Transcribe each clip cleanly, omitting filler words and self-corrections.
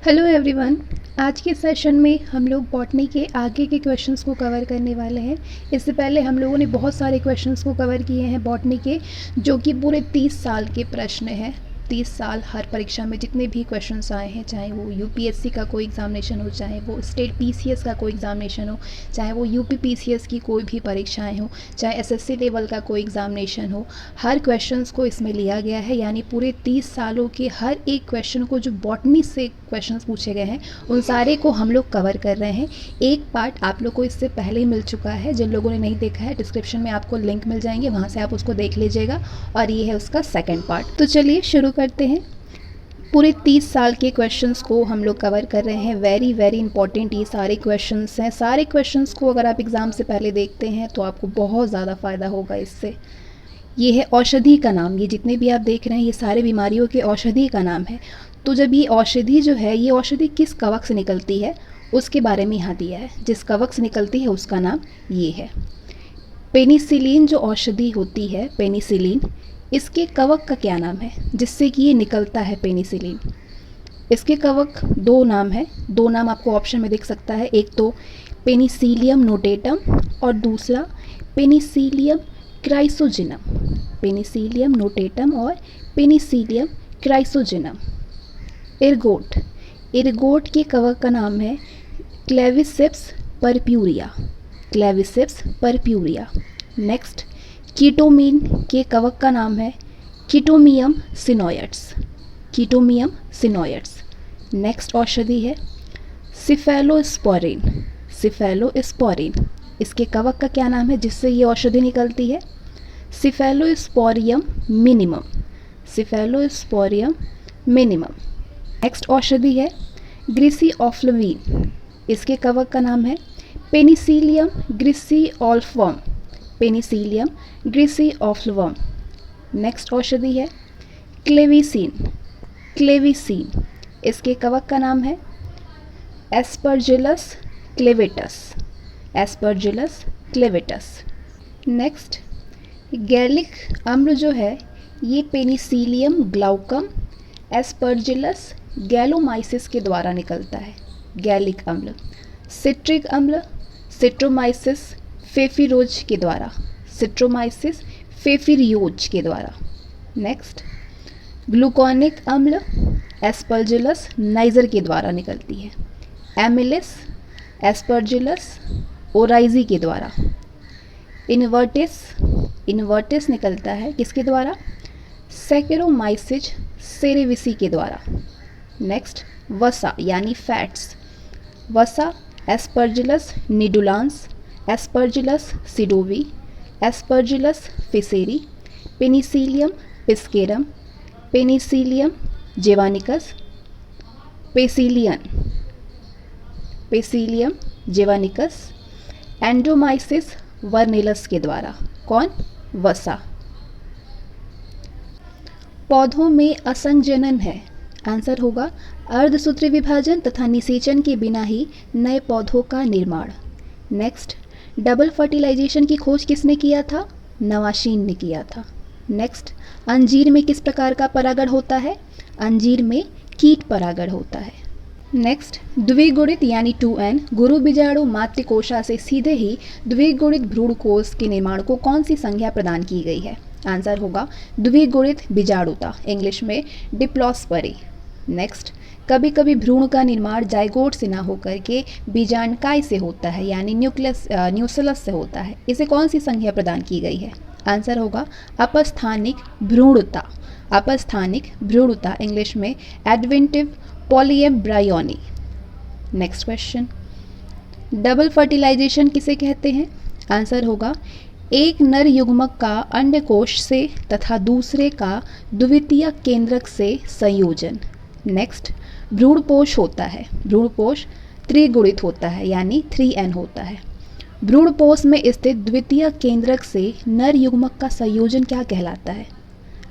Hello everyone. आज के session में हम लोग बॉटनी के आगे के क्वेश्चंस को कवर करने वाले हैं। इससे पहले हम लोगों ने बहुत सारे क्वेश्चंस को कवर किए हैं बॉटनी के, जो कि पूरे 30 साल के प्रश्न हैं। 30 साल हर परीक्षा में जितने भी क्वेश्चंस आए हैं, चाहे वो यूपीएससी का कोई एग्जामिनेशन हो, चाहे वो स्टेट पीसीएस का कोई एग्जामिनेशन हो, चाहे वो यूपी पीसीएस की कोई भी परीक्षाएं हो, चाहे एसएससी लेवल का कोई एग्जामिनेशन हो, हर क्वेश्चंस को इसमें लिया गया है। यानी पूरे 30 सालों के हर एक क्वेश्चन को, जो बॉटनी से क्वेश्चंस पूछे गए हैं, उन सारे को हम लोग कवर कर रहे हैं। एक पार्ट आप लोग को इससे पहले ही मिल चुका है। जिन लोगों ने नहीं देखा है, डिस्क्रिप्शन में आपको लिंक मिल जाएंगे, वहाँ से आप उसको देख लीजिएगा। और ये है उसका सेकेंड पार्ट। तो चलिए शुरू करते हैं। पूरे 30 साल के क्वेश्चंस को हम लोग कवर कर रहे हैं। वेरी वेरी इंपॉर्टेंट ये सारे क्वेश्चंस हैं। सारे क्वेश्चंस को अगर आप एग्ज़ाम से पहले देखते हैं तो आपको बहुत ज़्यादा फ़ायदा होगा इससे। ये है औषधि का नाम। ये जितने भी आप देख रहे हैं, ये सारे बीमारियों के औषधि का नाम है। तो जब ये औषधि जो है, ये औषधि किस कवक से निकलती है उसके बारे में यहाँ दिया है। जिस कवक से निकलती है उसका नाम ये है। पेनिसिलिन जो औषधि होती है, पेनिसिलिन, इसके कवक का क्या नाम है जिससे कि ये निकलता है पेनिसिलिन? इसके कवक दो नाम है। दो नाम आपको ऑप्शन में दिख सकता है। एक तो पेनिसिलियम नोटेटम और दूसरा पेनिसिलियम क्राइसोजिनम। पेनिसिलियम नोटेटम और पेनिसिलियम क्राइसोजिनम। इरगोट, इरगोट के कवक का नाम है Claviceps purpurea. Claviceps purpurea. Next, कीटोमीन के कवक का नाम है कीटोमियम सिनोयट्स। कीटोमियम सिनोयट्स। नेक्स्ट औषधि है सिफेलोस्पोरिन। सिफेलोस्पोरिन, इसके कवक का क्या नाम है जिससे ये औषधि निकलती है? सिफेलोस्पोरियम मिनिमम। सिफेलोस्पोरियम मिनिमम। नेक्स्ट औषधि है ग्रिसिओफ्लुविन। इसके कवक का नाम है पेनिसिलियम ग्रिसिओल्फम। पेनिसिलियम ग्रिसिओफ्लुवम। नेक्स्ट औषधि है क्लेविसिन। क्लेविसिन, इसके कवक का नाम है एस्परजिलस क्लेविटस। एस्परजिलस क्लेविटस। नेक्स्ट, गैलिक अम्ल जो है, ये पेनिसिलियम ग्लाउकम एस्परजिलस गैलोमाइसिस के द्वारा निकलता है। गैलिक अम्ल। सिट्रिक अम्ल सिट्रोमाइसिस फेफिरोज के द्वारा। सिट्रोमाइसिस फेफिरियोज के द्वारा। नेक्स्ट, ग्लूकोनिक अम्ल एस्परजिलस नाइजर के द्वारा निकलती है। एमिलिस एस्परजिलस ओराइजी के द्वारा। इन्वर्टिस, इन्वर्टिस निकलता है किसके द्वारा? सैकेरोमाइसिस सेरेविसी के द्वारा। नेक्स्ट, वसा यानी फैट्स। वसा Aspergillus nidulans, Aspergillus sydowii, Aspergillus fischeri, Penicillium piscarium, Penicillium javanicum, पेसिलियन, पेसिलियम जेवानिकस, एंडोमाइसिस वर्नेलस के द्वारा। कौन? वसा। पौधों में असंजनन है। आंसर होगा अर्धसूत्री विभाजन तथा निषेचन के बिना ही नए पौधों का निर्माण। नेक्स्ट, डबल फर्टिलाइजेशन की खोज किसने किया था? नवाशीन ने किया था। नेक्स्ट, अंजीर में किस प्रकार का परागण होता है? अंजीर में कीट परागण होता है। नेक्स्ट, द्विगुणित यानी 2n गुरु बीजाणु मातृकोशा से सीधे ही द्विगुणित भ्रूणकोश के निर्माण को कौन सी संज्ञा प्रदान की गई है? आंसर होगा द्विगुणित बीजाणुता, इंग्लिश में डिप्लॉस्परी। नेक्स्ट, कभी कभी भ्रूण का निर्माण जाइगोट से ना होकर के बीजांडकाय से होता है, यानी न्यूक्लियस से होता है। इसे कौन सी संज्ञा प्रदान की गई है? आंसर होगा अपस्थानिक भ्रूणता। अपस्थानिक भ्रूणता, इंग्लिश में adventive polyembryony. Next question, double fertilization किसे कहते हैं? आंसर होगा एक नर युग्मक का अंडकोश से तथा दूसरे का द्वितीय केंद्रक से संयोजन। नेक्स्ट, भ्रूणपोष होता है। भ्रूणपोष त्रिगुणित होता है, यानी 3n होता है। भ्रूणपोष में स्थित द्वितीय केंद्रक से नर युग्मक का संयोजन क्या कहलाता है?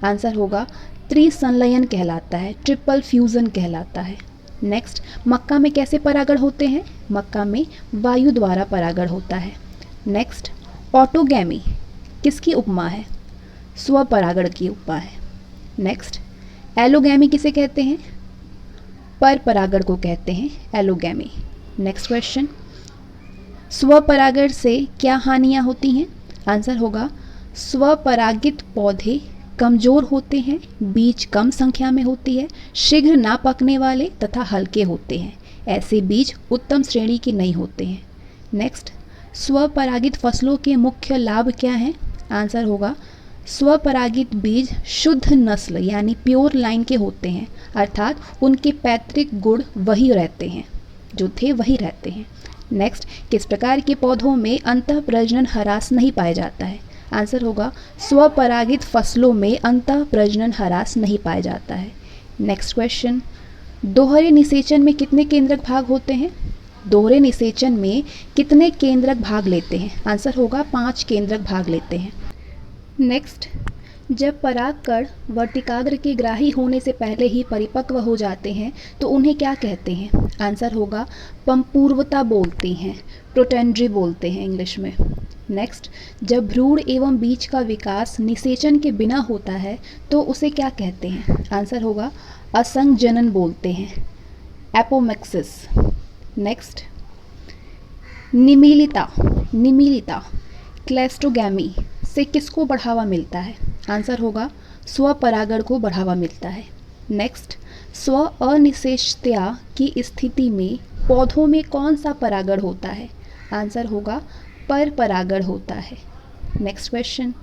आंसर होगा त्रिसंलयन कहलाता है, ट्रिपल फ्यूजन कहलाता है। नेक्स्ट, मक्का में कैसे परागण होते हैं? मक्का में वायु द्वारा परागण होता है। नेक्स्ट, ऑटोगैमी किसकी उपमा है? स्वपरागण की उपमा है। नेक्स्ट, एलोगैमी किसे कहते हैं? पर परागण को कहते हैं एलोगैमी। नेक्स्ट क्वेश्चन, स्वपरागण से क्या हानियाँ होती हैं? आंसर होगा स्वपरागित पौधे कमज़ोर होते हैं, बीज कम संख्या में होती है, शीघ्र ना पकने वाले तथा हल्के होते हैं। ऐसे बीज उत्तम श्रेणी के नहीं होते हैं। नेक्स्ट, स्वपरागित फसलों के मुख्य लाभ क्या हैं? आंसर होगा स्वपरागित बीज शुद्ध नस्ल यानी प्योर लाइन के होते हैं, अर्थात उनके पैतृक गुण वही रहते हैं, जो थे वही रहते हैं। नेक्स्ट, किस प्रकार के पौधों में अंतः प्रजनन ह्रास नहीं पाया जाता है? आंसर होगा स्वपरागित फसलों में अंतः प्रजनन ह्रास नहीं पाया जाता है। नेक्स्ट क्वेश्चन, दोहरे निषेचन में कितने केंद्रक भाग होते हैं? दोहरे निषेचन में कितने केंद्रक भाग लेते हैं? आंसर होगा 5 केंद्रक भाग लेते हैं। नेक्स्ट, जब परागकण वर्तिकाग्र के ग्राही होने से पहले ही परिपक्व हो जाते हैं तो उन्हें क्या कहते हैं? आंसर होगा पंपूर्वता बोलते हैं, प्रोटेंड्री बोलते हैं इंग्लिश में। नेक्स्ट, जब भ्रूण एवं बीज का विकास निषेचन के बिना होता है तो उसे क्या कहते हैं? आंसर होगा असंजनन बोलते हैं, एपोमेक्सिस। नेक्स्ट, निमीलिता क्लेस्टोगैमी से किसको बढ़ावा मिलता है? आंसर होगा स्वपरागण को बढ़ावा मिलता है। नेक्स्ट, स्व अनिषेचतया की स्थिति में पौधों में कौन सा परागण होता है? आंसर होगा पर परागण होता है। नेक्स्ट क्वेश्चन,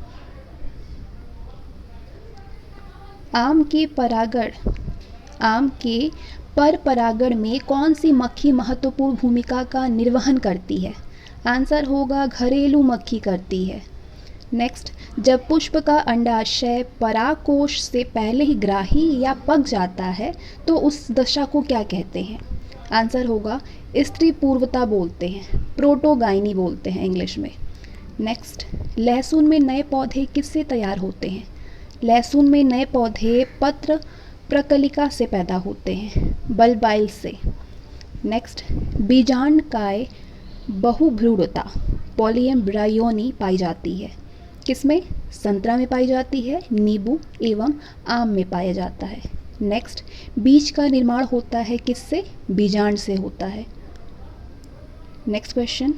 आम के पर परागण में कौन सी मक्खी महत्वपूर्ण भूमिका का निर्वहन करती है? आंसर होगा घरेलू मक्खी करती है। नेक्स्ट, जब पुष्प का अंडाशय परागकोश से पहले ही ग्राही या पक जाता है तो उस दशा को क्या कहते हैं? आंसर होगा स्त्री पूर्वता बोलते हैं, प्रोटोगाइनी बोलते हैं इंग्लिश में। नेक्स्ट, लहसुन में नए पौधे किससे तैयार होते हैं? लहसुन में नए पौधे पत्र प्रकलिका से पैदा होते हैं, बल्बाइल से। नेक्स्ट, बीजांडकाय बहुभ्रूणता पॉलीएम्ब्रायोनी पाई जाती है, किसमें? संतरा में पाई जाती है, नींबू एवं आम में पाया जाता है। नेक्स्ट, बीज का निर्माण होता है किससे? बीजांड से होता है। नेक्स्ट क्वेश्चन,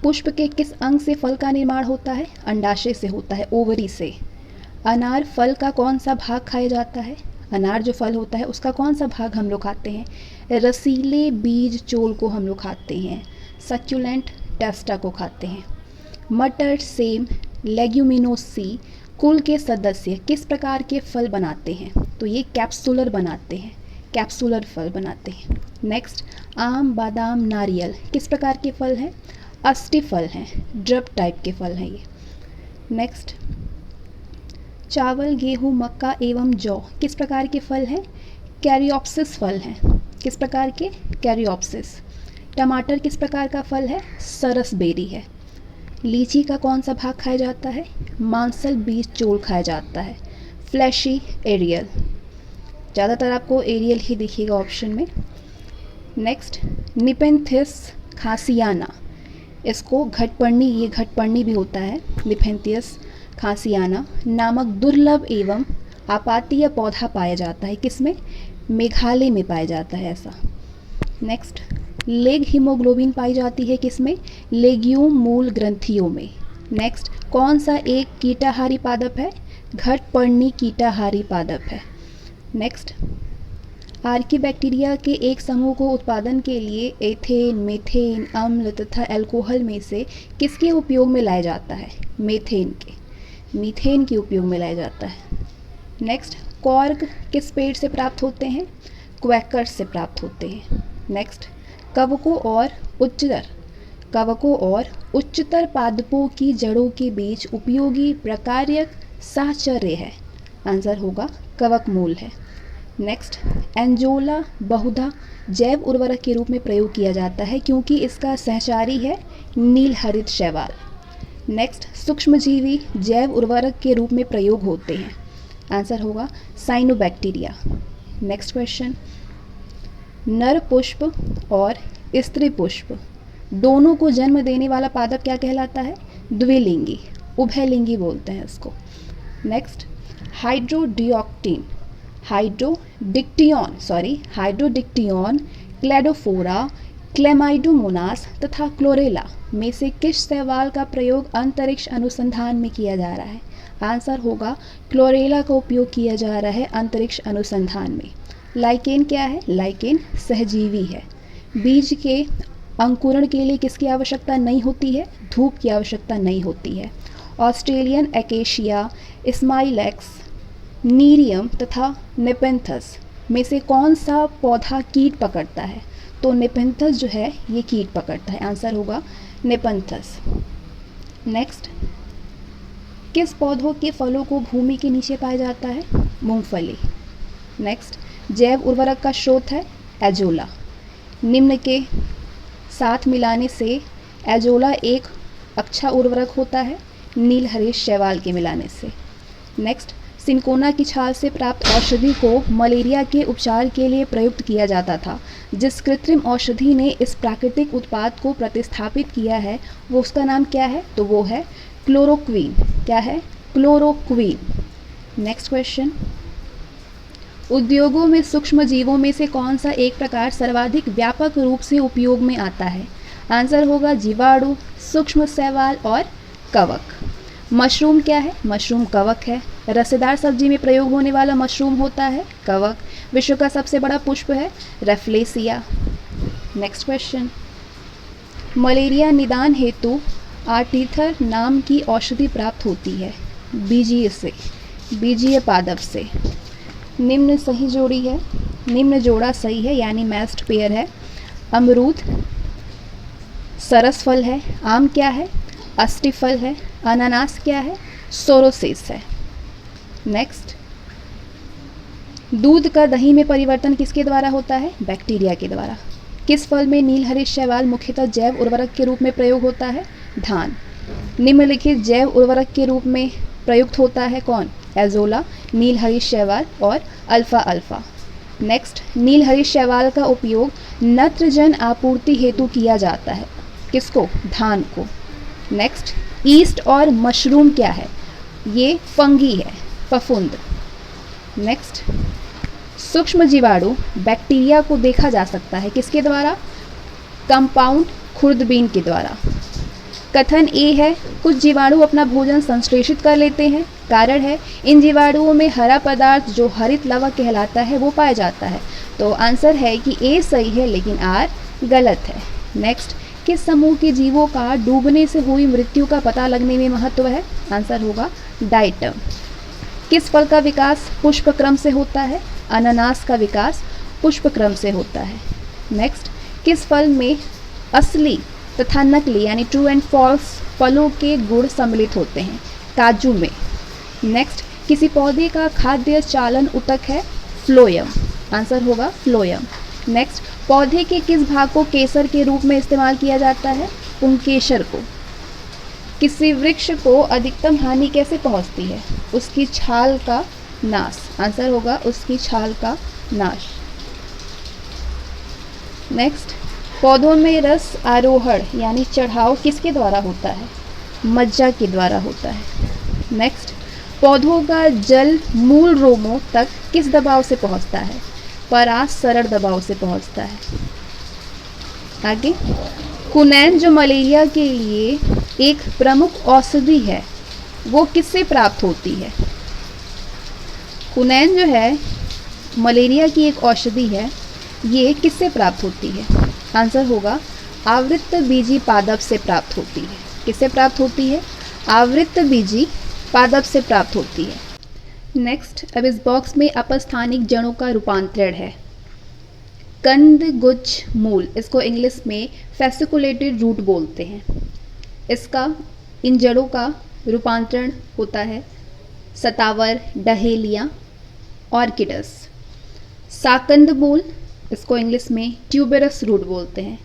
पुष्प के किस अंग से फल का निर्माण होता है? अंडाशय से होता है, ओवरी से। अनार फल का कौन सा भाग खाया जाता है? अनार जो फल होता है उसका कौन सा भाग हम लोग खाते हैं? रसीले बीज चोल को हम लोग खाते हैं, सक्यूलेंट टेस्टा को खाते हैं। मटर, सेम, लेग्यूमिनोसी कुल के सदस्य किस प्रकार के फल बनाते हैं? तो ये कैप्सुलर बनाते हैं, कैप्सुलर फल बनाते हैं। नेक्स्ट, आम, बादाम, नारियल किस प्रकार के फल हैं? अस्टी फल हैं, ड्रप टाइप के फल हैं ये। नेक्स्ट, चावल, गेहूँ, मक्का एवं जौ किस प्रकार के फल हैं? कैरियोप्सिस फल हैं, किस प्रकार के? कैरियोप्सिस। टमाटर किस प्रकार का फल है? सरस बेरी है। लीची का कौन सा भाग खाया जाता है? मांसल बीज चोल खाया जाता है, फ्लैशी एरियल। ज़्यादातर आपको एरियल ही दिखेगा ऑप्शन में। नेक्स्ट, निपेंथिस खासियाना, इसको घटपर्णी, ये घटपर्णी भी होता है, निपेंथियस खासियाना नामक दुर्लभ एवं आपातीय पौधा पाया जाता है, किसमें? मेघालय में पाया जाता है ऐसा। नेक्स्ट, लेग हीमोग्लोबिन पाई जाती है किसमें? लेग्यूम मूल ग्रंथियों में। नेक्स्ट, कौन सा एक कीटाहारी पादप है? घटपर्णी कीटाहारी पादप है। नेक्स्ट, आर्किबैक्टीरिया के एक समूह को उत्पादन के लिए एथेन, मीथेन, अम्ल तथा एल्कोहल में से किसके उपयोग में लाया जाता है? मीथेन के उपयोग में लाया जाता है। नेक्स्ट, कॉर्क किस पेड़ से प्राप्त होते हैं? क्वैकर्स से प्राप्त होते हैं। नेक्स्ट, कवकों और उच्चतर पादपों की जड़ों के बीच उपयोगी प्रकार्यक साहचर्य है। आंसर होगा कवक मूल है। नेक्स्ट, एंजोला बहुधा जैव उर्वरक के रूप में प्रयोग किया जाता है क्योंकि इसका सहचारी है नील हरित शैवाल। नेक्स्ट, सूक्ष्मजीवी जैव उर्वरक के रूप में प्रयोग होते हैं। आंसर होगा साइनोबैक्टीरिया। नेक्स्ट क्वेश्चन, नर पुष्प और स्त्री पुष्प दोनों को जन्म देने वाला पादप क्या कहलाता है? द्विलिंगी, उभयलिंगी बोलते हैं इसको। नेक्स्ट, हाइड्रोडिक्टियन, क्लेडोफोरा, क्लेमाइडोमोनास तथा क्लोरेला में से किस शैवाल का प्रयोग अंतरिक्ष अनुसंधान में किया जा रहा है? आंसर होगा क्लोरेला का उपयोग किया जा रहा है अंतरिक्ष अनुसंधान में। लाइकेन क्या है? लाइकेन सहजीवी है। बीज के अंकुरण के लिए किसकी आवश्यकता नहीं होती है? धूप की आवश्यकता नहीं होती है। ऑस्ट्रेलियन एकेशिया, स्माइलेक्स, नीरियम तथा नेपेंथस में से कौन सा पौधा कीट पकड़ता है? तो नेपेंथस जो है ये कीट पकड़ता है। आंसर होगा नेपेंथस। नेक्स्ट, किस पौधों के फलों को भूमि के नीचे पाया जाता है? मूंगफली। नेक्स्ट, जैव उर्वरक का स्रोत है एजोला। निम्न के साथ मिलाने से एजोला एक अच्छा उर्वरक होता है नील हरीश शैवाल के मिलाने से। नेक्स्ट, सिनकोना की छाल से प्राप्त औषधि को मलेरिया के उपचार के लिए प्रयुक्त किया जाता था। जिस कृत्रिम औषधि ने इस प्राकृतिक उत्पाद को प्रतिस्थापित किया है वो उसका नाम क्या है? तो वो है क्लोरोक्वीन। क्या है? क्लोरोक्वीन। नेक्स्ट क्वेश्चन, उद्योगों में सूक्ष्म जीवों में से कौन सा एक प्रकार सर्वाधिक व्यापक रूप से उपयोग में आता है? आंसर होगा जीवाणु, सूक्ष्म शैवाल और कवक। मशरूम क्या है? मशरूम कवक है। रसेदार सब्जी में प्रयोग होने वाला मशरूम होता है कवक। विश्व का सबसे बड़ा पुष्प है रेफ्लेसिया। नेक्स्ट क्वेश्चन, मलेरिया निदान हेतु आर्टीथर नाम की औषधि प्राप्त होती है बीजीय से, बीजीय पादप से। निम्न सही जोड़ी है, निम्न जोड़ा सही है यानी मैच्ड पेयर है। अमरूद सरस फल है। आम क्या है? अस्टी फल है। अनानास क्या है? सोरोसेस है। नेक्स्ट, दूध का दही में परिवर्तन किसके द्वारा होता है? बैक्टीरिया के द्वारा। किस फल में नील हरित शैवाल मुख्यतः जैव उर्वरक के रूप में प्रयोग होता है? धान। निम्नलिखित जैव उर्वरक के रूप में प्रयुक्त होता है कौन? एजोला, नील हरित शैवाल और अल्फा अल्फा। नेक्स्ट, नील हरित शैवाल का उपयोग नत्रजन आपूर्ति हेतु किया जाता है। किसको? धान को। नेक्स्ट, ईस्ट और मशरूम क्या है? ये फंगी है, फफूंद। नेक्स्ट, सूक्ष्म जीवाणु बैक्टीरिया को देखा जा सकता है किसके द्वारा? कंपाउंड खुर्दबीन के द्वारा। कथन ए है कुछ जीवाणु अपना भोजन संश्लेषित कर लेते हैं। कारण है इन जीवाणुओं में हरा पदार्थ जो हरित लवक कहलाता है वो पाया जाता है। तो आंसर है कि ए सही है लेकिन आर गलत है। नेक्स्ट, किस समूह के जीवों का डूबने से हुई मृत्यु का पता लगने में महत्व है? आंसर होगा डाइटम। किस फल का विकास पुष्पक्रम से होता है? अनानास का विकास पुष्पक्रम से होता है। नेक्स्ट, किस फल में असली तथा नकली यानी ट्रू एंड फॉल्स फलों के गुण सम्मिलित होते हैं? काजू में। नेक्स्ट, किसी पौधे का खाद्य चालन ऊतक है? फ्लोयम। आंसर होगा फ्लोयम। नेक्स्ट, पौधे के किस भाग को केसर के रूप में इस्तेमाल किया जाता है? पुंकेसर को। किसी वृक्ष को अधिकतम हानि कैसे पहुंचती है? उसकी छाल का नाश। आंसर होगा उसकी छाल का नाश। नेक्स्ट, पौधों में रस आरोहण यानी चढ़ाव किसके द्वारा होता है? मज्जा के द्वारा होता है। नेक्स्ट, पौधों का जल मूल रोमों तक किस दबाव से पहुंचता है? परास सरल दबाव से पहुंचता है। आगे, कुनैन जो मलेरिया के लिए एक प्रमुख औषधि है वो किससे प्राप्त होती है? कुनैन जो है मलेरिया की एक औषधि है, ये किससे प्राप्त होती है? आंसर होगा आवृत्त बीजी पादप से प्राप्त होती है। किससे प्राप्त होती है? आवृत्त बीजी पादप से प्राप्त होती है। नेक्स्ट, अब इस बॉक्स में अपस्थानिक जड़ों का रूपांतरण है। कंद गुच्छ मूल, इसको इंग्लिश में फैसिकुलेटेड रूट बोलते हैं। इसका इन जड़ों का रूपांतरण होता है सतावर, डहेलिया, ऑर्किडस। साकंद मूल, इसको इंग्लिश में ट्यूबरस रूट बोलते हैं।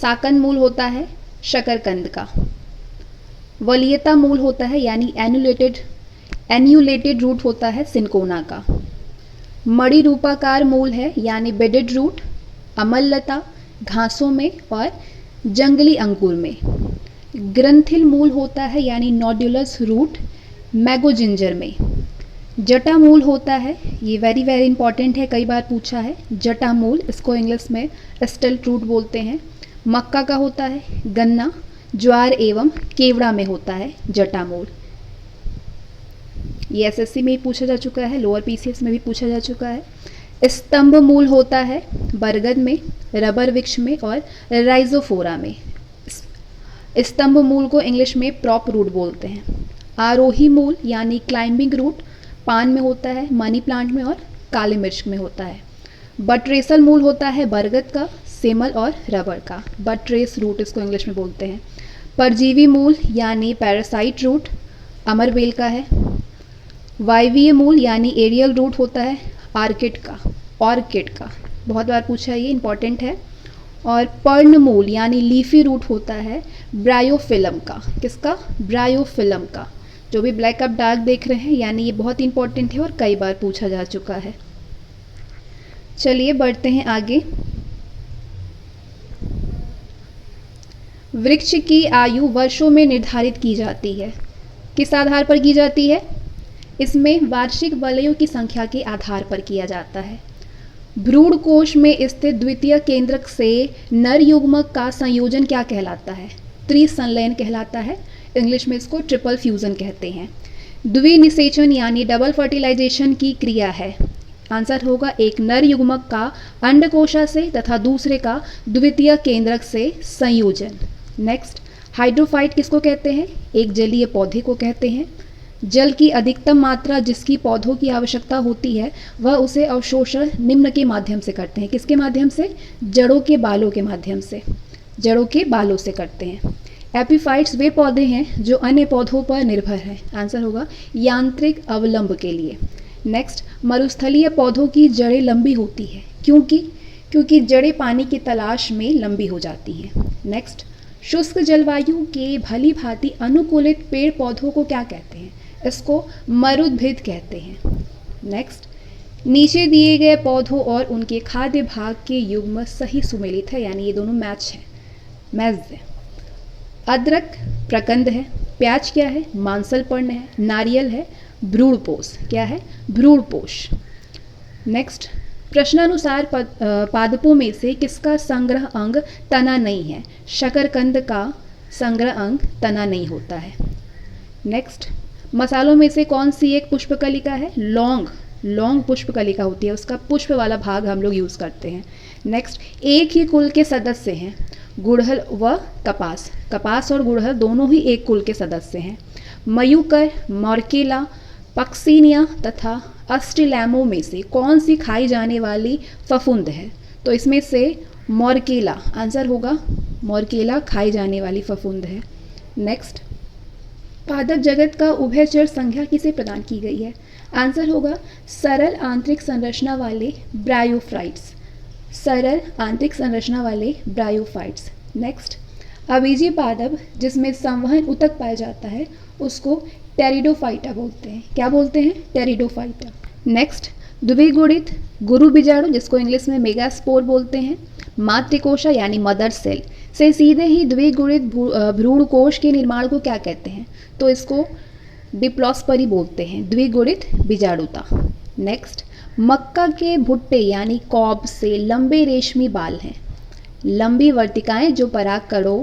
साकंद मूल होता है शकरकंद का। वलीयता मूल होता है यानी एन्यूलेटेड रूट होता है सिनकोना का। मणि रूपाकार मूल है यानी बेडेड रूट अमललता, घासों में और जंगली अंकुर में। ग्रंथिल मूल होता है यानी नोडुलस रूट मैगोजिंजर में। जटामूल होता है, ये वेरी वेरी इंपॉर्टेंट है, कई बार पूछा है। जटामूल, इसको इंग्लिश में स्टिल रूट बोलते हैं। मक्का का होता है, गन्ना, ज्वार एवं केवड़ा में होता है जटामूल। ये एसएससी में भी पूछा जा चुका है, लोअर पीसीएस में भी पूछा जा चुका है। स्तंभ मूल होता है बरगद में, रबर वृक्ष में और राइजोफोरा में। स्तंभ मूल को इंग्लिश में प्रॉप रूट बोलते हैं। आरोही मूल यानी क्लाइंबिंग रूट पान में होता है, मनी प्लांट में और काली मिर्च में होता है। बट्रेसल मूल होता है बरगद का, सेमल और रबर का। बट्रेस रूट इसको इंग्लिश में बोलते हैं। परजीवी मूल यानी पैरासाइट रूट अमरबेल का है। वायवीय मूल यानी एरियल रूट होता है ऑर्किड का, बहुत बार पूछा है, ये इंपॉर्टेंट है। और पर्ण मूल यानी लीफी रूट होता है ब्रायोफिलम का। किसका? ब्रायोफिलम का। जो भी ब्लैक अप डार्क देख रहे हैं यानी ये बहुत इंपॉर्टेंट है और कई बार पूछा जा चुका है। चलिए बढ़ते हैं आगे। वृक्ष की आयु वर्षों में निर्धारित की जाती है। किस आधार पर की जाती है? इसमें वार्षिक वलयों की संख्या के आधार पर किया जाता है। भ्रूण कोश में स्थित द्वितीय केंद्रक से नर युग्मक का संयोजन क्या कहलाता है? त्रिसंलयन कहलाता है। इंग्लिश में इसको ट्रिपल फ्यूजन कहते हैं। द्विनिषेचन यानी डबल फर्टिलाइजेशन की क्रिया है। आंसर होगा एक नर युग्मक का अंडकोशा से तथा दूसरे का द्वितीय केंद्रक से संयोजन। नेक्स्ट, हाइड्रोफाइट किसको कहते हैं? एक जलीय पौधे को कहते हैं। जल की अधिकतम मात्रा जिसकी पौधों की आवश्यकता होती है वह उसे अवशोषण निम्न के माध्यम से करते हैं। किसके माध्यम से? जड़ों के बालों के माध्यम से, जड़ों के बालों से करते हैं। एपीफाइट्स वे पौधे हैं जो अन्य पौधों पर निर्भर हैं। आंसर होगा यांत्रिक अवलंब के लिए। नेक्स्ट, मरुस्थलीय पौधों की जड़ें लंबी होती है। क्योंकि जड़ें पानी की तलाश में लंबी हो जाती हैं। नेक्स्ट, शुष्क जलवायु के भली भांति अनुकूलित पेड़ पौधों को क्या कहते हैं? इसको मरुद्भिद कहते हैं। नेक्स्ट, नीचे दिए गए पौधों और उनके खाद्य भाग के युग्म सही सुमेलित है, यानी ये दोनों मैच है। अदरक प्रकंद है। प्याज क्या है? मांसलपर्ण है। नारियल है भ्रूणपोष। क्या है? भ्रूणपोष। नेक्स्ट, प्रश्नानुसार पादपों में से किसका संग्रह अंग तना नहीं है? शकरकंद का संग्रह अंग तना नहीं होता है। नेक्स्ट, मसालों में से कौन सी एक पुष्पकलिका है? लौंग पुष्पकलिका होती है, उसका पुष्प वाला भाग हम लोग यूज़ करते हैं। नेक्स्ट, एक ही कुल के सदस्य हैं गुड़हल व कपास और गुड़हल दोनों ही एक कुल के सदस्य हैं। मयूकर, मॉर्केला, पक्सीनिया तथा अस्टिलैमो में से कौन सी खाई जाने वाली फफूंद है? तो इसमें से मॉर्केला, आंसर होगा मॉर्केला खाई जाने वाली फफूंद है। नेक्स्ट, पादप जगत का उभयचर संज्ञा किसे प्रदान की गई है? आंसर होगा सरल आंतरिक संरचना वाले ब्रायोफाइट्स। सरल आंतरिक संरचना वाले ब्रायोफाइट्स। नेक्स्ट, अबीजीय पादप जिसमें संवहन ऊतक पाया जाता है उसको टेरिडोफाइटा बोलते हैं। क्या बोलते हैं? टेरिडोफाइटा। नेक्स्ट, द्विगुणित गुरु बीजाणु जिसको इंग्लिश में मेगास्पोर बोलते हैं, मातृकोशा यानी मदर सेल से सीधे ही द्विगुणित भ्रूण कोश के निर्माण को क्या कहते हैं? तो इसको डिप्लॉस्परी बोलते हैं, द्विगुणित बीजाणुता। नेक्स्ट, मक्का के भुट्टे यानी कॉब से लंबे रेशमी बाल हैं। लंबी वर्तिकाएं जो परागकणों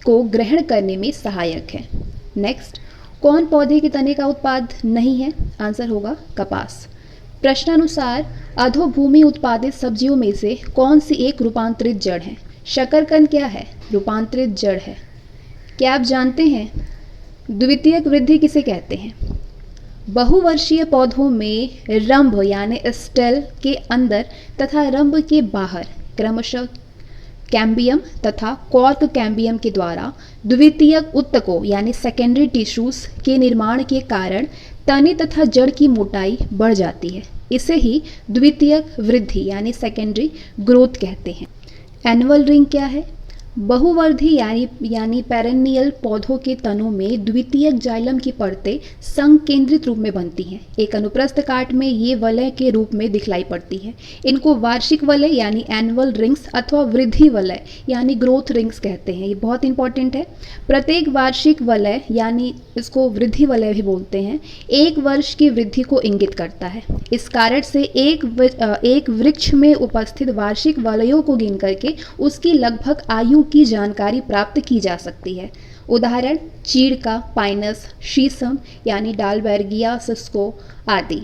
को ग्रहण करने में सहायक हैं। नेक्स्ट, कौन पौधे के तने का उत्पाद नहीं है? आंसर होगा कपास। प्रश्नानुसार अधोभूमि उत्पादित सब्जियों में से कौन सी एक रूपांतरित जड़ है? शकरकंद क्या है? रूपांतरित जड़ है। क्या आप जानते हैं द्वितीयक वृद्धि किसे कहते हैं? बहुवर्षीय पौधों में रंभ यानी स्टेल के अंदर तथा रंभ के बाहर क्रमशः कैम्बियम तथा कॉर्क कैम्बियम के द्वारा द्वितीयक ऊतकों यानी सेकेंडरी टिश्यूज के निर्माण के कारण तने तथा जड़ की मोटाई बढ़ जाती है। इसे ही द्वितीयक वृद्धि यानी सेकेंडरी ग्रोथ कहते हैं। एनुअल रिंग क्या है? बहुवर्धी यानी पेरेनियल पौधों के तनों में द्वितीयक जाइलम की परतें संकेंद्रित रूप में बनती हैं। एक अनुप्रस्थ काट में ये वलय के रूप में दिखलाई पड़ती है। इनको वार्षिक वलय यानी एनुअल रिंग्स अथवा वृद्धि वलय यानी ग्रोथ रिंग्स कहते हैं। ये बहुत इंपॉर्टेंट है। प्रत्येक वार्षिक वलय यानी इसको वृद्धि वलय भी बोलते हैं, एक वर्ष की वृद्धि को इंगित करता है। इस कारण से एक वृक्ष में उपस्थित वार्षिक वलयों को गिन करके उसकी लगभग आयु की जानकारी प्राप्त की जा सकती है। उदाहरण चीड़ का, पाइनस, शीशम यानी डालबर्गिया, सिस्को आदि।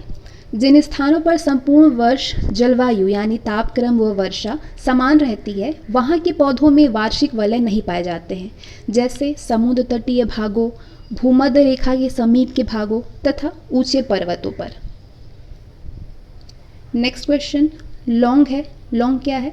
जिन स्थानों पर संपूर्ण वर्ष जलवायु यानी तापक्रम व वर्षा समान रहती है, वहाँ के पौधों में वार्षिक वलय नहीं पाए जाते हैं, जैसे समुद्र तटीय भागों, भूमध्य रेखा के समीप के भागों तथा ऊंचे पर्वतों पर। नेक्स्ट क्वेश्चन लौंग है। लौंग क्या है?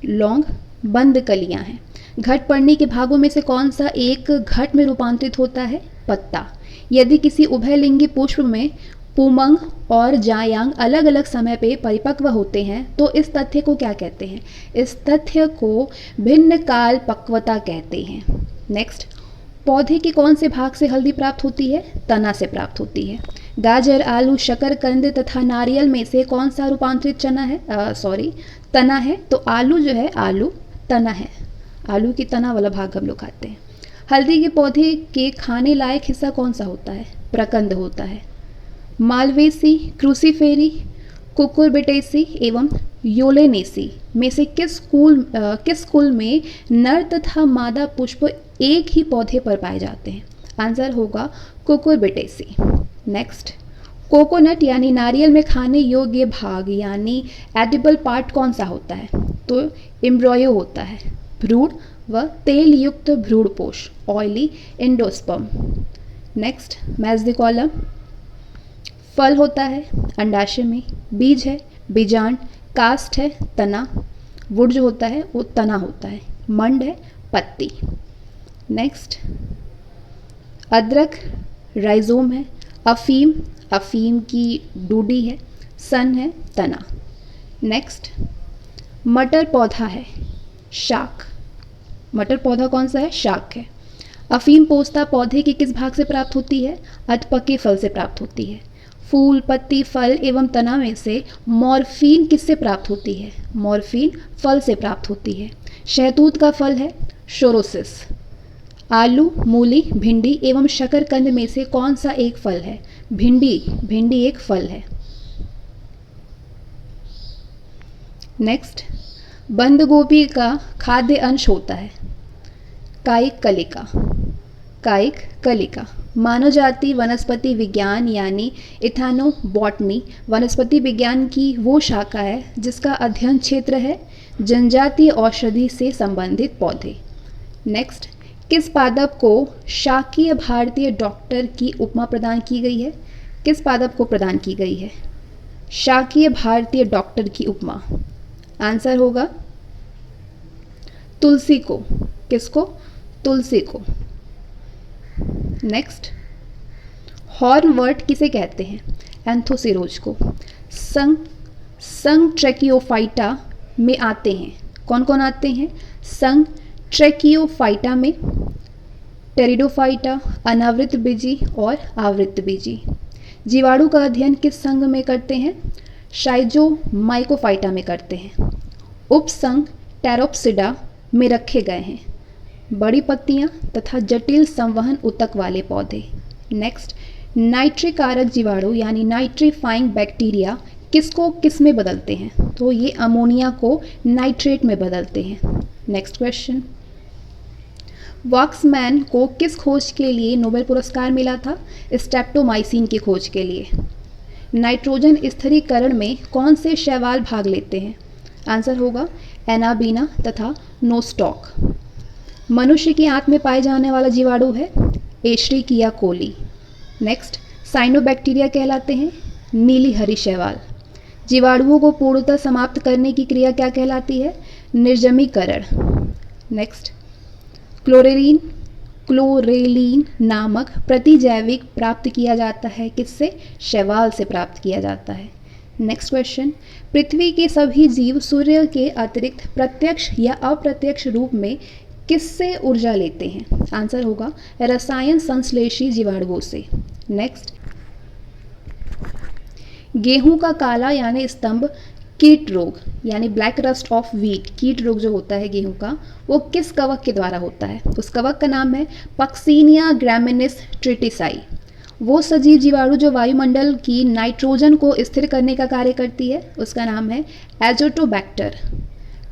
लौंग बंद कलियां हैं। घट पड़ने के भागों में से कौन सा एक घट में रूपांतरित होता है? पत्ता। यदि किसी उभयलिंगी पुष्प में पुमंग और जायांग अलग अलग समय पे परिपक्व होते हैं तो इस तथ्य को क्या कहते हैं? इस तथ्य को भिन्न काल पक्वता कहते हैं। नेक्स्ट, पौधे के कौन से भाग से हल्दी प्राप्त होती है? तना से प्राप्त होती है। गाजर, आलू, शकरकंद तथा नारियल में से कौन सा रूपांतरित तना है? तो आलू जो है, आलू तना है। आलू की तना वाला भाग हम लोग खाते हैं। हल्दी के पौधे के खाने लायक हिस्सा कौन सा होता है? प्रकंद होता है। मालवेसी, क्रूसीफेरी, कुकुरबिटेसी एवं योलेनेसी में से किस कुल में नर तथा मादा पुष्प एक ही पौधे पर पाए जाते हैं? आंसर होगा कुकुरबिटेसी। नेक्स्ट, कोकोनट यानी नारियल में खाने योग्य भाग यानी एडिबल पार्ट कौन सा होता है? तो एम्ब्रॉयो होता है। भ्रूण व तेल युक्त भ्रूणपोष ऑयली एंडोस्पर्म। नेक्स्ट, मेसोकॉलम फल होता है अंडाशय में, बीज है बीजांड, कास्ट है तना, वुड जो होता है वो तना होता है, मंड है पत्ती। नेक्स्ट, अदरक राइजोम है, अफीम की डूडी है, सन है तना। नेक्स्ट, मटर पौधा है शाक। मटर पौधा कौन सा है? शाक है। अफीम पोस्ता पौधे के किस भाग से प्राप्त होती है? अधपके फल से प्राप्त होती है। फूल, पत्ती, फल एवं तना में से मॉर्फिन किससे प्राप्त होती है? मॉर्फिन फल से प्राप्त होती है। शहतूत का फल है शोरोसिस। आलू, मूली, भिंडी एवं शकरकंद में से कौन सा एक फल है? भिंडी एक फल है। नेक्स्ट, बंद गोभी का खाद्य अंश होता है कायिक कलिका। मानव जाति वनस्पति विज्ञान यानी इथेनोबॉटनी वनस्पति विज्ञान की वो शाखा है जिसका अध्ययन क्षेत्र है जनजातीय औषधि से संबंधित पौधे। नेक्स्ट, किस पादप को शाकीय भारतीय डॉक्टर की उपमा प्रदान की गई है? किस पादप को प्रदान की गई है शाकीय भारतीय डॉक्टर की उपमा? आंसर होगा तुलसी को। किसको? तुलसी को। नेक्स्ट, हॉर्नवर्ट किसे कहते हैं? एंथोसिरोज को। संघ ट्रैकियोफाइटा में आते हैं। कौन कौन आते हैं? संघ ट्रैकियोफाइटा में टेरिडोफाइटा, अनावृत बीजी और आवृत बीजी। जीवाणु का अध्ययन किस संघ में करते हैं? शाइजोमाइकोफाइटा में करते हैं। उपसंघ टेरोप्सिडा में रखे गए हैं बड़ी पत्तियां तथा जटिल संवहन ऊतक वाले पौधे। नेक्स्ट, नाइट्रिक कारक जीवाणु यानी नाइट्रीफाइंग बैक्टीरिया किसको किस में बदलते हैं? तो ये अमोनिया को नाइट्रेट में बदलते हैं। नेक्स्ट क्वेश्चन, वॉक्समैन को किस खोज के लिए नोबेल पुरस्कार मिला था? स्ट्रेप्टोमाइसिन की खोज के लिए। नाइट्रोजन स्थिरीकरण में कौन से शैवाल भाग लेते हैं? आंसर होगा एनाबीना तथा नोस्टॉक। मनुष्य की आंत में पाए जाने वाला जीवाणु है एश्रिकिया कोली। नेक्स्ट, साइनोबैक्टीरिया कहलाते हैं नीली हरी शैवाल। जीवाणुओं को पूर्णतः समाप्त करने की क्रिया क्या कहलाती है? निर्जमीकरण। नेक्स्ट, क्लोरेलिन नामक प्रतिजैविक प्राप्त किया जाता है किससे? शैवाल से प्राप्त किया जाता है। नेक्स्ट क्वेश्चन, पृथ्वी के सभी जीव सूर्य के अतिरिक्त प्रत्यक्ष या अप्रत्यक्ष रूप में किससे ऊर्जा लेते हैं? आंसर होगा रसायन संश्लेषी जीवाणुओं से। नेक्स्ट, गेहूं का काला यानी स्तंभ कीट रोग यानी ब्लैक रस्ट ऑफ व्हीट, कीट रोग जो होता है गेहूं का, वो किस कवक के द्वारा होता है? उस कवक का नाम है पक्सीनिया ग्रामिनिस ट्रिटिसाई। वो सजीव जीवाणु जो वायुमंडल की नाइट्रोजन को स्थिर करने का कार्य करती है, उसका नाम है एजोटोबैक्टर।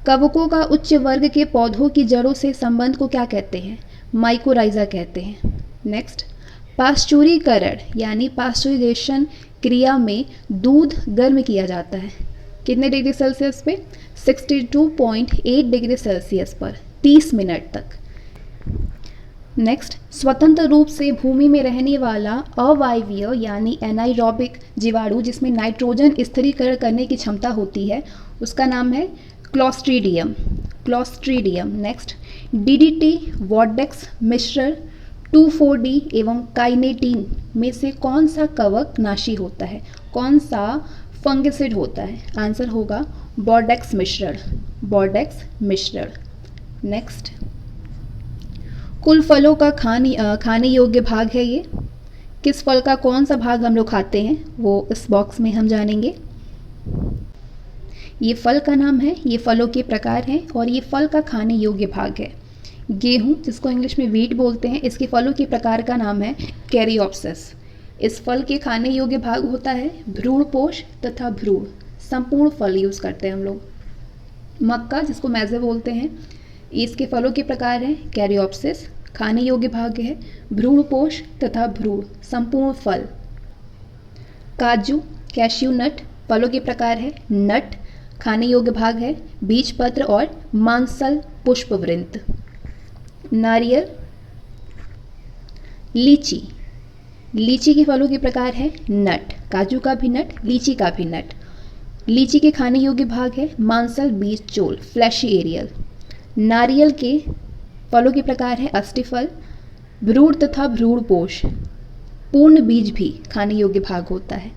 कवकों का उच्च वर्ग के पौधों की जड़ों से संबंध को क्या कहते हैं? माइकोराइजा कहते हैं। नेक्स्ट, पाश्चुरीकरण यानी पाश्चुराइजेशन क्रिया में दूध गर्म किया जाता है। कितने डिग्री सेल्सियस पे? 62.8 डिग्री सेल्सियस पर 30 मिनट तक। नेक्स्ट, स्वतंत्र रूप से भूमि में रहने वाला अवायवीय यानी एनाइरोबिक जीवाणु जिसमें नाइट्रोजन स्थिरीकरण करने की क्षमता होती है, उसका नाम है क्लोस्ट्रीडियम। क्लोस्ट्रीडियम। नेक्स्ट, डीडीटी, वॉर्डेक्स मिश्रण 2,4-D एवं काइनेटीन में से कौन सा कवक नाशी होता है? कौन सा फंगिसाइड होता है? आंसर होगा बॉर्डेक्स मिश्रण। बॉर्डेक्स मिश्रण। नेक्स्ट, कुल फलों का खाने योग्य भाग है ये। किस फल का कौन सा भाग हम लोग खाते हैं वो इस बॉक्स में हम जानेंगे। ये फल का नाम है, ये फलों के प्रकार हैं और ये फल का खाने योग्य भाग है। गेहूं, जिसको इंग्लिश में व्हीट बोलते हैं, इसके फलों के प्रकार का नाम है कैरियोप्सिस। इस फल के खाने योग्य भाग होता है भ्रूणपोष तथा भ्रूण। संपूर्ण फल यूज़ करते हैं हम लोग। मक्का, जिसको मैज़े बोलते हैं, इसके फलों के प्रकार हैं कैरियोप्सिस, खाने योग्य भाग है भ्रूणपोष तथा भ्रूण, संपूर्ण फल। काजू, कैश्यू नट, फलों के प्रकार है नट, खाने योग्य भाग है बीज पत्र और मांसल पुष्पवृंत। नारियल। लीची, लीची के फलों के प्रकार है नट, काजू का भी नट, लीची का भी नट। लीची के खाने योग्य भाग है मांसल, बीज, चोल, फ्लैशी एरियल। नारियल के फलों के प्रकार है अस्टिफल, भ्रूण तथा भ्रूणपोष, पूर्ण बीज भी खाने योग्य भाग होता है।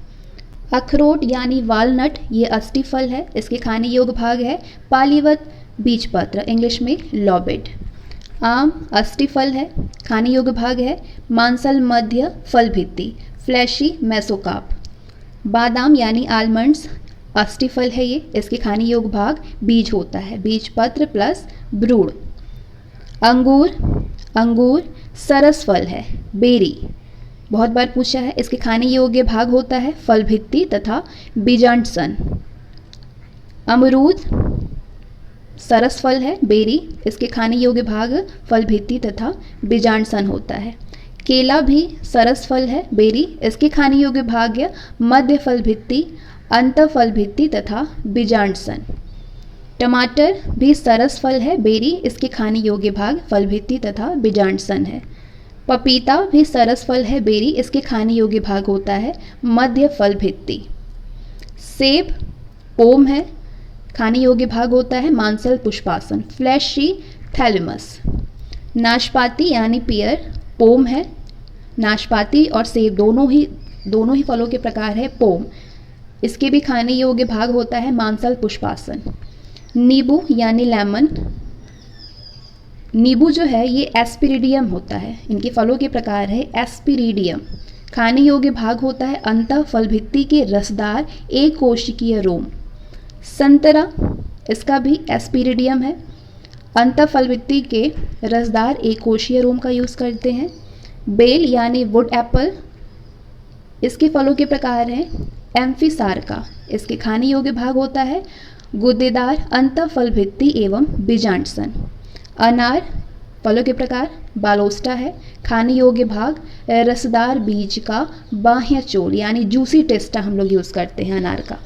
अखरोट यानी वालनट, ये अस्टिफल है, इसके खाने योग्य भाग है पालीवत बीजपत्र, इंग्लिश में लॉबेड। आम अस्टिफल है, खाने योग्य भाग है मांसल मध्य फल भित्ति, फ्लैशी मेसोकाप। बादाम यानी आलमंड्स, अस्टिफल है ये, इसके खाने योग्य भाग बीज होता है, बीज पत्र प्लस भ्रूण। अंगूर, अंगूर सरस फल है, बेरी, बहुत बार पूछा है, इसके खाने योग्य भाग होता है फल भित्ति तथा बीजांडसन। अमरूद सरस फल है, बेरी, इसके खाने योग्य भाग फल भित्ति तथा बीजांडसन होता है। केला भी सरस फल है, बेरी, इसके खाने योग्य भाग मध्य फल भित्ति, अंत फल भित्ति तथा बीजांडसन। टमाटर भी सरस फल है, बेरी, इसके खाने योग्य भाग फल भित्ति तथा बीजांडसन है। पपीता भी सरस फल है, बेरी, इसके खाने योग्य भाग होता है मध्य फल भित्ति। सेब पोम है, खाने योग्य भाग होता है मांसल पुष्पासन, फ्लैशी थैलेमस। नाशपाती यानी पियर, पोम है, नाशपाती और सेब दोनों ही फलों के प्रकार है पोम, इसके भी खाने योग्य भाग होता है मांसल पुष्पासन। नींबू यानी लेमन, नींबू जो है ये एस्पिरिडियम होता है, इनके फलों के प्रकार है एस्पिरिडियम, खाने योग्य भाग होता है अंतः फल भित्ति के रसदार एक कोशिकीय रोम। संतरा, इसका भी एस्पिरिडियम है, अंतः फल भित्ति के रसदार एक कोशीय रोम का यूज़ करते हैं। बेल यानी वुड एप्पल, इसके फलों के प्रकार हैं एम्फिसार्का, इसके खाने योग्य भाग होता है गुद्देदार अंतः फल भित्ति एवं बीजांडसन। अनार, फलों के प्रकार बालोस्टा है, खाने योग्य भाग रसदार बीज का बाह्य चोल यानी जूसी टेस्टा हम लोग यूज़ करते हैं अनार का।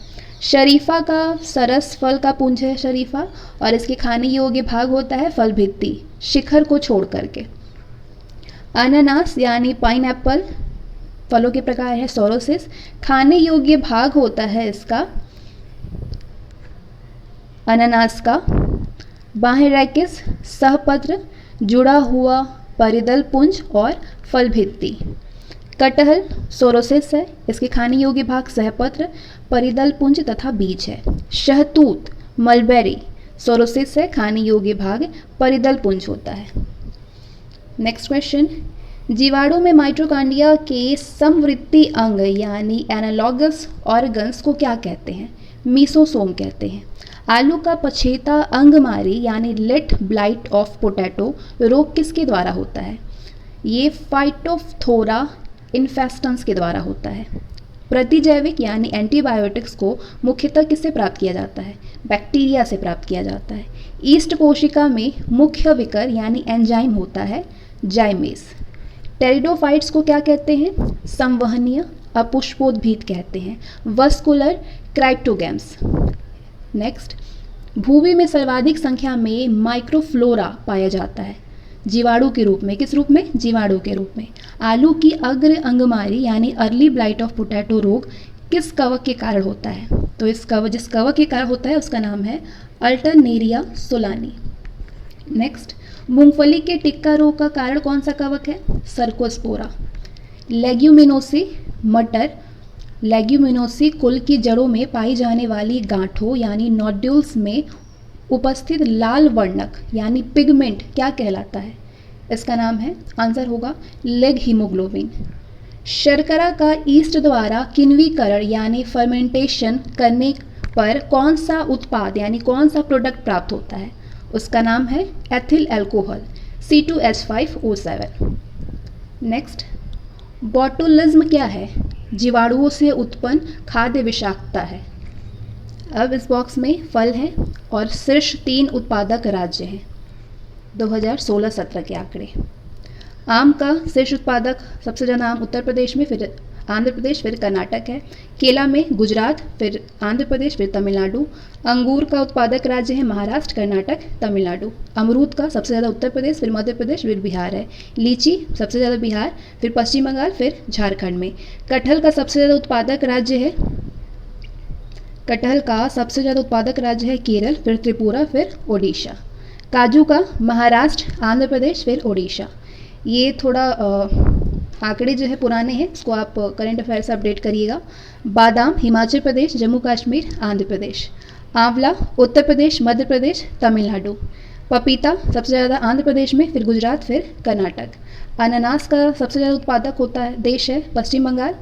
शरीफा का सरस फल का पुंज है शरीफा, और इसके खाने योग्य भाग होता है फल भित्ति शिखर को छोड़ करके। अनानास यानी पाइनएप्पल, फलों के प्रकार है सोरोसिस, खाने योग्य भाग होता है इसका अनानास का बाह्य रैकिस सहपत्र जुड़ा हुआ परिदल पुंज और फल भित्ति। कटहल सोरोसिस है, इसके खाने योग्य भाग सहपत्र परिदल पुंज तथा बीज है। शहतूत मलबेरी, सोरोसिस है, खाने योग्य भाग, परिदल पुंज होता है। नेक्स्ट क्वेश्चन, जीवाणु में माइटोकॉन्ड्रिया के समवृत्ति अंग यानी एनालॉगस ऑर्गन्स को क्या कहते हैं? मीसोसोम कहते हैं। आलू का पछेता अंगमारी यानी लेट ब्लाइट ऑफ पोटैटो रोग किसके द्वारा होता है? ये फाइटोफ्थोरा इन्फेस्टेंस के द्वारा होता है। प्रतिजैविक यानी एंटीबायोटिक्स को मुख्यतः किससे प्राप्त किया जाता है? बैक्टीरिया से प्राप्त किया जाता है। ईस्ट कोशिका में मुख्य विकर यानी एंजाइम होता है जाइमेस। टेरिडोफाइट्स को क्या कहते हैं? संवहनीय अपुष्पोद्भिद कहते हैं। वस्कुलर क्राइप्टोगैम्स। नेक्स्ट, भूमि में सर्वाधिक संख्या में माइक्रोफ्लोरा पाया जाता है जीवाणु के रूप में। किस रूप में? जीवाणु के रूप में। आलू की अग्र अंगमारी यानी अर्ली ब्लाइट ऑफ पोटैटो रोग किस कवक के कारण होता है? तो जिस कवक के कारण होता है उसका नाम है अल्टरनेरिया सोलानी। नेक्स्ट, मूंगफली के टिक्का रोग का कारण कौन सा कवक है? सर्कोस्पोरा। लेग्यूमिनोसी मटर लेग्यूमिनोसी कुल की जड़ों में पाई जाने वाली गांठों यानी नोड्यूल्स में उपस्थित लाल वर्णक यानी पिगमेंट क्या कहलाता है? इसका नाम है, आंसर होगा लेग हीमोग्लोबिन। शर्करा का ईस्ट द्वारा किण्वीकरण यानी फर्मेंटेशन करने पर कौन सा उत्पाद यानी कौन सा प्रोडक्ट प्राप्त होता है? उसका नाम है ethyl alcohol C2H5O7। Next, botulism क्या है? जीवाणुओं से उत्पन्न खाद्य विषाक्तता है। अब इस बॉक्स में फल हैं और शीर्ष 3 उत्पादक राज्य हैं 2016-17 के आंकड़े। आम का शीर्ष उत्पादक सबसे ज़्यादा आम उत्तर प्रदेश में, फिर आंध्र प्रदेश, फिर कर्नाटक है। केला में गुजरात, फिर आंध्र प्रदेश, फिर तमिलनाडु। अंगूर का उत्पादक राज्य है महाराष्ट्र, कर्नाटक, तमिलनाडु। अमरूद का सबसे ज़्यादा उत्तर प्रदेश, फिर मध्य प्रदेश, फिर बिहार है। लीची सबसे ज़्यादा बिहार, फिर पश्चिम बंगाल, फिर झारखंड में। कटहल का सबसे ज़्यादा उत्पादक राज्य है केरल, फिर त्रिपुरा, फिर ओडिशा। काजू का महाराष्ट्र, आंध्र प्रदेश, फिर ओडिशा। ये थोड़ा आंकड़े जो है पुराने हैं, इसको आप करंट अफेयर से अपडेट करिएगा। बादाम हिमाचल प्रदेश, जम्मू कश्मीर, आंध्र प्रदेश। आंवला उत्तर प्रदेश, मध्य प्रदेश, तमिलनाडु। पपीता सबसे ज़्यादा आंध्र प्रदेश में, फिर गुजरात, फिर कर्नाटक। अनानास का सबसे ज़्यादा उत्पादक देश है पश्चिम बंगाल,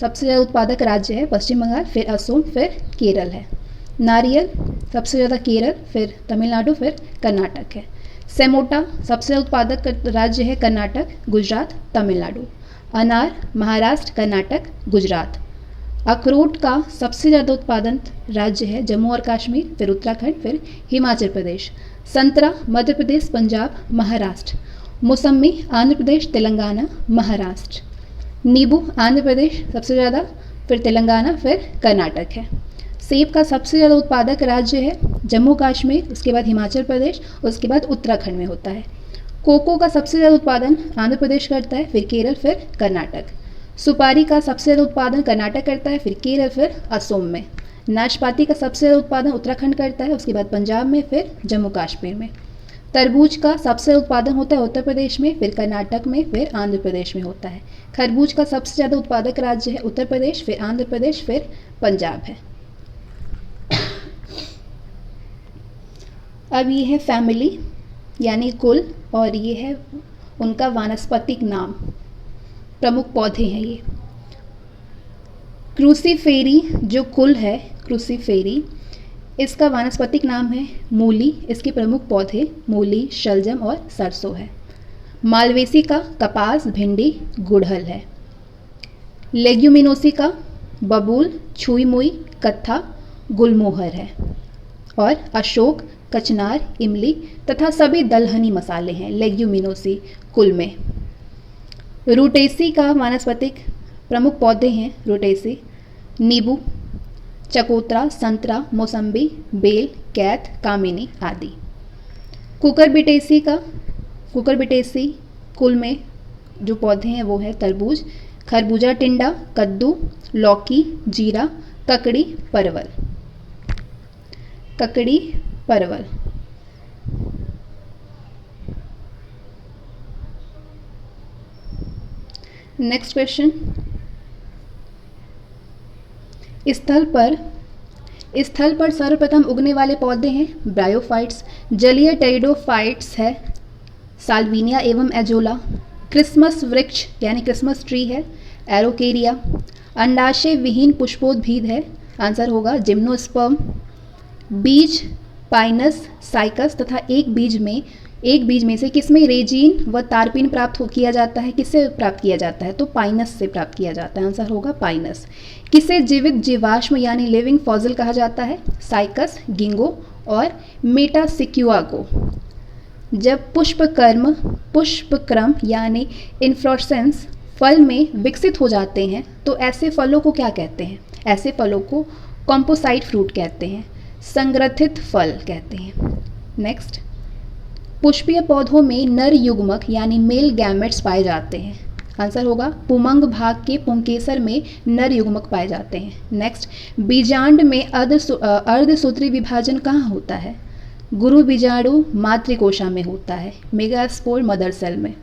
सबसे ज़्यादा उत्पादक राज्य है पश्चिम बंगाल, फिर असम, फिर केरल है। नारियल सबसे ज़्यादा केरल, फिर तमिलनाडु, फिर कर्नाटक है। सेमोटा सबसे ज़्यादा उत्पादक राज्य है कर्नाटक, गुजरात, तमिलनाडु। अनार महाराष्ट्र, कर्नाटक, गुजरात। अखरोट का सबसे ज़्यादा उत्पादन राज्य है जम्मू और कश्मीर, फिर उत्तराखंड, फिर हिमाचल प्रदेश। संतरा मध्य प्रदेश, पंजाब, महाराष्ट्र। मौसम्मी आंध्र प्रदेश, तेलंगाना, महाराष्ट्र। नींबू आंध्र प्रदेश सबसे ज़्यादा, फिर तेलंगाना, फिर कर्नाटक है। सेब का सबसे ज़्यादा उत्पादक राज्य है जम्मू कश्मीर, उसके बाद हिमाचल प्रदेश, उसके बाद उत्तराखंड में होता है। कोको का सबसे ज़्यादा उत्पादन आंध्र प्रदेश करता है, फिर केरल, फिर कर्नाटक। सुपारी का सबसे ज़्यादा उत्पादन कर्नाटक करता है, फिर केरल, फिर असम में। नाशपाती का सबसे ज़्यादा उत्पादन उत्तराखंड करता है, उसके बाद पंजाब में, फिर जम्मू कश्मीर में। तरबूज का सबसे उत्पादन होता है उत्तर प्रदेश में, फिर कर्नाटक में, फिर आंध्र प्रदेश में होता है। खरबूज का सबसे ज़्यादा उत्पादक राज्य है उत्तर प्रदेश, फिर आंध्र प्रदेश, फिर पंजाब है। अब ये है फैमिली यानी कुल, और ये है उनका वानस्पतिक नाम, प्रमुख पौधे हैं ये। क्रूसीफेरी जो कुल है, क्रूसीफेरी, इसका वानस्पतिक नाम है मूली। इसके प्रमुख पौधे मूली, शलजम और सरसों है। मालवेसी का कपास, भिंडी, गुड़हल है। लेग्यूमिनोसी का बबूल, छुई मुई, कत्था, गुलमोहर है। और अशोक, कचनार, इमली तथा सभी दलहनी मसाले हैं लेग्यूमिनोसी कुल में। रूटेसी का वानस्पतिक प्रमुख पौधे हैं रूटेसी, नींबू, चकोतरा, संतरा, मौसम्बी, बेल, कैथ, कामिनी आदि। कुकुरबिटेसी कुल में जो पौधे हैं वो है तरबूज, खरबूजा, टिंडा, कद्दू, लौकी, जीरा, ककड़ी, परवल। नेक्स्ट क्वेश्चन, स्थल पर स्थल पर सर्वप्रथम उगने वाले पौधे हैं ब्रायोफाइट्स, जलीय टेरिडोफाइट्स है साल्विनिया एवं एजोला, क्रिसमस वृक्ष यानी क्रिसमस ट्री है एरोकेरिया, अंडाशय विहीन पुष्पोद्भिद है, आंसर होगा जिम्नोस्पर्म, बीज पाइनस साइकस तथा एक बीज में से किसमें रेजिन व तारपीन किया जाता है, किससे प्राप्त किया जाता है, तो पाइनस से प्राप्त किया जाता है, आंसर होगा पाइनस। किसे जीवित जीवाश्म यानी लिविंग फॉसिल कहा जाता है, साइकस, गिंगो और मेटासिक्युआ को। जब पुष्पक्रम यानी इन्फ्लोरेसेंस फल में विकसित हो जाते हैं तो ऐसे फलों को क्या कहते हैं, ऐसे फलों को कॉम्पोसाइट फ्रूट कहते हैं, संग्रथित फल कहते हैं। नेक्स्ट, पुष्पीय पौधों में नर युग्मक यानी मेल गैमेट्स पाए जाते हैं, आंसर होगा पुमंग भाग के पुंकेसर में नर युग्मक पाए जाते हैं। नेक्स्ट, बीजांड में अर्धसूत्री विभाजन कहाँ होता है, गुरु बीजाणु मातृकोशा में होता है, मेगास्पोर मदर सेल में।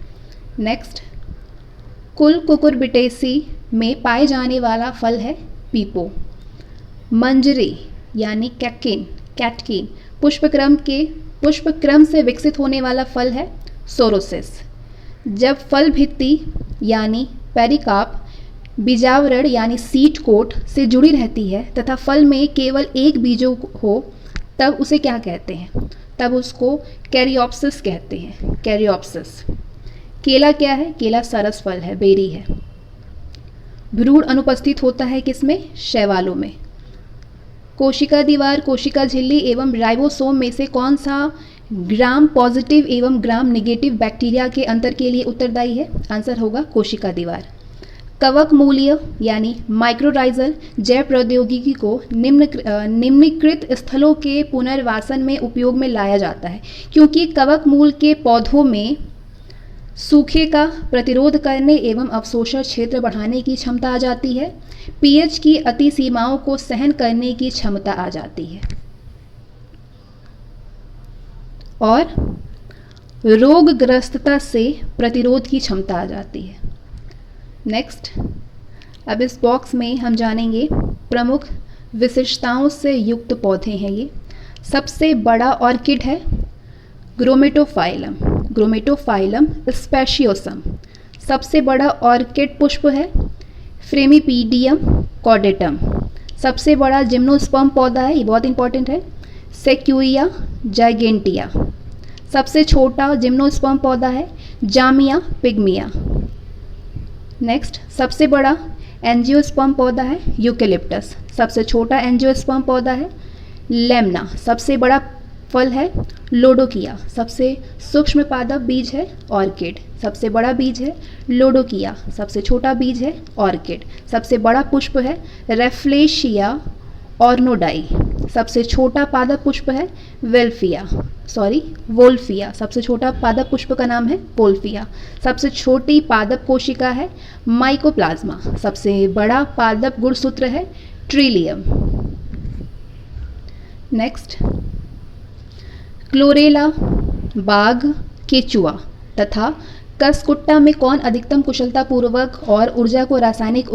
नेक्स्ट, कुल कुकुरबिटेसी में पाए जाने वाला फल है पीपो। मंजरी यानी कैटकिन पुष्पक्रम से विकसित होने वाला फल है सोरोसिस। जब फल भित्ति यानी पेरिकाप बीजावरण यानी सीड कोट से जुड़ी रहती है तथा फल में केवल एक बीजों हो तब उसे क्या कहते हैं, तब उसको कैरियोप्सिस कहते हैं, कैरियोप्सिस। केला क्या है, केला सरस फल है, बेरी है। भ्रूण अनुपस्थित होता है किसमें, शैवालों में। कोशिका दीवार, कोशिका झिल्ली एवं राइबोसोम में से कौन सा ग्राम पॉजिटिव एवं ग्राम नेगेटिव बैक्टीरिया के अंतर के लिए उत्तरदायी है, आंसर होगा कोशिका दीवार। कवक मूलीय यानी माइक्रोराइजल जैव प्रौद्योगिकी को निम्नलिखित स्थलों के पुनर्वासन में उपयोग में लाया जाता है क्योंकि कवक मूल के पौधों में सूखे का प्रतिरोध करने एवं अवशोषण क्षेत्र बढ़ाने की क्षमता आ जाती है, पीएच की अति सीमाओं को सहन करने की क्षमता आ जाती है और रोगग्रस्तता से प्रतिरोध की क्षमता आ जाती है। नेक्स्ट, अब इस बॉक्स में हम जानेंगे प्रमुख विशेषताओं से युक्त पौधे हैं ये। सबसे बड़ा ऑर्किड है ग्रोमेटोफाइलम स्पेशियोसम। सबसे बड़ा ऑर्किड पुष्प है फ्रेमीपीडियम कॉर्डेटम। सबसे बड़ा जिम्नोस्पर्म पौधा है, ये बहुत इंपॉर्टेंट है, सेक्यूइया जाइगेंटिया। सबसे छोटा जिम्नोस्पर्म पौधा है जामिया पिग्मिया। नेक्स्ट, सबसे बड़ा एंजियोस्पर्म पौधा है यूकेलिप्टस। सबसे छोटा एंजियोस्पर्म पौधा है लेमना। सबसे बड़ा फल है लोडोकिया। सबसे सूक्ष्म पादप बीज है ऑर्किड। सबसे बड़ा बीज है लोडोकिया। सबसे छोटा बीज है ऑर्किड। सबसे बड़ा पुष्प है रेफ्लेशिया ऑर्नोडाई। सबसे छोटा पादप पुष्प है वोल्फिया। सबसे छोटा पादप पुष्प का नाम है वोल्फिया। सबसे छोटी पादप कोशिका है माइकोप्लाज्मा। सबसे बड़ा पादप गुणसूत्र है ट्रिलियम। नेक्स्ट, क्लोरेला, बाघ, केचुआ तथा कसकुट्टा में कौन अधिकतम कुशलतापूर्वक सौर ऊर्जा को रासायनिक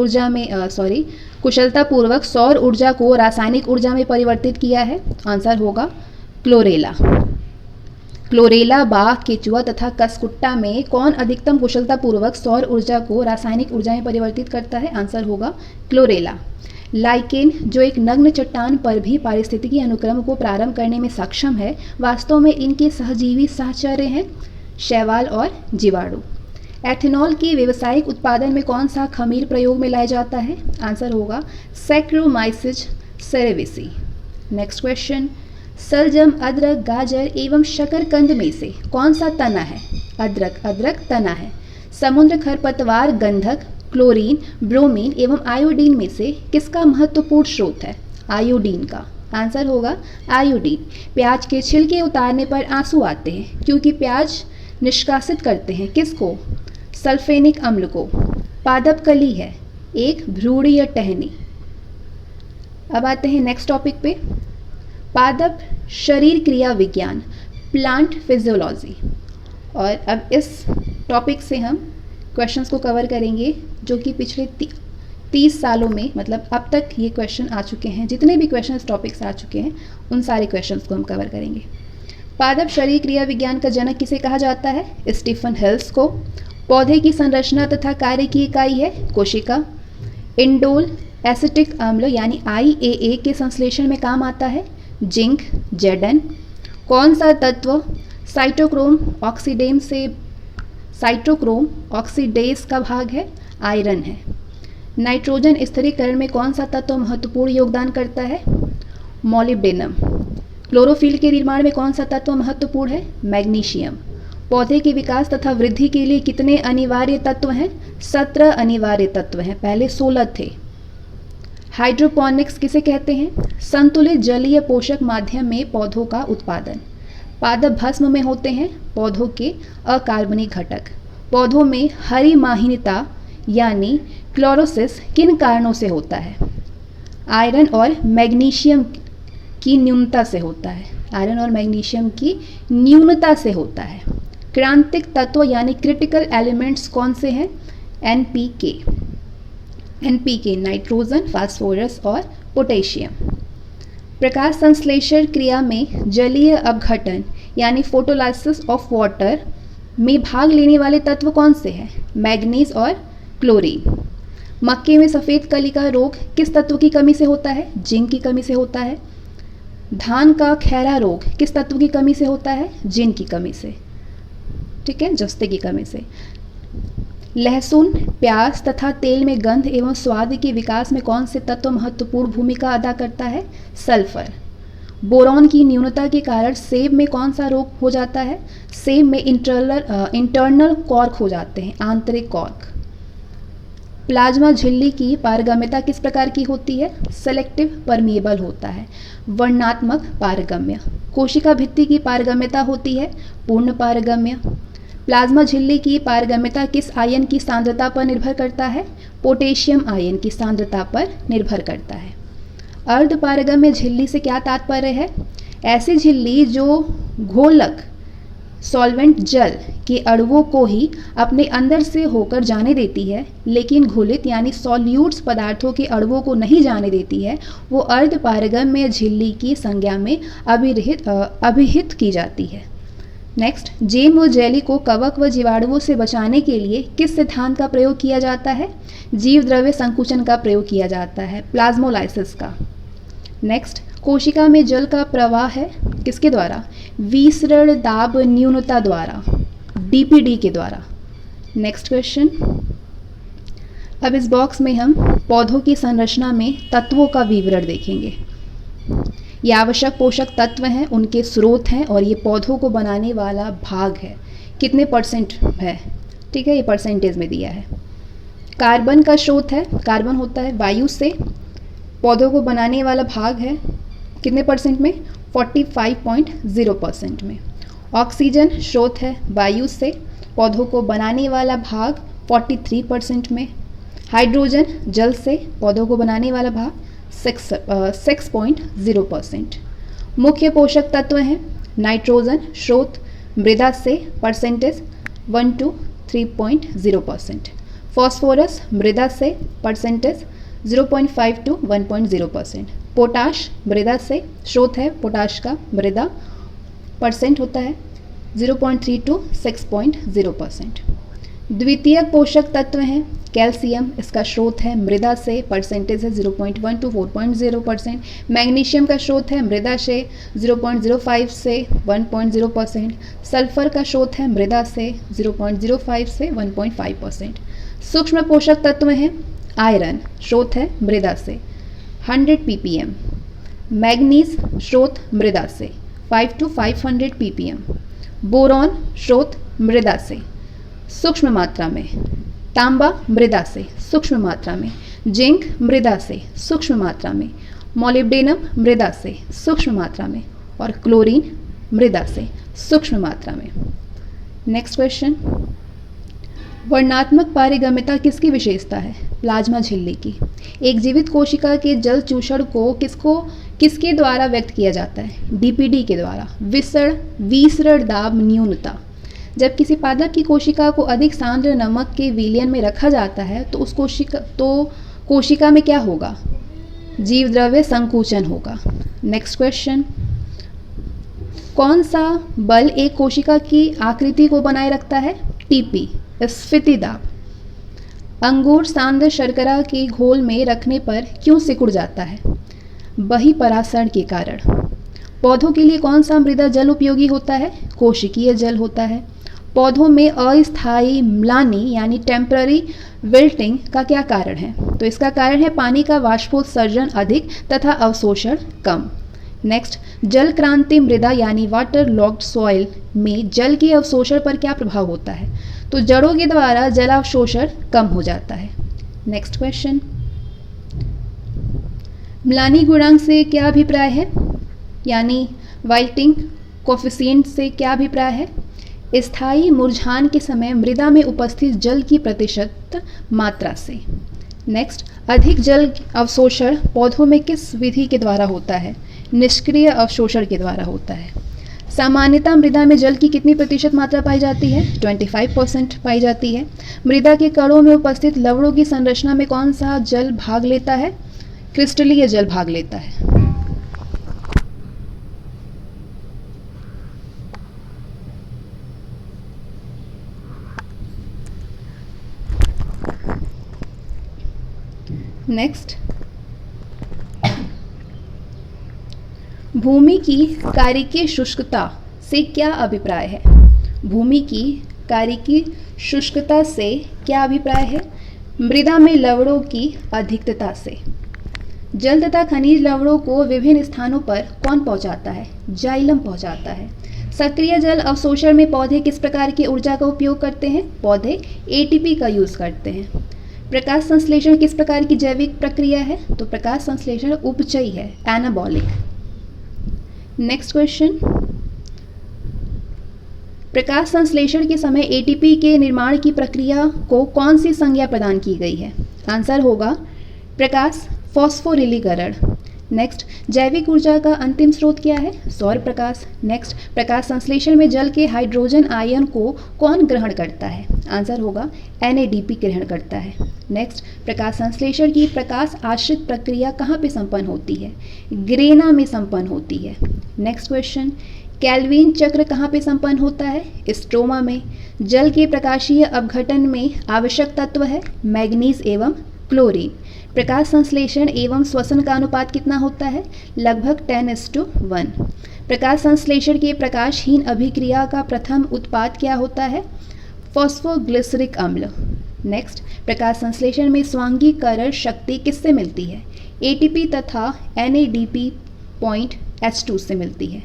ऊर्जा में परिवर्तित किया है, आंसर होगा क्लोरेला, बाघ, केचुआ तथा कसकुट्टा में कौन अधिकतम कुशलतापूर्वक सौर ऊर्जा को रासायनिक ऊर्जा में परिवर्तित करता है, आंसर होगा क्लोरेला। लाइकेन जो एक नग्न चट्टान पर भी पारिस्थितिकी अनुक्रम को प्रारंभ करने में सक्षम है, वास्तव में इनके सहजीवी सहचर्य हैं शैवाल और जीवाणु। एथेनॉल के व्यावसायिक उत्पादन में कौन सा खमीर प्रयोग में लाया जाता है, आंसर होगा सैक्रोमाइसिस सेरेविसी। नेक्स्ट क्वेश्चन, सलजम, अदरक, गाजर एवं शकरकंद में से कौन सा तना है, अदरक तना है। समुद्र खरपतवार गंधक, क्लोरीन, ब्रोमीन एवं आयोडीन में से किसका महत्वपूर्ण स्रोत है, आयोडीन का, आंसर होगा आयोडीन। प्याज के छिलके उतारने पर आंसू आते हैं क्योंकि प्याज निष्कासित करते हैं किसको, सल्फेनिक अम्ल को। पादप कली है एक भ्रूण या टहनी। अब आते हैं नेक्स्ट टॉपिक पे, पादप शरीर क्रिया विज्ञान, प्लांट फिजियोलॉजी। और अब इस टॉपिक से हम क्वेश्चंस को कवर करेंगे जो कि पिछले 30 सालों में, मतलब अब तक ये क्वेश्चन आ चुके हैं, जितने भी क्वेश्चन टॉपिक्स आ चुके हैं उन सारे क्वेश्चंस को हम कवर करेंगे। पादप शरीर क्रिया विज्ञान का जनक किसे कहा जाता है? स्टीफन हेल्स को। पौधे की संरचना तथा कार्य की इकाई है कोशिका। इंडोल एसिटिक अम्ल यानी IAA के संश्लेषण में काम आता है जिंक, जेडन। कौन सा तत्व साइटोक्रोम ऑक्सीडेज का भाग है? आयरन है। नाइट्रोजन स्थिरीकरण में कौन सा तत्व महत्वपूर्ण योगदान करता है? मॉलिब्डेनम। क्लोरोफिल के निर्माण में कौन सा तत्व महत्वपूर्ण है? मैग्नीशियम। पौधे के विकास तथा वृद्धि के लिए कितने अनिवार्य तत्व हैं? 17 अनिवार्य तत्व हैं, पहले 16 थे। हाइड्रोपोनिक्स किसे कहते हैं? संतुलित जलीय पोषक माध्यम में पौधों का उत्पादन। पादप भस्म में होते हैं पौधों के अकार्बनिक घटक। पौधों में हरिमाहीनता यानी क्लोरोसिस किन कारणों से होता है? आयरन और मैग्नीशियम की न्यूनता से होता है। आयरन और मैग्नीशियम की न्यूनता से होता है। क्रांतिक तत्व यानी क्रिटिकल एलिमेंट्स कौन से हैं? NPK नाइट्रोजन, फास्फोरस और पोटेशियम। प्रकाश संश्लेषण क्रिया में जलीय अपघटन यानी फोटोलाइसिस ऑफ वाटर में भाग लेने वाले तत्व कौन से हैं? मैग्नीज और क्लोरीन। मक्के में सफ़ेद कली का रोग किस तत्व की कमी से होता है? जिंक की कमी से होता है। धान का खैरा रोग किस तत्व की कमी से होता है? जिंक की कमी से, ठीक है, जस्ते की कमी से। लहसुन, प्याज तथा तेल में गंध एवं स्वाद के विकास में कौन से तत्व महत्वपूर्ण भूमिका अदा करता है? सल्फर। बोरॉन की न्यूनता के कारण सेब में कौन सा रोग हो जाता है? सेब में इंटरनल कॉर्क हो जाते हैं, आंतरिक कॉर्क। प्लाज्मा झिल्ली की पारगम्यता किस प्रकार की होती है? सेलेक्टिव परमिएबल होता है। वर्णनात्मक पारगम्य। कोशिका भित्ति की पारगम्यता होती है पूर्ण पारगम्य। प्लाज्मा झिल्ली की पारगम्यता किस आयन की सांद्रता पर निर्भर करता है? पोटेशियम आयन की सांद्रता पर निर्भर करता है। अर्ध पारगम्य झिल्ली से क्या तात्पर्य है? ऐसी झिल्ली जो घोलक सॉल्वेंट जल के अणुओं को ही अपने अंदर से होकर जाने देती है, लेकिन घुलित यानी सॉल्यूट्स पदार्थों के अणुओं को नहीं जाने देती है, वो अर्ध पारगम्य झिल्ली की संज्ञा में अभिहित की जाती है। नेक्स्ट, जेम व जेली को कवक व जीवाणुओं से बचाने के लिए किस सिद्धांत का प्रयोग किया जाता है? जीव द्रव्य संकुचन का प्रयोग किया जाता है, प्लाज्मोलाइसिस का। नेक्स्ट, कोशिका में जल का प्रवाह है किसके द्वारा? विसरण दाब न्यूनता द्वारा, DPD के द्वारा। नेक्स्ट क्वेश्चन, अब इस बॉक्स में हम पौधों की संरचना में तत्वों का विवरण देखेंगे। ये आवश्यक पोषक तत्व हैं, उनके स्रोत हैं और ये पौधों को बनाने वाला भाग है। कितने परसेंट है, ठीक है, ये परसेंटेज में दिया है। कार्बन का स्रोत है, कार्बन होता है वायु से, पौधों को बनाने वाला भाग है कितने परसेंट में? 45.0% में। ऑक्सीजन स्रोत है वायु से, पौधों को बनाने वाला भाग 43% में। हाइड्रोजन जल से, पौधों को बनाने वाला भाग 6.0%। मुख्य पोषक तत्व हैं नाइट्रोजन स्रोत मृदा से, परसेंटेज 1 to 3.0%। फॉस्फोरस मृदा से, परसेंटेज 0.5 to 1.0%। पोटाश मृदा से, स्रोत है पोटाश का मृदा, परसेंट होता है 0.3 to 6.0%। द्वितीयक पोषक तत्व हैं कैल्शियम, इसका स्रोत है मृदा से, परसेंटेज है 0.1 to 4.0%। मैग्नीशियम का स्रोत है मृदा से 0.05 से 1.0%। सल्फर का स्रोत है मृदा से 0.05 से 1.5%। सूक्ष्म पोषक तत्व हैं आयरन, स्रोत है मृदा से 100 ppm। मैग्नीज स्रोत मृदा से 5 to 500 ppm। बोरॉन स्रोत मृदा से सूक्ष्म मात्रा में। तांबा मृदा से सूक्ष्म मात्रा में। जिंक मृदा से सूक्ष्म मात्रा में। मॉलिब्डेनम मृदा से सूक्ष्म मात्रा में और क्लोरीन मृदा से सूक्ष्म मात्रा में। नेक्स्ट क्वेश्चन, वर्णनात्मक पारगम्यता किसकी विशेषता है? प्लाज्मा झिल्ली की। एक जीवित कोशिका के जल चूषण को किसके द्वारा व्यक्त किया जाता है? DPD के द्वारा। विसरण दाब न्यूनता। जब किसी पादप की कोशिका को अधिक सांद्र नमक के विलयन में रखा जाता है तो कोशिका में क्या होगा? जीव द्रव्य संकुचन होगा। नेक्स्ट क्वेश्चन, कौन सा बल एक कोशिका की आकृति को बनाए रखता है? टीपी, स्फीति दाब। अंगूर सांद्र शर्करा के घोल में रखने पर क्यों सिकुड़ जाता है? बहिपरासरण के कारण। पौधों के लिए कौन सा मृदा जल उपयोगी होता है? कोशिकीय जल होता है। पौधों में अस्थायी म्लानी यानी टेम्पररी विल्टिंग का क्या कारण है? तो इसका कारण है पानी का वाष्पोत्सर्जन अधिक तथा अवशोषण कम। नेक्स्ट, जल क्रांति मृदा यानी वाटर लॉक्ड सॉइल में जल के अवशोषण पर क्या प्रभाव होता है? तो जड़ों के द्वारा जलावशोषण कम हो जाता है। नेक्स्ट क्वेश्चन, म्लानी गुणांक से क्या अभिप्राय है? यानी वाइल्टिंग कोफिशिएंट से क्या अभिप्राय है? स्थायी मुरझान के समय मृदा में उपस्थित जल की प्रतिशत मात्रा से। नेक्स्ट, अधिक जल अवशोषण पौधों में किस विधि के द्वारा होता है? निष्क्रिय अवशोषण के द्वारा होता है। सामान्यतः मृदा में जल की कितनी प्रतिशत मात्रा पाई जाती है? 25% पाई जाती है। मृदा के कणों में उपस्थित लवणों की संरचना में कौन सा जल भाग लेता है? क्रिस्टलीय जल भाग लेता है। नेक्स्ट, भूमि की कार्यकीय शुष्कता से क्या अभिप्राय है? भूमि की कार्यकीय शुष्कता से क्या अभिप्राय है? मृदा में लवणों की अधिकता से। जल तथा खनिज लवणों को विभिन्न स्थानों पर कौन पहुंचाता है? जाइलम पहुंचाता है। सक्रिय जल अवशोषण में पौधे किस प्रकार की ऊर्जा का उपयोग करते हैं? पौधे एटीपी का यूज करते हैं। प्रकाश संश्लेषण किस प्रकार की जैविक प्रक्रिया है? तो प्रकाश संश्लेषण उपचयी है, एनाबॉलिक। नेक्स्ट क्वेश्चन, प्रकाश संश्लेषण के समय एटीपी के निर्माण की प्रक्रिया को कौन सी संज्ञा प्रदान की गई है? आंसर होगा प्रकाश फॉस्फोरिलीकरण। नेक्स्ट, जैविक ऊर्जा का अंतिम स्रोत क्या है? सौर प्रकाश। नेक्स्ट, प्रकाश संश्लेषण में जल के हाइड्रोजन आयन को कौन ग्रहण करता है? आंसर होगा NADP ग्रहण करता है। नेक्स्ट, प्रकाश संश्लेषण की प्रकाश आश्रित प्रक्रिया कहाँ पे संपन्न होती है? ग्रेना में संपन्न होती है। नेक्स्ट क्वेश्चन, कैल्विन चक्र कहाँ पे संपन्न होता है? स्ट्रोमा में। जल के प्रकाशीय अपघटन में आवश्यक तत्व है मैग्नीज एवं क्लोरीन। प्रकाश संश्लेषण एवं श्वसन का अनुपात कितना होता है? लगभग 10:1। प्रकाश संश्लेषण के प्रकाशहीन अभिक्रिया का प्रथम उत्पाद क्या होता है? फॉस्फोग्लिसरिक अम्ल। नेक्स्ट, प्रकाश संश्लेषण में स्वांगीकरण शक्ति किससे मिलती है? ATP तथा NADP.H2 से मिलती है।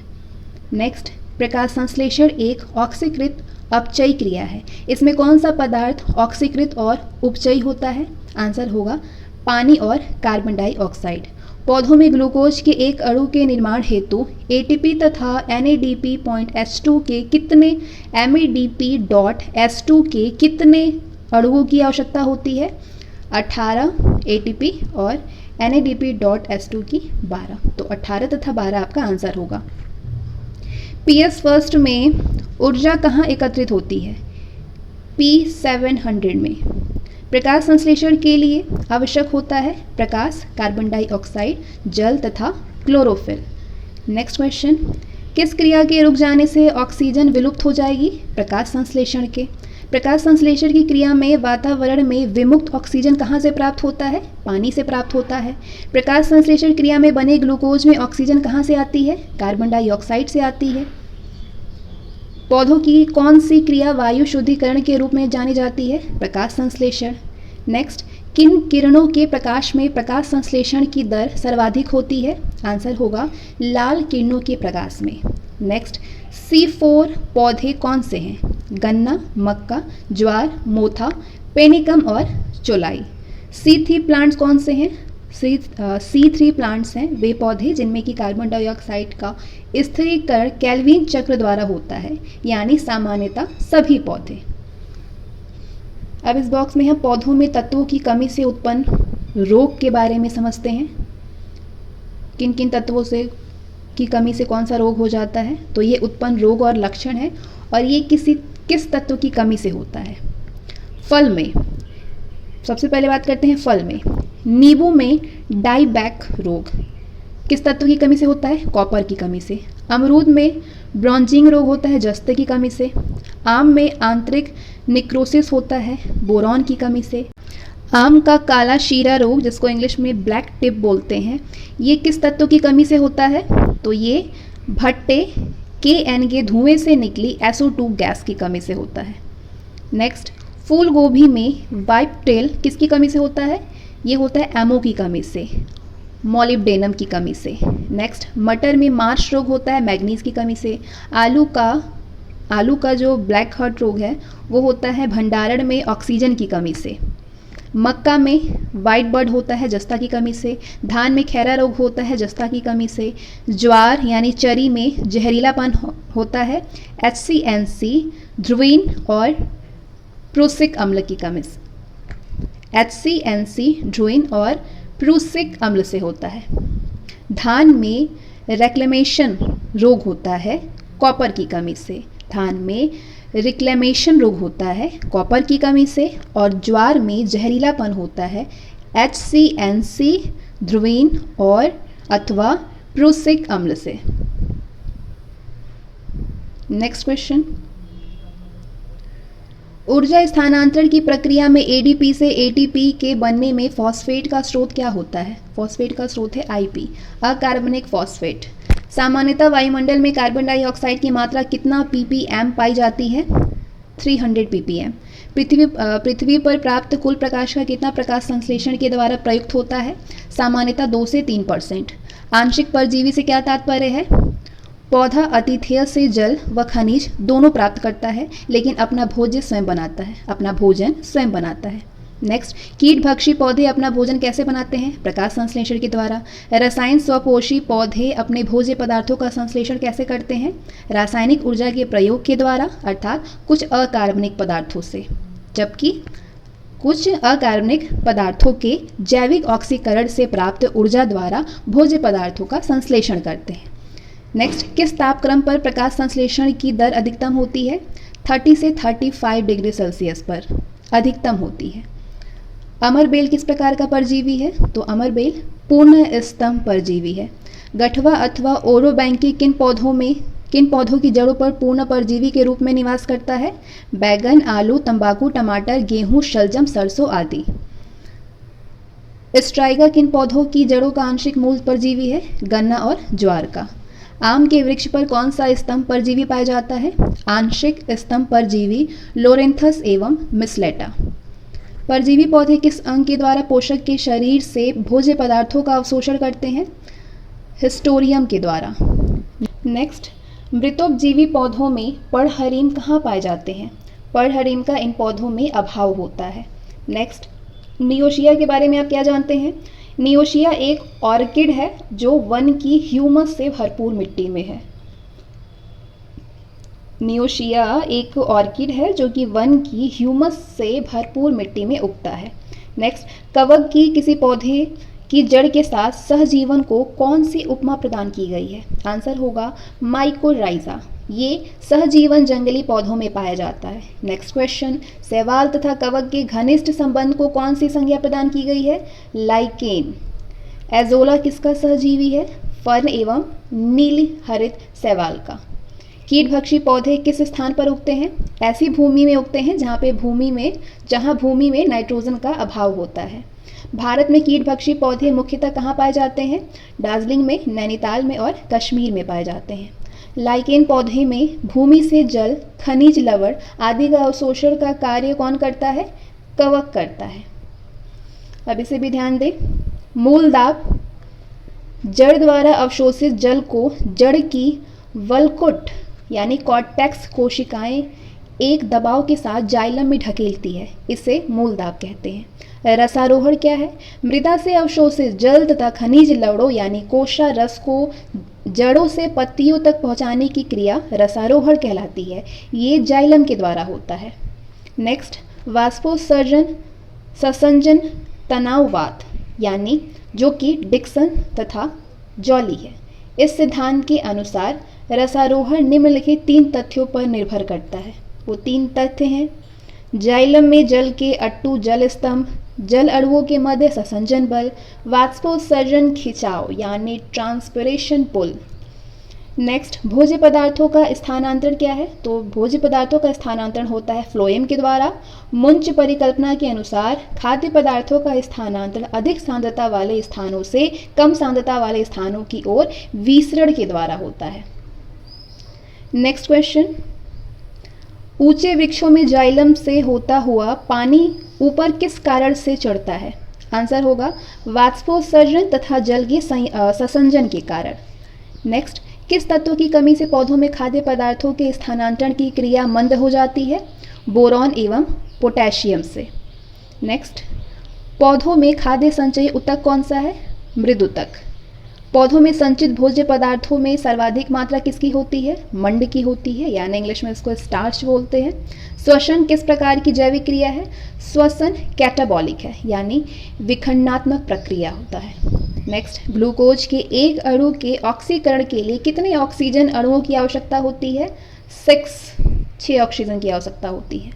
नेक्स्ट, प्रकाश संश्लेषण एक ऑक्सीकृत अपचयी क्रिया है। इसमें कौन सा पदार्थ ऑक्सीकृत और उपचयी होता है? आंसर होगा पानी और कार्बन डाइऑक्साइड। पौधों में ग्लूकोज के एक अणु के निर्माण हेतु ATP तथा NADP.H2 के कितने MEDP.H2 के कितने अणुओं की आवश्यकता होती है? 18 ATP और NADP.H2 की 12। तो 18 तथा 12 आपका आंसर होगा। PS फर्स्ट में ऊर्जा कहाँ एकत्रित होती है? P700 में। प्रकाश संश्लेषण के लिए आवश्यक होता है प्रकाश, कार्बन डाइऑक्साइड, जल तथा क्लोरोफिल। नेक्स्ट क्वेश्चन, किस क्रिया के रुक जाने से ऑक्सीजन विलुप्त हो जाएगी? प्रकाश संश्लेषण के। प्रकाश संश्लेषण की क्रिया में वातावरण में विमुक्त ऑक्सीजन कहाँ से प्राप्त होता है? पानी से प्राप्त होता है। प्रकाश संश्लेषण क्रिया में बने ग्लूकोज में ऑक्सीजन कहाँ से आती है? कार्बन डाइऑक्साइड से आती है। पौधों की कौन सी क्रिया वायु शुद्धिकरण के रूप में जानी जाती है? प्रकाश संश्लेषण। नेक्स्ट, किन किरणों के प्रकाश में प्रकाश संश्लेषण की दर सर्वाधिक होती है? आंसर होगा लाल किरणों के प्रकाश में। नेक्स्ट, C4 पौधे कौन से हैं? गन्ना, मक्का, ज्वार, मोथा, पेनिकम और चौलाई। C3 प्लांट्स कौन से हैं? C3 प्लांट्स हैं वे पौधे जिनमें कि कार्बन डाइऑक्साइड का स्थिरीकरण कैल्विन चक्र द्वारा होता है, यानी सामान्यतः सभी पौधे। अब इस बॉक्स में हम पौधों में तत्वों की कमी से उत्पन्न रोग के बारे में समझते हैं। किन किन तत्वों से की कमी से कौन सा रोग हो जाता है? तो ये उत्पन्न रोग और लक्षण है और ये किस तत्व की कमी से होता है? फल में। सबसे पहले बात करते हैं फल में। नींबू में डाईबैक रोग किस तत्व की कमी से होता है? कॉपर की कमी से। अमरूद में ब्रॉन्जिंग रोग होता है जस्ते की कमी से। आम में आंतरिक निक्रोसिस होता है बोरॉन की कमी से। आम का काला शीरा रोग, जिसको इंग्लिश में ब्लैक टिप बोलते हैं, ये किस तत्व की कमी से होता है? तो ये भट्टे KN के धुएं से निकली SO2 गैस की कमी से होता है। नेक्स्ट, फूल गोभी में वाइट टेल किसकी कमी से होता है? ये होता है एमओ की कमी से, मॉलिब्डेनम की कमी से। नेक्स्ट, मटर में मार्श रोग होता है मैग्नीज की कमी से। आलू का जो ब्लैक हार्ट रोग है वो होता है भंडारण में ऑक्सीजन की कमी से। मक्का में वाइट बर्ड होता है जस्ता की कमी से। धान में खैरा रोग होता है जस्ता की कमी से। ज्वार यानी चरी में जहरीलापन होता है HCNC, ध्रुवीन और प्रूसिक अम्ल की कमी से। HCNC, ध्रुवीन और प्रूसिक अम्ल से होता है। धान में रेक्लेमेशन रोग होता है कॉपर की कमी से। धान में रिक्लेमेशन रोग होता है कॉपर की कमी से। और ज्वार में जहरीलापन होता है HCNC, ध्रुवीन और अथवा प्रूसिक अम्ल से। नेक्स्ट क्वेश्चन, ऊर्जा स्थानांतरण की प्रक्रिया में ADP से ATP के बनने में फॉस्फेट का स्रोत क्या होता है? फॉस्फेट का स्रोत है IP, अकार्बनिक फॉस्फेट। सामान्यतः वायुमंडल में कार्बन डाइऑक्साइड की मात्रा कितना ppm पाई जाती है? 300 ppm। पृथ्वी पर प्राप्त कुल प्रकाश का कितना प्रकाश संश्लेषण के द्वारा प्रयुक्त होता है? सामान्यतः 2 से 3%। आंशिक परजीवी से क्या तात्पर्य है? पौधा आतिथेय से जल व खनिज दोनों प्राप्त करता है, लेकिन अपना भोजन स्वयं बनाता है। नेक्स्ट, कीट भक्षी पौधे अपना भोजन कैसे बनाते हैं? प्रकाश संश्लेषण के द्वारा। रसायन स्वपोषी पौधे अपने भोज्य पदार्थों का संश्लेषण कैसे करते हैं? रासायनिक ऊर्जा के प्रयोग के द्वारा, अर्थात कुछ अकार्बनिक पदार्थों से, जबकि कुछ अकार्बनिक पदार्थों के जैविक ऑक्सीकरण से प्राप्त ऊर्जा द्वारा भोज्य पदार्थों का संश्लेषण करते हैं। नेक्स्ट, किस तापक्रम पर प्रकाश संश्लेषण की दर अधिकतम होती है? 30 से 35 डिग्री सेल्सियस पर अधिकतम होती है। अमरबेल किस प्रकार का परजीवी है? तो अमरबेल पूर्ण स्तंभ परजीवी है। गठवा अथवा ओरोबैंकी किन पौधों की जड़ों पर पूर्ण परजीवी के रूप में निवास करता है? बैगन, आलू, तंबाकू, टमाटर, गेहूं, शलजम, सरसों आदि। स्ट्राइगा किन पौधों की जड़ों का आंशिक मूल परजीवी है? गन्ना और ज्वार का। आम के वृक्ष पर कौन सा स्तंभ परजीवी पाया जाता है? आंशिक स्तंभ परजीवी लोरेंथस एवं मिसलेटा। परजीवी पौधे किस अंग के द्वारा पोषक के शरीर से भोज्य पदार्थों का अवशोषण करते हैं? हिस्टोरियम के द्वारा। नेक्स्ट, मृतोपजीवी पौधों में पर्णहरिम कहाँ पाए जाते हैं? पर्णहरिम का इन पौधों में अभाव होता है। नेक्स्ट, नियोशिया के बारे में आप क्या जानते हैं? नियोशिया एक ऑर्किड है जो वन की ह्यूमस से भरपूर मिट्टी में है। नियोशिया एक ऑर्किड है जो कि वन की ह्यूमस से भरपूर मिट्टी में उगता है। नेक्स्ट, कवक की किसी पौधे की जड़ के साथ सहजीवन को कौन सी उपमा प्रदान की गई है? आंसर होगा माइकोराइजा। ये सहजीवन जंगली पौधों में पाया जाता है। नेक्स्ट क्वेश्चन, शैवाल तथा कवक के घनिष्ठ संबंध को कौन सी संज्ञा प्रदान की गई है? लाइकेन। एजोला किसका सहजीवी है? फर्न एवं नील हरित शैवाल का। कीटभक्षी पौधे किस स्थान पर उगते हैं? ऐसी भूमि में उगते हैं जहाँ भूमि में नाइट्रोजन का अभाव होता है। भारत में कीटभक्षी पौधे मुख्यतः कहाँ पाए जाते हैं? दार्जिलिंग में, नैनीताल में और कश्मीर में पाए जाते हैं। लाइकेन पौधे में भूमि से जल, खनिज लवण आदि का अवशोषण का कार्य कौन करता है? कवक करता है। अब इसे भी ध्यान दें। मूल दाब, जड़ द्वारा अवशोषित जल को जड़ की वल्कुट यानी कॉर्टेक्स कोशिकाएं एक दबाव के साथ जाइलम में ढकेलती है, इसे मूल दाब कहते हैं। रसारोहण क्या है? मृदा से अवशोषित जल तथा खनिज लवणों यानी कोशा रस को जड़ों से पत्तियों तक पहुंचाने की क्रिया रसारोहण कहलाती है। ये जाइलम के द्वारा होता है। नेक्स्ट, वाष्पोत्सर्जन ससंजन तनाववात यानी जो कि डिक्सन तथा जॉली है। इस सिद्धांत के अनुसार रसारोहण निम्नलिखित 3 तथ्यों पर निर्भर करता है। वो 3 तथ्य हैं: जाइलम में जल के अट्टू जल स्तंभ जल अणुओं के मध्य ससंजन बल, वाष्पोत्सर्जन खिंचाव यानी ट्रांसपिरेशन पुल। नेक्स्ट, भोज्य पदार्थों का स्थानांतरण क्या है? तो भोज्य पदार्थों का स्थानांतरण होता है फ्लोएम के द्वारा। मुंच परिकल्पना के अनुसार खाद्य पदार्थों का स्थानांतरण अधिक सांद्रता वाले स्थानों से कम सांद्रता वाले स्थानों की ओर विसरण के द्वारा होता है। नेक्स्ट क्वेश्चन, ऊंचे वृक्षों में जाइलम से होता हुआ पानी ऊपर किस कारण से चढ़ता है? आंसर होगा वाष्पोत्सर्जन तथा जल के ससंजन के कारण। नेक्स्ट, किस तत्व की कमी से पौधों में खाद्य पदार्थों के स्थानांतरण की क्रिया मंद हो जाती है? बोरॉन एवं पोटेशियम से। नेक्स्ट, पौधों में खाद्य संचयी ऊतक कौन सा है? मृदुतक। पौधों में संचित भोज्य पदार्थों में सर्वाधिक मात्रा किसकी होती है? मंड की होती है, यानी इंग्लिश में इसको स्टार्च बोलते हैं। श्वसन किस प्रकार की जैविक क्रिया है? श्वसन कैटाबॉलिक है, यानी विखंडनात्मक प्रक्रिया होता है। नेक्स्ट, ग्लूकोज के एक अणु के ऑक्सीकरण के लिए कितने ऑक्सीजन अणुओं की आवश्यकता होती है? 6 ऑक्सीजन की आवश्यकता होती है।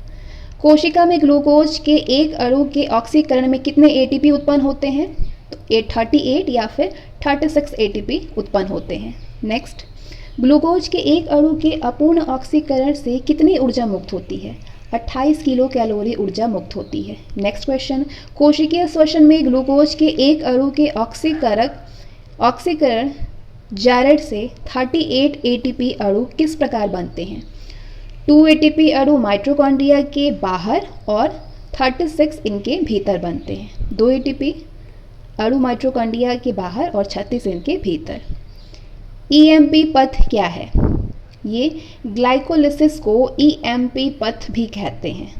कोशिका में ग्लूकोज के एक अणु के ऑक्सीकरण में कितने एटीपी उत्पन्न होते हैं? तो 38 या फिर 36 एटीपी उत्पन्न होते हैं। नेक्स्ट, ग्लूकोज के एक अणु के अपूर्ण ऑक्सीकरण से कितनी ऊर्जा मुक्त होती है? 28 किलो कैलोरी ऊर्जा मुक्त होती है। नेक्स्ट क्वेश्चन, कोशिकीय श्वसन में ग्लूकोज के एक अणु के ऑक्सीकरण जायरेट से 38 एटीपी अणु किस प्रकार बनते हैं? 2 एटीपी अणु माइटोकॉन्ड्रिया के बाहर और 36 इनके भीतर बनते हैं। 2 एटीपी अणु माइटोकॉन्ड्रिया के बाहर और 36 इनके भीतर। ईएमपी पथ क्या है? ये ग्लाइकोलिसिस को ईएमपी पथ भी कहते हैं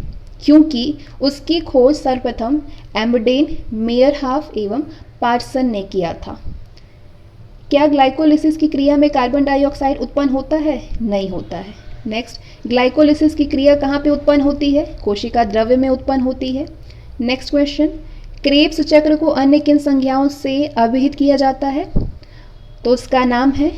क्योंकि उसकी खोज सर्वप्रथम एम्बडेन, मेयरहाफ एवं पार्सन ने किया था। क्या ग्लाइकोलिसिस की क्रिया में कार्बन डाइऑक्साइड उत्पन्न होता है? नहीं होता है। नेक्स्ट, ग्लाइकोलिसिस की क्रिया कहाँ पे उत्पन्न होती है? कोशिका द्रव्य में उत्पन्न होती है। नेक्स्ट क्वेश्चन, क्रेब्स चक्र को अन्य किन संज्ञाओं से अभिहित किया जाता है? तो उसका नाम है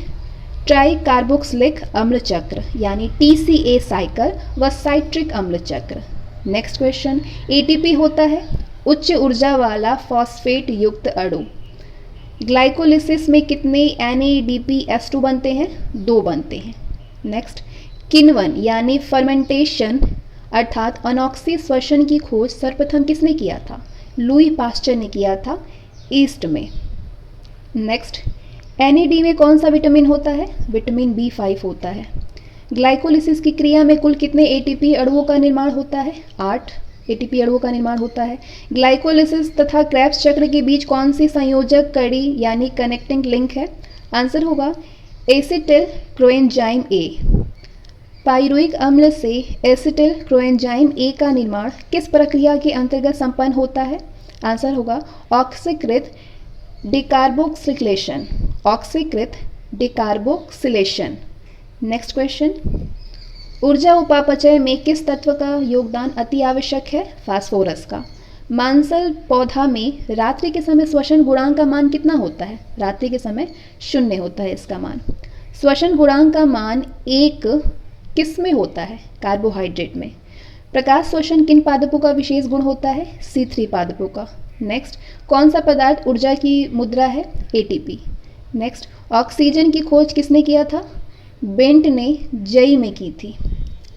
ट्राई कार्बोक्सिलिक अम्ल चक्र, यानी TCA साइकिल व साइट्रिक अम्ल चक्र। नेक्स्ट क्वेश्चन, एटीपी होता है उच्च ऊर्जा वाला फॉस्फेट युक्त अणु। ग्लाइकोलिसिस में कितने NADPH2 बनते हैं? 2 बनते हैं। नेक्स्ट, किण्वन यानी फर्मेंटेशन अर्थात अनॉक्सी श्वसन की खोज सर्वप्रथम किसने किया था? लुई पास्चर ने किया था ईस्ट में। नेक्स्ट, NAD में कौन सा विटामिन होता है? विटामिन B5 होता है। ग्लाइकोलिसिस की क्रिया में कुल कितने एटीपी अणुओं का निर्माण होता है? 8 एटीपी अणुओं का निर्माण होता है। ग्लाइकोलिसिस तथा क्रेब्स चक्र के बीच कौन सी संयोजक कड़ी यानी कनेक्टिंग लिंक है? आंसर होगा एसिटिल कोएंजाइम A। पाइरुविक अम्ल से एसिटिल कोएंजाइम A का निर्माण किस प्रक्रिया के अंतर्गत संपन्न होता है? आंसर होगा ऑक्सीकृत डिकार्बोक्सिलेशन। ऑक्सीकृत डिकार्बोक्सिलेशन। नेक्स्ट क्वेश्चन, ऊर्जा उपापचय में किस तत्व का योगदान अति आवश्यक है? फास्फोरस का। मांसल पौधा में रात्रि के समय श्वसन गुणांक का मान कितना होता है? रात्रि के समय 0 होता है इसका मान। श्वसन गुणांक का मान 1 किस में होता है? कार्बोहाइड्रेट में। प्रकाश श्वसन किन पादपों का विशेष गुण होता है? C3 पादपों का। नेक्स्ट, कौन सा पदार्थ ऊर्जा की मुद्रा है? ATP। नेक्स्ट, ऑक्सीजन की खोज किसने किया था? बेंट ने जई में की थी।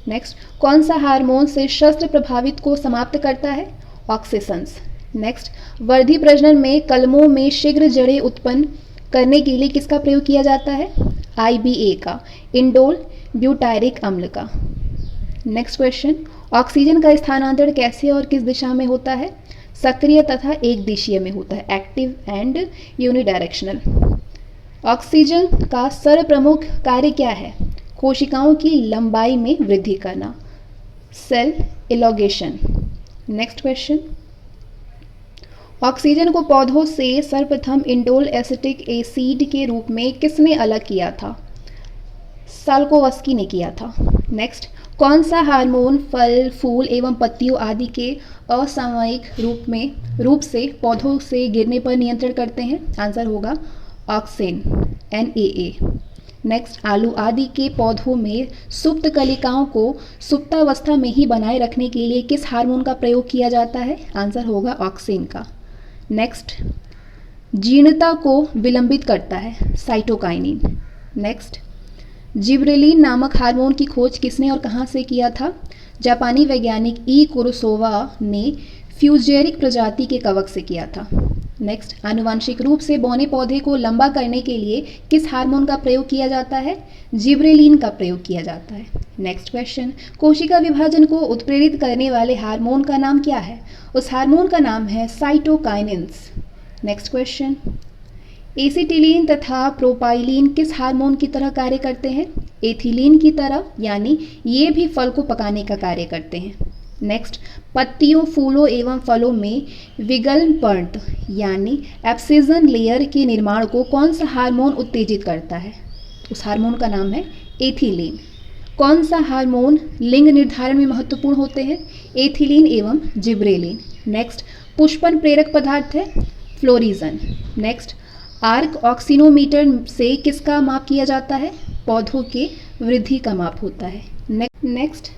नेक्स्ट, कौन सा हार्मोन से शस्त्र प्रभावित को समाप्त करता है? ऑक्सीसंस। नेक्स्ट, वर्धी प्रजनन में कलमों में शीघ्र जड़ें उत्पन्न करने के लिए किसका प्रयोग किया जाता है? IBA का, इंडोल ब्यूटायरिक अम्ल का। नेक्स्ट क्वेश्चन, ऑक्सीजन का स्थानांतरण कैसे और किस दिशा में होता है? सक्रिय तथा एक दिशीय में होता है, एक्टिव एंड यूनिडायरेक्शनल। ऑक्सीजन का सर्वप्रमुख कार्य क्या है? कोशिकाओं की लंबाई में वृद्धि करना, सेल इलॉगेशन। नेक्स्ट क्वेश्चन, ऑक्सीजन को पौधों से सर्वप्रथम इंडोल एसिटिक एसिड के रूप में किसने अलग किया था? साल्कोवस्की ने किया था। नेक्स्ट, कौन सा हार्मोन फल, फूल एवं पत्तियों आदि के असामयिक रूप से पौधों से गिरने पर नियंत्रण करते हैं? आंसर होगा ऑक्सिन, NAA। नेक्स्ट, आलू आदि के पौधों में सुप्त कलिकाओं को सुप्तावस्था में ही बनाए रखने के लिए किस हार्मोन का प्रयोग किया जाता है? आंसर होगा ऑक्सिन का। नेक्स्ट, जीर्णता को विलंबित करता है, साइटोकाइनिन। नेक्स्ट, जिब्रेलिन नामक हार्मोन की खोज किसने और कहाँ से किया था? जापानी वैज्ञानिक ई कुरोसावा ने फ्यूजेरिक प्रजाति के कवक से किया था। नेक्स्ट, आनुवांशिक रूप से बौने पौधे को लंबा करने के लिए किस हार्मोन का प्रयोग किया जाता है? जिब्रेलिन का प्रयोग किया जाता है। नेक्स्ट क्वेश्चन, कोशिका विभाजन को उत्प्रेरित करने वाले हार्मोन का नाम क्या है? उस हार्मोन का नाम है साइटोकाइनिन्स। नेक्स्ट क्वेश्चन, एसिटिलीन तथा प्रोपाइलीन किस हार्मोन की तरह कार्य करते हैं? एथिलीन की तरह, यानी ये भी फल को पकाने का कार्य करते हैं। नेक्स्ट, पत्तियों, फूलों एवं फलों में विगलन पर्णत यानी एब्सिजन लेयर के निर्माण को कौन सा हार्मोन उत्तेजित करता है? उस हार्मोन का नाम है एथिलीन। कौन सा हार्मोन लिंग निर्धारण में महत्वपूर्ण होते हैं? एथिलीन एवं जिब्रेलिन। नेक्स्ट, पुष्पन प्रेरक पदार्थ है फ्लोरिजन। नेक्स्ट, आर्क ऑक्सीनोमीटर से किसका माप किया जाता है? पौधों के वृद्धि का माप होता है। नेक्स्ट,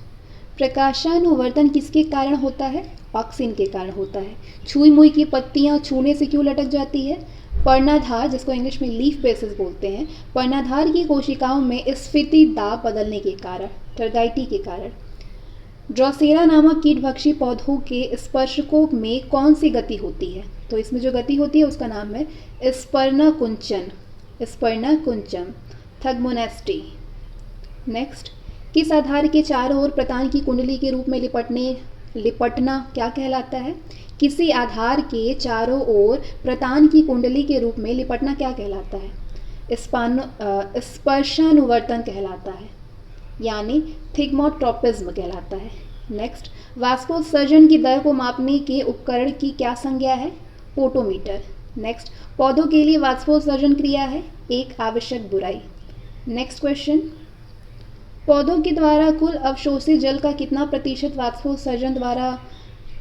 प्रकाशानुवर्तन किसके कारण होता है? ऑक्सिन के कारण होता है। छुई मुई की पत्तियां छूने से क्यों लटक जाती है? पर्णाधार, जिसको इंग्लिश में लीफ बेसिस बोलते हैं, पर्णाधार की कोशिकाओं में स्फीति दाब बदलने के कारण, टर्गाइटी के कारण। ड्रोसेरा नामक कीटभक्षी पौधों के स्पर्शकों में कौन सी गति होती है? तो इसमें जो गति होती है उसका नाम है स्पर्नाकुंचन, स्पर्नाकुंचम, थग्मोनेस्टी। नेक्स्ट, किस आधार के चारों ओर प्रतान की कुंडली के रूप में लिपटना क्या कहलाता है? किसी आधार के चारों ओर प्रतान की कुंडली के रूप में लिपटना क्या कहलाता है? स्पर्शानुवर्तन कहलाता है, यानी थिग्मोट्रोपिज्म कहलाता है। नेक्स्ट, वाष्पोत्सर्जन की दर को मापने के उपकरण की क्या संज्ञा है? पोटोमीटर। नेक्स्ट, पौधों के लिए वाष्पोत्सर्जन क्रिया है एक आवश्यक बुराई। नेक्स्ट क्वेश्चन, पौधों के द्वारा कुल अवशोषित जल का कितना प्रतिशत वाष्पोत्सर्जन द्वारा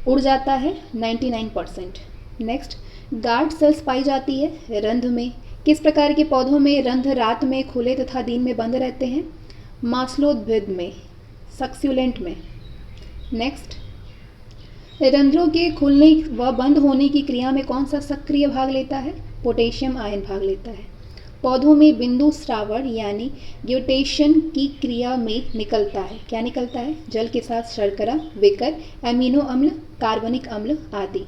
उड़ जाता है? 99%। नेक्स्ट, गार्ड सेल्स पाई जाती है रंध्र में। किस प्रकार के पौधों में रंध्र रात में खुले तथा दिन में बंद रहते हैं? मास्लोद्भिद में, सक्स्युलेंट में। नेक्स्ट, रंध्रों के खुलने व बंद होने की क्रिया में कौन सा सक्रिय भाग लेता है? पोटेशियम आयन भाग लेता है। पौधों में बिंदु स्रावण यानी ग्यूटेशन की क्रिया में निकलता है, क्या निकलता है? जल के साथ शर्करा, विकर, एमिनो अम्ल, कार्बनिक अम्ल आदि।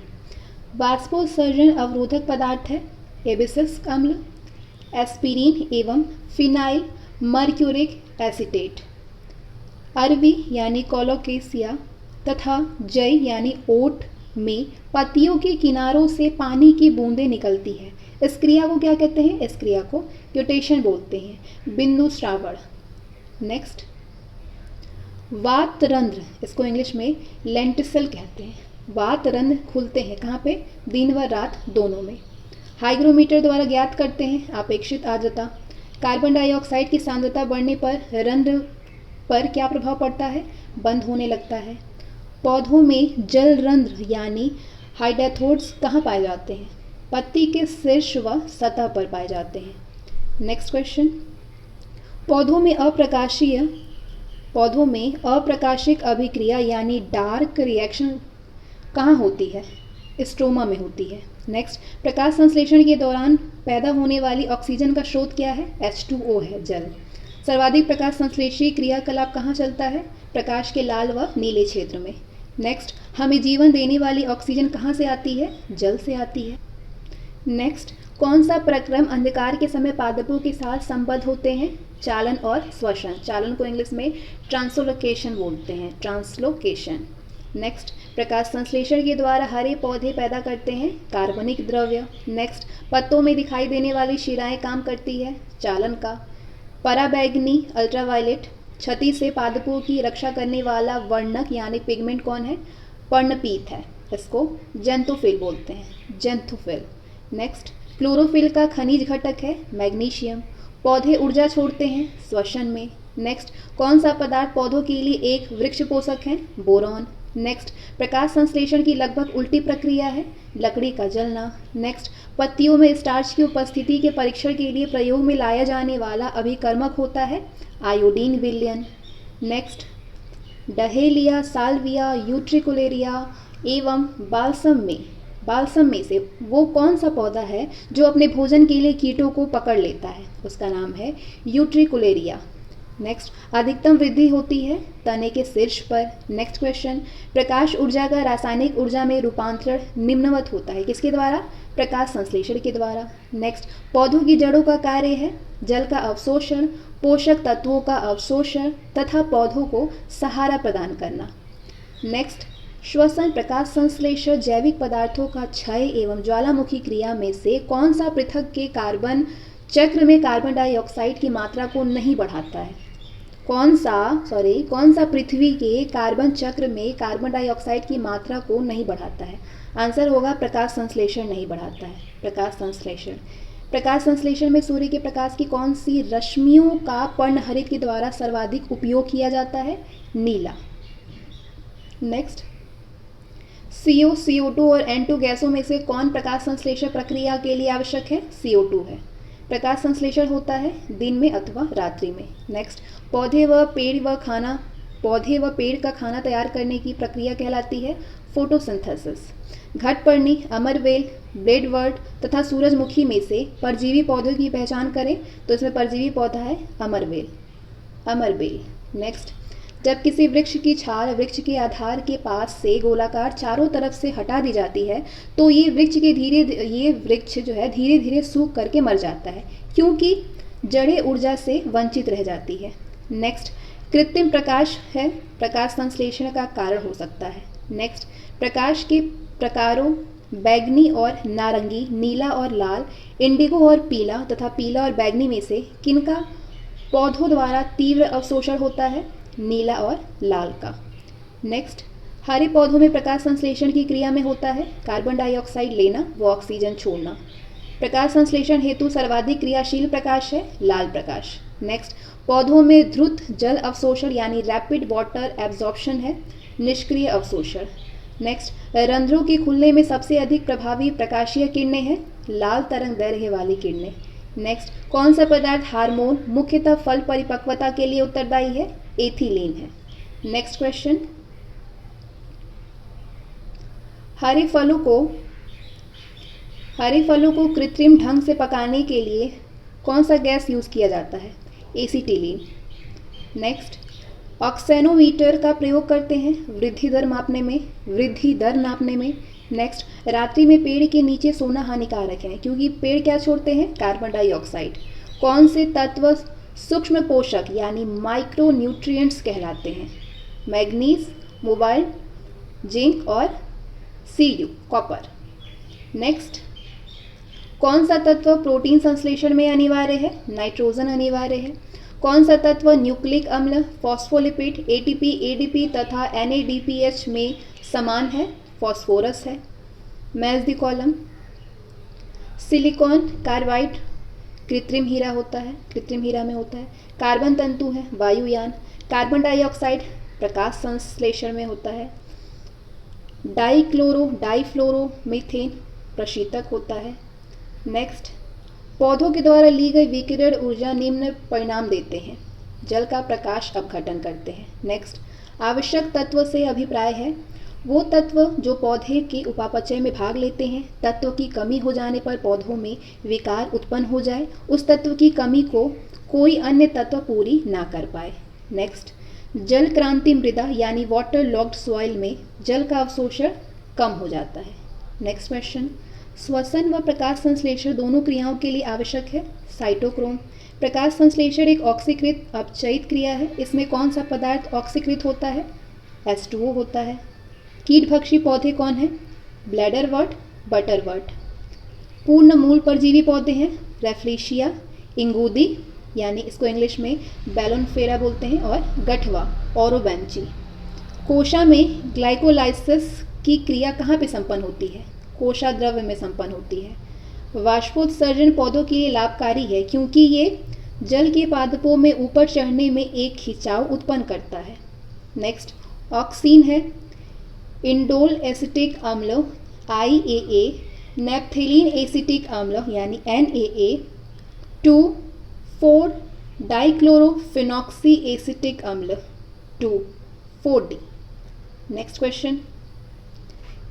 वाष्पोत्सर्जन अवरोधक पदार्थ है एबिसिक अम्ल, एस्पिरिन एवं फिनाइल मर्क्यूरिक एसिटेट। अरवी यानी कोलोकेसिया तथा जय यानी ओट में पत्तियों के किनारों से पानी की बूंदें निकलती है। इस क्रिया को क्या कहते हैं? इस क्रिया को ग्यूटेशन बोलते हैं, बिंदु श्रावण। नेक्स्ट, वातरंध्र, इसको इंग्लिश में लेंटिसल कहते हैं। वातरंध्र खुलते हैं कहाँ पे? दिन व रात दोनों में। हाइग्रोमीटर द्वारा ज्ञात करते हैं अपेक्षित आर्द्रता। कार्बन डाइऑक्साइड की सांद्रता बढ़ने पर रंध्र पर क्या प्रभाव पड़ता है? बंद होने लगता है। पौधों में जल रंध्र यानी हाइडेथोड्स कहाँ पाए जाते हैं? पत्ती के शीर्ष व सतह पर पाए जाते हैं। नेक्स्ट क्वेश्चन, पौधों में अप्रकाशिक अभिक्रिया यानी डार्क रिएक्शन कहाँ होती है? स्ट्रोमा में होती है। नेक्स्ट, प्रकाश संश्लेषण के दौरान पैदा होने वाली ऑक्सीजन का स्रोत क्या है? H2O है, जल। सर्वाधिक प्रकाश संश्लेषी क्रियाकलाप कहाँ चलता है? प्रकाश के लाल व नीले क्षेत्र में। नेक्स्ट, हमें जीवन देने वाली ऑक्सीजन कहाँ से आती है? जल से आती है। नेक्स्ट, कौन सा प्रक्रम अंधकार के समय पादपों के साथ संबद्ध होते हैं? चालन और श्वसन। चालन को इंग्लिश में ट्रांसलोकेशन बोलते हैं, ट्रांसलोकेशन। नेक्स्ट, प्रकाश संश्लेषण के द्वारा हरे पौधे पैदा करते हैं कार्बनिक द्रव्य। नेक्स्ट, पत्तों में दिखाई देने वाली शिराएं काम करती है चालन का। पराबैंगनी अल्ट्रावायलेट क्षति से पादपों की रक्षा करने वाला वर्णक यानी पिगमेंट कौन है? पर्णपीत है, इसको जेंथोफिल बोलते हैं, जेंथोफिल। नेक्स्ट, क्लोरोफिल का खनिज घटक है मैग्नीशियम। पौधे ऊर्जा छोड़ते हैं श्वसन में, नेक्स्ट, कौन सा पदार्थ पौधों के लिए एक वृक्ष पोषक है? बोरॉन। नेक्स्ट, प्रकाश संश्लेषण की लगभग उल्टी प्रक्रिया है? लकड़ी का जलना। नेक्स्ट, पत्तियों में स्टार्च की उपस्थिति के परीक्षण के लिए प्रयोग में लाया जाने वाला अभिकर्मक होता है? आयोडीन विलयन। नेक्स्ट, डहेलिया, साल्विया, यूट्रिकुलेरिया एवं बाल्सम में से वो कौन सा पौधा है जो अपने भोजन के लिए कीटों को पकड़ लेता है? उसका नाम है यूट्रिकुलेरिया। नेक्स्ट, अधिकतम वृद्धि होती है तने के शीर्ष पर। नेक्स्ट क्वेश्चन, प्रकाश ऊर्जा का रासायनिक ऊर्जा में रूपांतरण निम्नवत होता है किसके द्वारा? प्रकाश संश्लेषण के द्वारा। नेक्स्ट, पौधों की जड़ों का कार्य है जल का अवशोषण, पोषक तत्वों का अवशोषण तथा पौधों को सहारा प्रदान करना। नेक्स्ट, श्वसन, प्रकाश संश्लेषण जैविक पदार्थों का क्षय एवं ज्वालामुखी क्रिया में से कौन सा पृथक के कार्बन चक्र में कार्बन डाइऑक्साइड की मात्रा को नहीं बढ़ाता है? कौन सा पृथ्वी के कार्बन चक्र में कार्बन डाइऑक्साइड की मात्रा को नहीं बढ़ाता है? आंसर होगा प्रकाश संश्लेषण नहीं बढ़ाता है। प्रकाश संश्लेषण में सूर्य के प्रकाश की कौन सी रश्मियों का पर्णहरित के द्वारा सर्वाधिक उपयोग किया जाता है? नीला। नेक्स्ट, CO, CO2 और N2 गैसों में से कौन प्रकाश संश्लेषण प्रक्रिया के लिए आवश्यक है? CO2 है। प्रकाश संश्लेषण होता है दिन में अथवा रात्रि में। नेक्स्ट, पौधे व पेड़ का खाना तैयार करने की प्रक्रिया कहलाती है फोटोसिंथेसिस। घटपर्णी, अमरवेल, ब्लेडवर्ट तथा सूरजमुखी में से परजीवी पौधों की पहचान करें तो इसमें परजीवी पौधा है अमरबेल। नेक्स्ट, जब किसी वृक्ष की छाल वृक्ष के आधार के पास से गोलाकार चारों तरफ से हटा दी जाती है तो ये वृक्ष जो है धीरे धीरे सूख करके मर जाता है क्योंकि जड़ें ऊर्जा से वंचित रह जाती है। नेक्स्ट, कृत्रिम प्रकाश है प्रकाश संश्लेषण का कारण हो सकता है। नेक्स्ट, प्रकाश के प्रकारों बैगनी और नारंगी, नीला और लाल, इंडिगो और पीला तथा पीला और बैगनी में से किनका पौधों द्वारा तीव्र अवशोषण होता है? नीला और लाल का। नेक्स्ट, हरे पौधों में प्रकाश संश्लेषण की क्रिया में होता है कार्बन डाइऑक्साइड लेना व ऑक्सीजन छोड़ना। प्रकाश संश्लेषण हेतु सर्वाधिक क्रियाशील प्रकाश है लाल प्रकाश। नेक्स्ट, पौधों में द्रुत जल अवशोषण यानी रैपिड वाटर एब्जॉर्प्शन है निष्क्रिय अवशोषण। नेक्स्ट, रंध्रों के खुलने में सबसे अधिक प्रभावी प्रकाशीय किरणें हैं लाल तरंग दैर्घ्य वाली किरणें। नेक्स्ट, कौन सा पदार्थ हार्मोन मुख्यतः फल परिपक्वता के लिए उत्तरदायी है? एथिलीन है। नेक्स्ट क्वेश्चन, हरे फलों को कृत्रिम ढंग से पकाने के लिए कौन सा गैस यूज किया जाता है? एसिटिलीन। नेक्स्ट, ऑक्सेनोमीटर का प्रयोग करते हैं वृद्धि दर नापने में। नेक्स्ट, रात्रि में पेड़ के नीचे सोना हानिकारक है क्योंकि पेड़ क्या छोड़ते हैं? Carbon dioxide. कौन से तत्व सूक्ष्म पोषक यानी माइक्रो न्यूट्रिएंट्स कहलाते हैं? मैग्नीज, मोबाइल, जिंक और Cu कॉपर। नेक्स्ट, कौन सा तत्व प्रोटीन संश्लेषण में अनिवार्य है? नाइट्रोजन अनिवार्य है। कौन सा तत्व न्यूक्लिक अम्ल, फॉस्फोलिपिड, ATP, ADP तथा NADPH में समान है? फॉस्फोरस है। Match the column. Silicon carbide कृत्रिम हीरा में होता है। कार्बन तंतु है वायुयान। कार्बन डाइऑक्साइड प्रकाश संश्लेषण में होता है। डाइफ्लोरोमीथेन प्रशीतक होता है। नेक्स्ट, पौधों के द्वारा ली गई विकिरण ऊर्जा निम्न परिणाम देते हैं। जल का प्रकाश अपघटन करते हैं। नेक्स्ट, आवश्यक तत्व से अभिप्राय है वो तत्व जो पौधे के उपापचय में भाग लेते हैं। तत्व की कमी हो जाने पर पौधों में विकार उत्पन्न हो जाए, उस तत्व की कमी को कोई अन्य तत्व पूरी ना कर पाए। नेक्स्ट, जल क्रांति मृदा यानी वाटर लॉक्ड सॉइल में जल का अवशोषण कम हो जाता है। नेक्स्ट क्वेश्चन, श्वसन व प्रकाश संश्लेषण दोनों क्रियाओं के लिए आवश्यक है साइटोक्रोम। प्रकाश संश्लेषण एक ऑक्सीकृत अपचयित क्रिया है। इसमें कौन सा पदार्थ ऑक्सीकृत होता है? H2O होता है। कीटभक्षी पौधे कौन है? ब्लैडरवर्ट, बटरवर्ट। पूर्ण मूल परजीवी पौधे हैं रेफ्लेशिया, इंगूदी यानी इसको इंग्लिश में बैलोनफेरा बोलते हैं, और गठवा ओरोबेंची। कोशा में ग्लाइकोलाइसिस की क्रिया कहाँ पे संपन्न होती है? कोशाद्रव्य में संपन्न होती है। वाष्पोत्सर्जन पौधों के लिए लाभकारी है क्योंकि ये जल के पादपों में ऊपर चढ़ने में एक खिंचाव उत्पन्न करता है। नेक्स्ट ऑक्सीन है, इंडोल एसिटिक अम्ल IAA, नेप्थेलीन एसिटिक अम्ल यानी NAA, 2 4 डाइक्लोरोफिनॉक्सी एसिटिक अम्ल 2 4D। नेक्स्ट क्वेश्चन,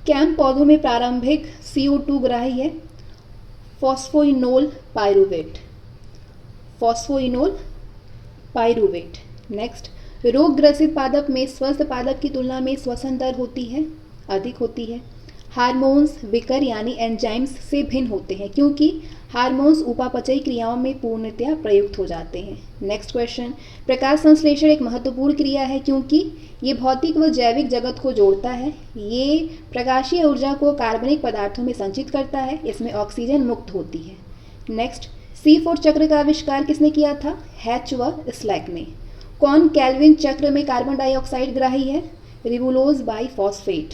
कैम पौधों में प्रारंभिक CO2 ग्राही है, phosphoenol pyruvate, phosphoenol pyruvate. Next, रोग ग्रसित पादप में स्वस्थ पादप की तुलना में श्वसन दर होती है, अधिक होती है। हार्मोन्स विकर यानी एंजाइम्स से भिन्न होते हैं क्योंकि हार्मोन्स उपापचयी क्रियाओं में पूर्णतया प्रयुक्त हो जाते हैं। नेक्स्ट क्वेश्चन, प्रकाश संश्लेषण एक महत्वपूर्ण क्रिया है क्योंकि ये भौतिक व जैविक जगत को जोड़ता है। ये प्रकाशीय ऊर्जा को कार्बनिक पदार्थों में संचित करता है, इसमें ऑक्सीजन मुक्त होती है। नेक्स्ट, C4 चक्र का आविष्कार किसने किया था? हैच व स्लैक ने। कौन कैल्विन चक्र में कार्बन डाइऑक्साइड ग्राही है? Ribulose biphosphate.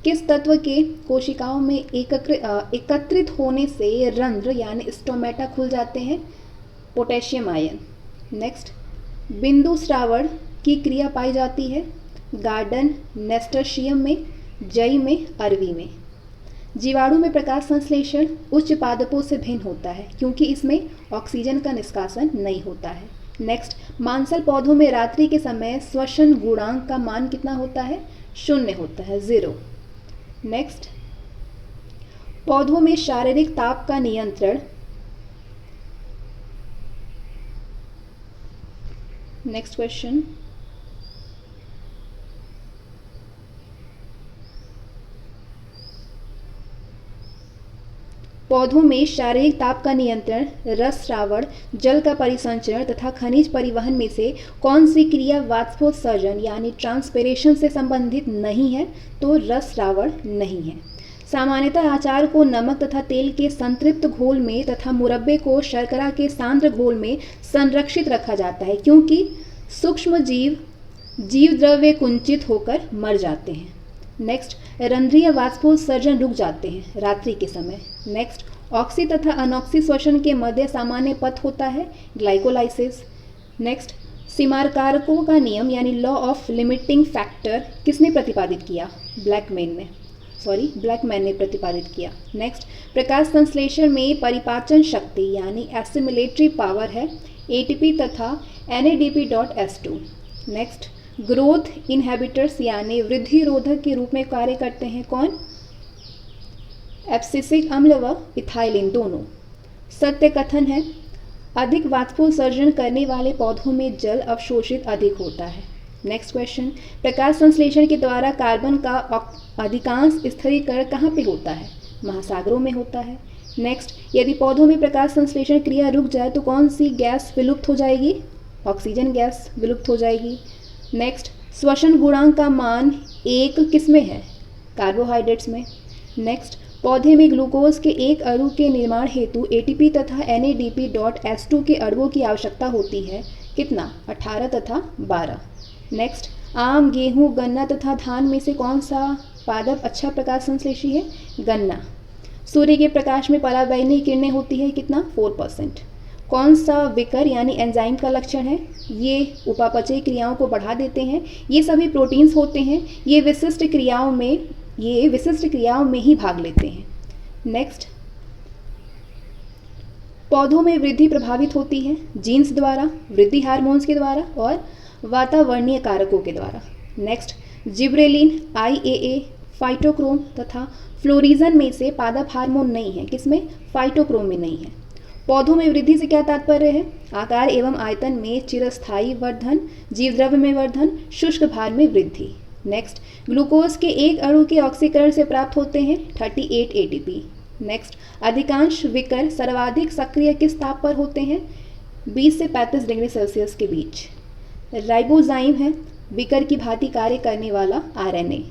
किस तत्व के कोशिकाओं में एकत्रित होने से रंध्र यानी स्टोमेटा खुल जाते हैं? Potassium ion. नेक्स्ट, बिंदु श्रावण की क्रिया पाई जाती है गार्डन नेस्टर्शियम में, जई में, अरवी में। जीवाणु में प्रकाश संश्लेषण उच्च पादपों से भिन्न होता है क्योंकि इसमें ऑक्सीजन का निष्कासन नहीं होता है। नेक्स्ट, मांसल पौधों में रात्रि के समय श्वसन गुणांक का मान कितना होता है? 0 होता है, 0। नेक्स्ट, पौधों में शारीरिक ताप का नियंत्रण। नेक्स्ट क्वेश्चन, पौधों में शारीरिक ताप का नियंत्रण, रस श्रावण, जल का परिसंचरण तथा खनिज परिवहन में से कौन सी क्रिया वाष्पोत्सर्जन यानी ट्रांसपिरेशन से संबंधित नहीं है? तो रस श्रावण नहीं है। सामान्यतः अचार को नमक तथा तेल के संतृप्त घोल में तथा मुरब्बे को शर्करा के सांद्र घोल में संरक्षित रखा जाता है क्योंकि सूक्ष्म जीव द्रव्य कुंचित होकर मर जाते हैं। नेक्स्ट, रंध्रीय वाष्पोत्सर्जन रुक जाते हैं रात्रि के समय। नेक्स्ट, ऑक्सी तथा अनॉक्सी श्वसन के मध्य सामान्य पथ होता है ग्लाइकोलाइसिस। नेक्स्ट, सीमारकारकों का नियम यानी लॉ ऑफ लिमिटिंग फैक्टर किसने प्रतिपादित किया? ब्लैकमैन ने प्रतिपादित किया। नेक्स्ट, प्रकाश संश्लेषण में परिपाचन शक्ति यानी एसिमिलेटरी पावर है ATP तथा NADP.S2। नेक्स्ट, ग्रोथ इनहिबिटर्स यानी वृद्धि रोधक के रूप में कार्य करते हैं कौन? एब्सिसिक अम्ल व इथाइलिन दोनों। सत्य कथन है, अधिक वाष्पोत्सर्जन करने वाले पौधों में जल अवशोषित अधिक होता है। नेक्स्ट क्वेश्चन, प्रकाश संश्लेषण के द्वारा कार्बन का अधिकांश स्थिरीकरण कहाँ पे होता है? महासागरों में होता है। नेक्स्ट, यदि पौधों में प्रकाश संश्लेषण क्रिया रुक जाए तो कौन सी गैस विलुप्त हो जाएगी? ऑक्सीजन गैस विलुप्त हो जाएगी। नेक्स्ट, श्वसन गुणांक का मान 1 किस में है? कार्बोहाइड्रेट्स में। नेक्स्ट, पौधे में ग्लूकोज के एक अणु के निर्माण हेतु ATP तथा NADP.S2 के अणुओं की आवश्यकता होती है कितना? 18 तथा 12। नेक्स्ट, आम, गेहूं, गन्ना तथा धान में से कौन सा पादप अच्छा प्रकाश संश्लेषी है? गन्ना। सूर्य के प्रकाश में पराबैंगनी किरणें होती है कितना? 4%। कौन सा विकर यानी एंजाइम का लक्षण है? ये उपापचयी क्रियाओं को बढ़ा देते हैं। ये सभी प्रोटीन्स होते हैं। ये विशिष्ट क्रियाओं में ही भाग लेते हैं। नेक्स्ट, पौधों में वृद्धि प्रभावित होती है जीन्स द्वारा, वृद्धि हार्मोन्स के द्वारा और वातावरणीय कारकों के द्वारा। नेक्स्ट, जिब्रेलिन, IAA, फाइटोक्रोम तथा फ्लोरिजन में से पादप हार्मोन नहीं है। किसमें? फाइटोक्रोम में नहीं है। पौधों में वृद्धि से क्या तात्पर्य है? आकार एवं आयतन में चिरस्थायी वर्धन, जीवद्रव्य में वर्धन, शुष्क भार में वृद्धि। नेक्स्ट, ग्लूकोज के एक अणु के ऑक्सीकरण से प्राप्त होते हैं 38 ATP। नेक्स्ट, अधिकांश विकर सर्वाधिक सक्रिय किस ताप पर होते हैं? 20 से 35 डिग्री सेल्सियस के बीच। राइबोजाइम है विकर की भांति कार्य करने वाला RNA।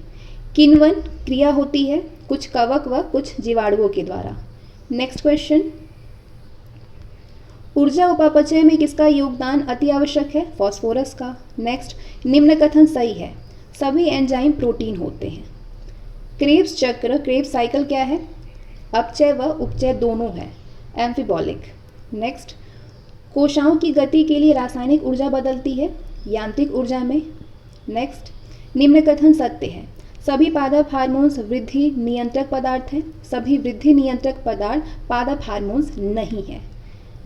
किण्वन क्रिया होती है कुछ कवक व कुछ जीवाणुओं के द्वारा। नेक्स्ट क्वेश्चन, ऊर्जा उपापचय में किसका योगदान अति आवश्यक है? फॉस्फोरस का। नेक्स्ट, निम्न कथन सही है, सभी एंजाइम प्रोटीन होते हैं। क्रेब्स चक्र, क्रेब्स साइकिल क्या है? अपचय व उपचय दोनों है, एम्फिबॉलिक। नेक्स्ट, कोशिकाओं की गति के लिए रासायनिक ऊर्जा बदलती है यांत्रिक ऊर्जा में। नेक्स्ट, निम्न कथन सत्य है। सभी पादप हार्मोन्स वृद्धि नियंत्रक पदार्थ हैं। सभी वृद्धि नियंत्रक पदार्थ पादप हार्मोन्स नहीं है।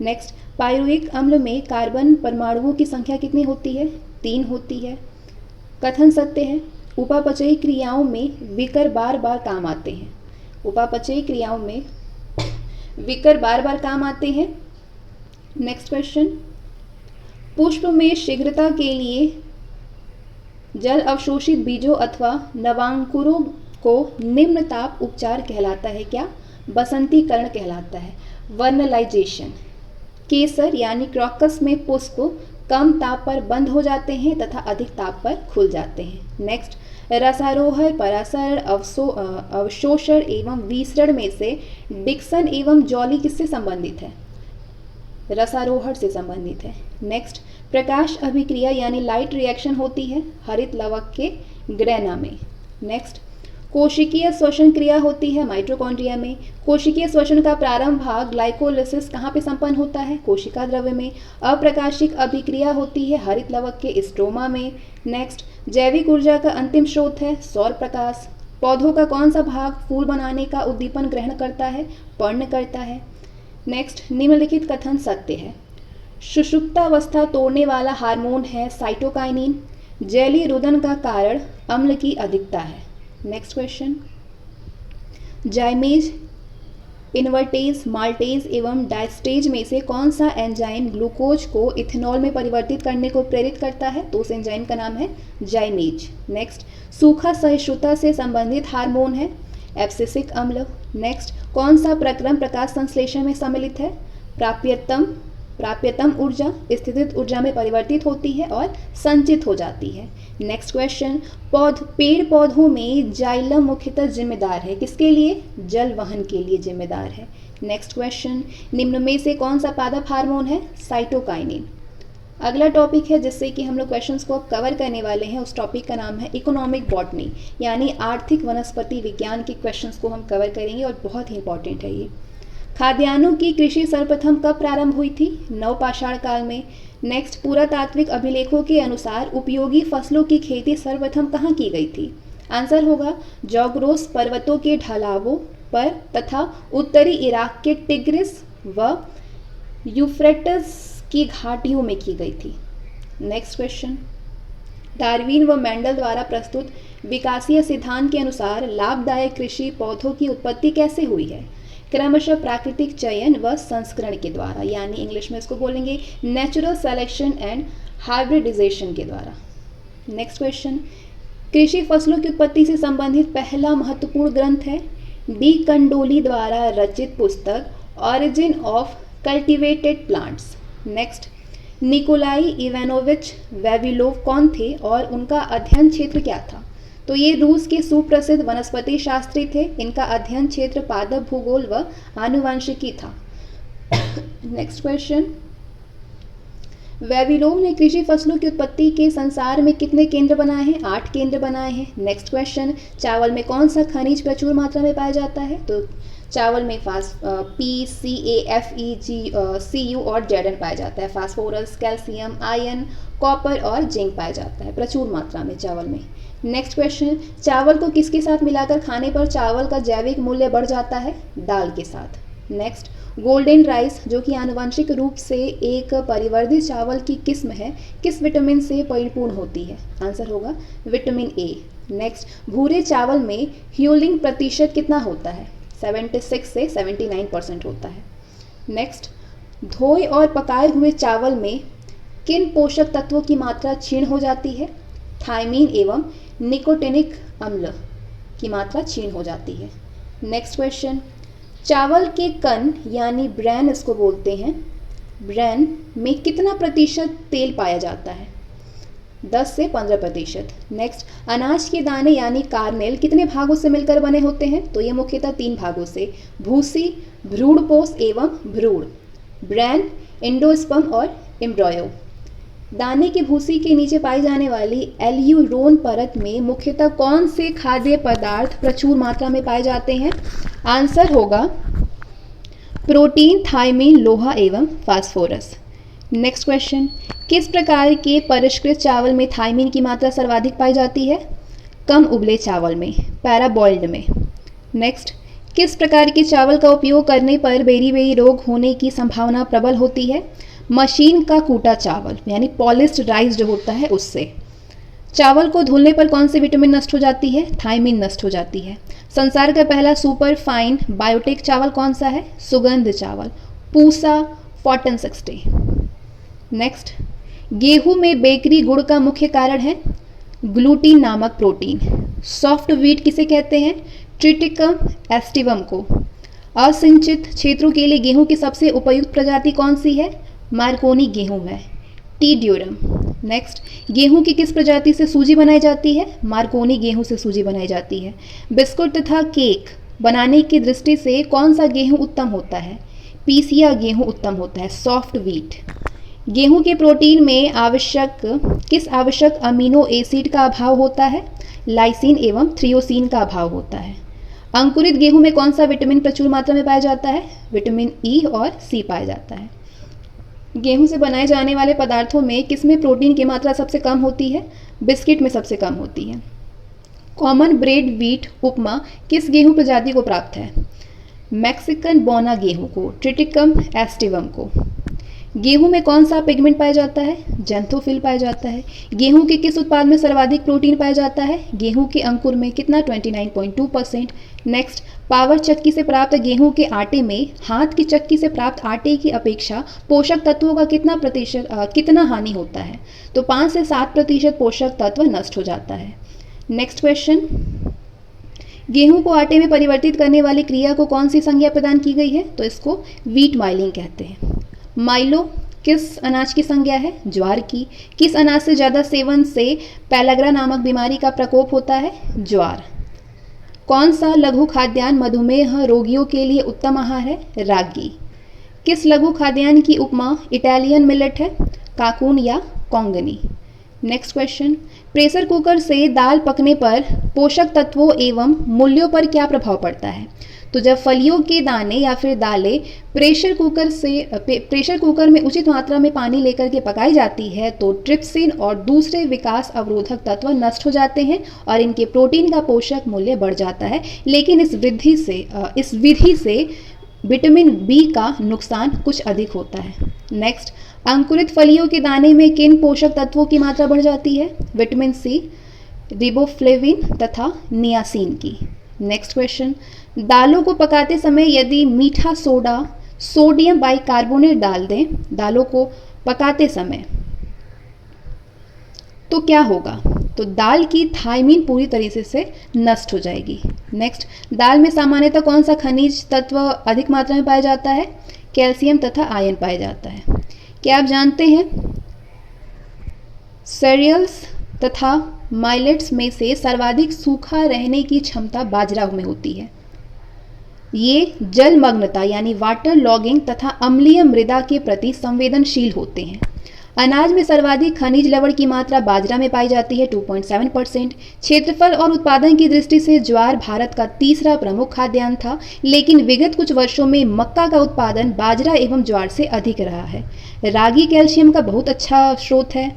नेक्स्ट, पायरुविक अम्ल में कार्बन परमाणुओं की संख्या कितनी होती है? 3 होती है। कथन सत्य है। उपापचयी क्रियाओं में विकर बार बार काम आते हैं। उपापचयी क्रियाओं में विकर बार बार काम आते हैं। नेक्स्ट क्वेश्चन, पुष्प में शीघ्रता के लिए जल अवशोषित बीजों अथवा नवांकुरों को निम्न ताप उपचार कहलाता है क्या? बसंतीकरण कहलाता है, वर्नलाइजेशन। केसर यानी क्रॉकस में पुष्प कम ताप पर बंद हो जाते हैं तथा अधिक ताप पर खुल जाते हैं। नेक्स्ट, रसारोहण परासरण अवशोषण एवं विसरण में से डिक्सन एवं जॉली किससे संबंधित है? रसारोहण से संबंधित है। नेक्स्ट, प्रकाश अभिक्रिया यानी लाइट रिएक्शन होती है हरित लवक के ग्रेना में। नेक्स्ट, कोशिकीय श्वसन क्रिया होती है माइटोकॉन्ड्रिया में। कोशिकीय श्वसन का प्रारंभ भाग ग्लाइकोलिसिस कहाँ पे संपन्न होता है? कोशिका द्रव्य में। अप्रकाशिक अभिक्रिया होती है हरित लवक के स्ट्रोमा में। नेक्स्ट, जैविक ऊर्जा का अंतिम स्रोत है सौर प्रकाश। पौधों का कौन सा भाग फूल बनाने का उद्दीपन ग्रहण करता है? पर्ण करता है। नेक्स्ट, निम्नलिखित कथन सत्य है। सुषुप्तावस्था तोड़ने वाला हार्मोन है साइटोकाइनिन। जैली रुदन का कारण अम्ल की अधिकता है। नेक्स्ट क्वेश्चन, जाइमेज, इन्वर्टेज, माल्टेज एवं डायस्टेज में से कौन सा एंजाइम ग्लूकोज को इथेनॉल में परिवर्तित करने को प्रेरित करता है? तो उस एंजाइम का नाम है जाइमेज। नेक्स्ट, सूखा सहिष्णुता से संबंधित हार्मोन है एब्सिसिक अम्ल। नेक्स्ट, कौन सा प्रक्रम प्रकाश संश्लेषण में सम्मिलित है? प्राप्यतम ऊर्जा स्थितिज ऊर्जा में परिवर्तित होती है और संचित हो जाती है। नेक्स्ट क्वेश्चन, पेड़ पौधों में जाइलम मुख्यतः जिम्मेदार है किसके लिए? जल वहन के लिए जिम्मेदार है। नेक्स्ट क्वेश्चन, निम्न में से कौन सा पादप हार्मोन है? साइटोकाइनिन। अगला टॉपिक है जिससे कि हम लोग क्वेश्चंस को कवर करने वाले हैं, उस टॉपिक का नाम है इकोनॉमिक बॉटनी, यानी आर्थिक वनस्पति विज्ञान के क्वेश्चंस को हम कवर करेंगे और बहुत ही इंपॉर्टेंट है ये। खाद्यान्नों की कृषि सर्वप्रथम कब प्रारंभ हुई थी? नवपाषाण काल में। नेक्स्ट, पुरातात्विक अभिलेखों के अनुसार उपयोगी फसलों की खेती सर्वप्रथम कहाँ की गई थी? आंसर होगा जॉग्रोस पर्वतों के ढलावों पर तथा उत्तरी इराक के टिग्रिस व यूफ्रेटस की घाटियों में की गई थी। नेक्स्ट क्वेश्चन, डार्विन व मेंडल द्वारा प्रस्तुत विकासीय सिद्धांत के अनुसार लाभदायक कृषि पौधों की उत्पत्ति कैसे हुई है? क्रमशः प्राकृतिक चयन व संस्करण के द्वारा, यानी इंग्लिश में इसको बोलेंगे नेचुरल सेलेक्शन एंड हाइब्रिडाइजेशन के द्वारा। नेक्स्ट क्वेश्चन, कृषि फसलों की उत्पत्ति से संबंधित पहला महत्वपूर्ण ग्रंथ है डी कंडोली द्वारा रचित पुस्तक origin of cultivated plants. Next, Nikolai Ivanovich Vavilov कौन थे और उनका अध्ययन क्षेत्र क्या था? तो ये रूस के सुप्रसिद्ध वनस्पति शास्त्री थे। इनका अध्ययन क्षेत्र पादप भूगोल व आनुवंशिकी था। नेक्स्ट क्वेश्चन, वेविलोव ने कृषि फसलों की उत्पत्ति के संसार में कितने केंद्र बनाए हैं? 8 केंद्र बनाए हैं। नेक्स्ट क्वेश्चन, चावल में कौन सा खनिज प्रचुर मात्रा में पाया जाता है? तो चावल में P, Ca, Fe, G, Cu और Zn पाया जाता है। फास्फोरस, कैल्शियम, आयरन, कॉपर और जिंक पाया जाता है प्रचुर मात्रा में चावल में। नेक्स्ट क्वेश्चन, चावल को किसके साथ मिलाकर खाने पर चावल का जैविक मूल्य बढ़ जाता है? दाल के साथ। नेक्स्ट, गोल्डन राइस जो कि आनुवंशिक रूप से एक परिवर्धित चावल की किस्म है, किस विटामिन से परिपूर्ण होती है? आंसर होगा विटामिन ए। नेक्स्ट, भूरे चावल में ह्यूलिंग प्रतिशत कितना होता है? 76 से 79% होता है। नेक्स्ट, धोए और पकाए हुए चावल में किन पोषक तत्वों की मात्रा क्षीण हो जाती है? थायमीन एवं निकोटिनिक अम्ल की मात्रा क्षीण हो जाती है। नेक्स्ट क्वेश्चन, चावल के कण यानी ब्रैन इसको बोलते हैं, ब्रैन में कितना प्रतिशत तेल पाया जाता है? 10 से 15%। नेक्स्ट, अनाज के दाने यानी कार्नेल कितने भागों से मिलकर बने होते हैं? तो ये मुख्यतः 3 भागों से, भूसी, भ्रूणपोष एवं भ्रूण, ब्रैन, एंडोस्पर्म और एम्ब्रॉयो। दाने की भूसी के नीचे पाई जाने वाली एल्यूरोन परत में मुख्यतः कौन से खाद्य पदार्थ प्रचुर मात्रा में पाए जाते हैं? आंसर होगा प्रोटीन, थायमीन, लोहा एवं फास्फोरस। नेक्स्ट क्वेश्चन, किस प्रकार के परिष्कृत चावल में थायमिन की मात्रा सर्वाधिक पाई जाती है? कम उबले चावल में, पैराबॉइल्ड में। नेक्स्ट, किस प्रकार के चावल का उपयोग करने पर बेरी रोग होने की संभावना प्रबल होती है? मशीन का कूटा चावल यानी पॉलिश्ड राइस जो होता है उससे। चावल को धुलने पर कौन सी विटामिन नष्ट हो जाती है? थायमिन नष्ट हो जाती है। संसार का पहला सुपर फाइन बायोटेक चावल कौन सा है? सुगंध चावल, पूसा फॉटन 60। नेक्स्ट, गेहूं में बेकरी गुड़ का मुख्य कारण है ग्लूटीन नामक प्रोटीन। सॉफ्ट व्हीट किसे कहते हैं? ट्रिटिकम एस्टिवम को। असिंचित क्षेत्रों के लिए गेहूं की सबसे उपयुक्त प्रजाति कौन सी है? मार्कोनी गेहूं है, टी ड्यूरम। नेक्स्ट, गेहूं की किस प्रजाति से सूजी बनाई जाती है? मार्कोनी गेहूं से सूजी बनाई जाती है। बिस्कुट तथा केक बनाने की दृष्टि से कौन सा गेहूं उत्तम होता है? पीसिया गेहूं उत्तम होता है, सॉफ्ट व्हीट। गेहूं के प्रोटीन में किस आवश्यक अमीनो एसिड का अभाव होता है? लाइसिन एवं थ्रियोसिन का अभाव होता है। अंकुरित गेहूं में कौन सा विटामिन प्रचुर मात्रा में पाया जाता है? विटामिन ई और सी पाया जाता है। गेहूं से बनाए जाने वाले पदार्थों में किसमें प्रोटीन की मात्रा सबसे कम होती है? बिस्किट में सबसे कम होती है। कॉमन ब्रेड व्हीट उपमा किस गेहूं प्रजाति को प्राप्त है? मैक्सिकन बोना गेहूं को, ट्रिटिकम एस्टिवम को। गेहूं में कौन सा पिगमेंट पाया जाता है? जेंथोफिल पाया जाता है। गेहूं के किस उत्पाद में सर्वाधिक प्रोटीन पाया जाता है? गेहूं के अंकुर में कितना? 29.2%। नेक्स्ट, पावर चक्की से प्राप्त गेहूं के आटे में हाथ की चक्की से प्राप्त आटे की अपेक्षा पोषक तत्वों का कितना हानि होता है? तो 5 से 7% पोषक तत्व नष्ट हो जाता है। नेक्स्ट क्वेश्चन, गेहूं को आटे में परिवर्तित करने वाली क्रिया को कौन सी संज्ञा प्रदान की गई है? तो इसको व्हीट माइलिंग कहते हैं। माइलो किस अनाज की संज्ञा है? ज्वार की। किस अनाज से ज़्यादा सेवन से पैलाग्रा नामक बीमारी का प्रकोप होता है? ज्वार। कौन सा लघु खाद्यान्न मधुमेह रोगियों के लिए उत्तम आहार है? रागी। किस लघु खाद्यान्न की उपमा इटालियन मिलेट है? काकून या कोंगनी। नेक्स्ट क्वेश्चन, प्रेशर कुकर से दाल पकने पर पोषक तत्वों एवं मूल्यों पर क्या प्रभाव पड़ता है? तो जब फलियों के दाने या फिर दालें प्रेशर कुकर में उचित मात्रा में पानी लेकर के पकाई जाती है तो ट्रिप्सिन और दूसरे विकास अवरोधक तत्व नष्ट हो जाते हैं और इनके प्रोटीन का पोषक मूल्य बढ़ जाता है। लेकिन इस विधि से विटामिन बी का नुकसान कुछ अधिक होता है। नेक्स्ट, अंकुरित फलियों के दाने में किन पोषक तत्वों की मात्रा बढ़ जाती है? विटामिन सी, रिबोफ्लेविन तथा नियासिन की। नेक्स्ट क्वेश्चन, दालों को पकाते समय यदि मीठा सोडा सोडियम बाइकार्बोनेट डाल दें दालों को पकाते समय तो क्या होगा? तो दाल की थायमिन पूरी तरीके से नष्ट हो जाएगी। नेक्स्ट, दाल में सामान्यतः कौन सा खनिज तत्व अधिक मात्रा में पाया जाता है? कैल्शियम तथा आयरन पाया जाता है। क्या आप जानते हैं सीरियल्स तथा माइलेट्स में से सर्वाधिक सूखा रहने की क्षमता बाजरा में होती है। ये जलमग्नता यानी वाटर लॉगिंग तथा अम्लीय मृदा के प्रति संवेदनशील होते हैं। अनाज में सर्वाधिक खनिज लवण की मात्रा बाजरा में पाई जाती है 2.7%। क्षेत्रफल और उत्पादन की दृष्टि से ज्वार भारत का तीसरा प्रमुख खाद्यान्न था, लेकिन विगत कुछ वर्षों में मक्का का उत्पादन बाजरा एवं ज्वार से अधिक रहा है। रागी कैल्शियम का बहुत अच्छा स्रोत है।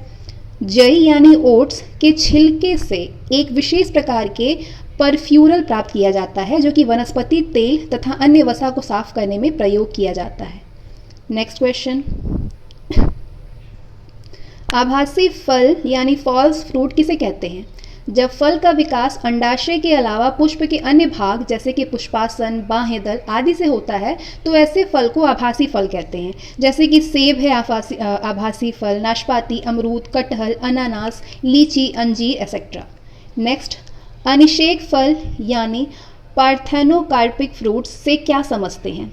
जई यानी ओट्स के छिलके से एक विशेष प्रकार के परफ्यूरल प्राप्त किया जाता है जो कि वनस्पति तेल तथा अन्य वसा को साफ करने में प्रयोग किया जाता है। नेक्स्ट क्वेश्चन, आभासी फल यानी फॉल्स फ्रूट किसे कहते हैं? जब फल का विकास अंडाशय के अलावा पुष्प के अन्य भाग जैसे कि पुष्पासन, बाहें दल आदि से होता है तो ऐसे फल को आभासी फल कहते हैं। जैसे कि सेब है आभासी फल, नाशपाती, अमरूद, कटहल, अनानास, लीची, अंजीर एक्सेट्रा। नेक्स्ट, अनिषेक फल यानी पार्थेनोकार्पिक फ्रूट्स से क्या समझते हैं?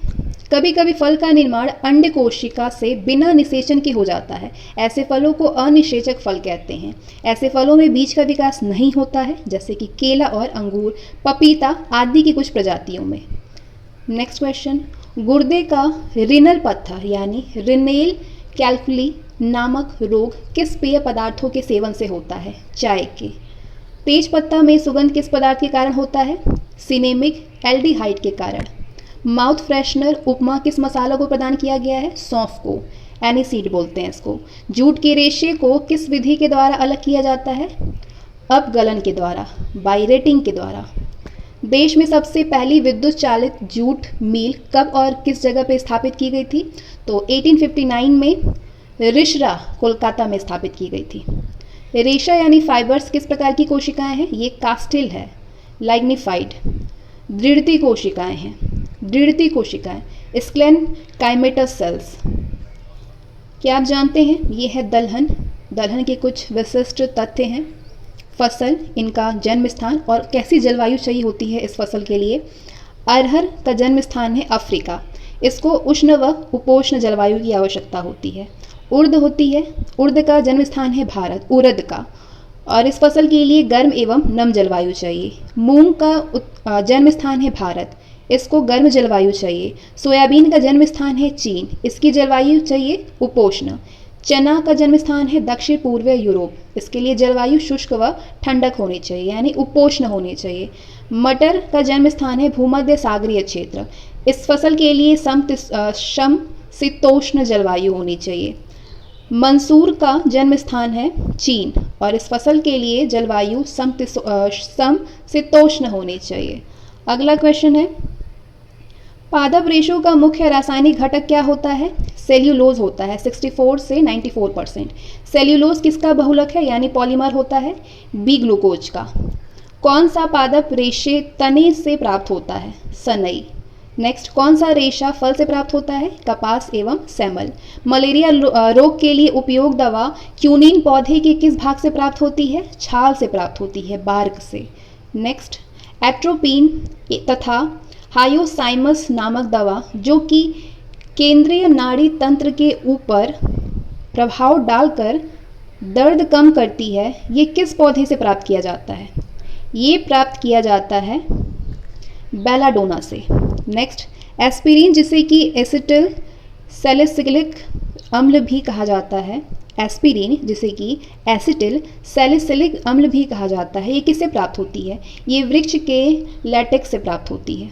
कभी कभी फल का निर्माण अंड कोशिका से बिना निषेचन के हो जाता है। ऐसे फलों को अनिषेचक फल कहते हैं। ऐसे फलों में बीज का विकास नहीं होता है, जैसे कि केला और अंगूर, पपीता आदि की कुछ प्रजातियों में। नेक्स्ट क्वेश्चन, गुर्दे का रिनल पत्थर यानी रिनेल कैल्कुली नामक रोग किस पेय पदार्थों के सेवन से होता है? चाय के। तेज पत्ता में सुगंध किस पदार्थ के कारण होता है? सिनेमिक एल्डिहाइड के कारण। माउथ फ्रेशनर उपमा किस मसाला को प्रदान किया गया है? सौंफ को। एनीसीड बोलते हैं इसको। जूट के रेशे को किस विधि के द्वारा अलग किया जाता है? अपगलन के द्वारा, बाइरेटिंग के द्वारा। देश में सबसे पहली विद्युत चालित जूट मिल कब और किस जगह पर स्थापित की गई थी? तो 1859 में रिशरा, कोलकाता में स्थापित की गई थी। रेशा यानी फाइबर्स किस प्रकार की कोशिकाएं हैं? ये कास्टिल है, लाइग्निफाइड। दृढ़ती कोशिकाएं हैं, दृढ़ती कोशिकाएं, स्क्लेन काइमेटस सेल्स। क्या आप जानते हैं ये है दलहन। दलहन के कुछ विशिष्ट तथ्य हैं। फसल, इनका जन्म स्थान और कैसी जलवायु चाहिए होती है इस फसल के लिए। अरहर का जन्म स्थान है अफ्रीका, इसको उष्ण व उपोष्ण जलवायु की आवश्यकता होती है। उर्द होती है, उर्द का जन्म स्थान है भारत, उड़द का, और इस फसल के लिए गर्म एवं नम जलवायु चाहिए। मूंग का जन्म स्थान है भारत, इसको गर्म जलवायु चाहिए। सोयाबीन का जन्म स्थान है चीन, इसकी जलवायु चाहिए उपोष्ण। चना का जन्म स्थान है दक्षिण पूर्व यूरोप, इसके लिए जलवायु शुष्क व ठंडक होनी चाहिए यानी उपोष्ण होनी चाहिए। मटर का जन्म स्थान है भूमध्य सागरीय क्षेत्र, इस फसल के लिए समशीतोष्ण जलवायु होनी चाहिए। मंसूर का जन्म स्थान है चीन और इस फसल के लिए जलवायु समशीतोष्ण होनी चाहिए। अगला क्वेश्चन है, पादप रेशों का मुख्य रासायनिक घटक क्या होता है? सेल्यूलोज होता है, 64 से 94%। सेल्यूलोज किसका बहुलक है यानी पॉलीमर होता है? बी ग्लूकोज का। कौन सा पादप रेशे तने से प्राप्त होता है? सनई। नेक्स्ट, कौन सा रेशा फल से प्राप्त होता है? कपास एवं सेमल। मलेरिया रोग के लिए उपयोग दवा क्यूनिन पौधे के किस भाग से प्राप्त होती है? छाल से प्राप्त होती है, बार्क से। नेक्स्ट, एट्रोपिन तथा हायोसाइमस नामक दवा जो कि केंद्रीय नाड़ी तंत्र के ऊपर प्रभाव डालकर दर्द कम करती है, ये किस पौधे से प्राप्त किया जाता है? ये प्राप्त किया जाता है बेलाडोना से। नेक्स्ट, एस्पिरिन जिसे कि एसिटिल सैलिसिलिक अम्ल भी कहा जाता है, एस्पिरिन जिसे कि एसिटिल सैलिसिलिक अम्ल भी कहा जाता है, ये किससे प्राप्त होती है? ये वृक्ष के लैटेक्स से प्राप्त होती है।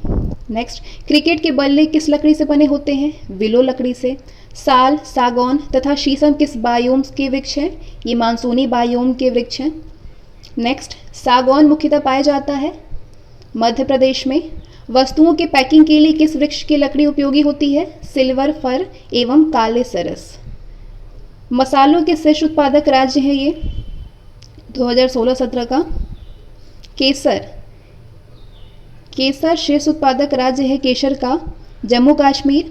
नेक्स्ट, क्रिकेट के बल्ले किस लकड़ी से बने होते हैं? विलो लकड़ी से। साल, सागौन तथा शीशम किस बायोम्स के वृक्ष हैं? ये मानसूनी बायोम के वृक्ष हैं। नेक्स्ट, सागौन मुख्यतः पाया जाता है मध्य प्रदेश में। वस्तुओं के पैकिंग के लिए किस वृक्ष की लकड़ी उपयोगी होती है? सिल्वर फर एवं काले सरस। मसालों के शीर्ष उत्पादक राज्य है ये 2016-17 का केसर। केसर शीर्ष उत्पादक राज्य है केसर का जम्मू कश्मीर।